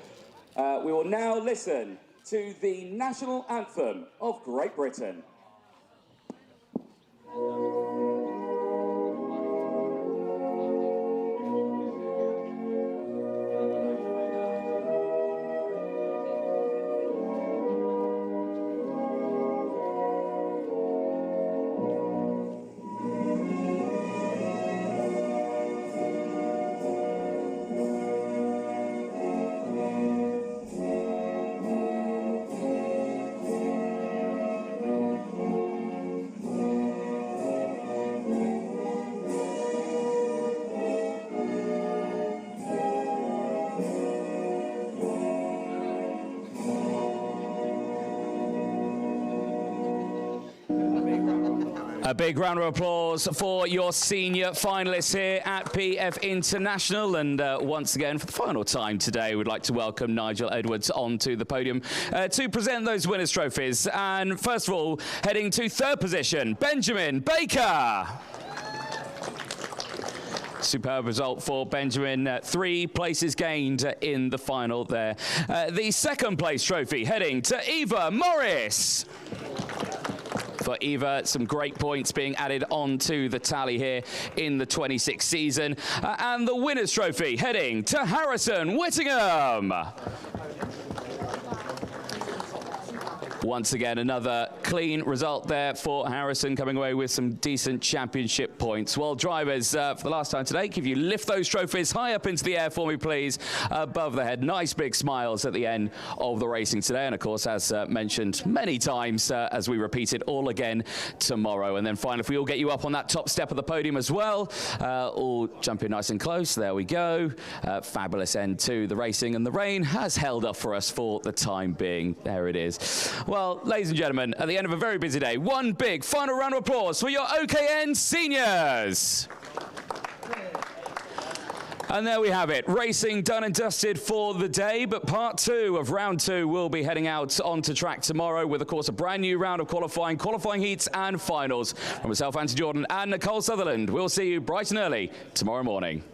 We will now listen to the national anthem of Great Britain. A big round of applause for your senior finalists here at PF International. And once again, for the final time today, we'd like to welcome Nigel Edwards onto the podium to present those winners' trophies. And first of all, heading to third position, Benjamin Baker. Superb result for Benjamin. 3 places gained in the final there. The second place trophy heading to Eva Morris. For Eva, some great points being added onto the tally here in the 26th season. And the winner's trophy heading to Harrison Whittingham. Once again, another clean result there for Harrison, coming away with some decent championship points. Well, drivers, for the last time today, can you lift those trophies high up into the air for me, please, above the head. Nice big smiles at the end of the racing today. And, of course, as mentioned many times, as we repeat it all again tomorrow. And then finally, if we all get you up on that top step of the podium as well, all jump in nice and close. There we go. Fabulous end to the racing. And the rain has held up for us for the time being. There it is. Well, ladies and gentlemen, at the end of a very busy day, one big final round of applause for your OKN seniors. And there we have it, racing done and dusted for the day, but part 2 of round 2 will be heading out onto track tomorrow with, of course, a brand new round of qualifying heats and finals. From myself, Anthony Jordan, and Nicole Sutherland, we'll see you bright and early tomorrow morning.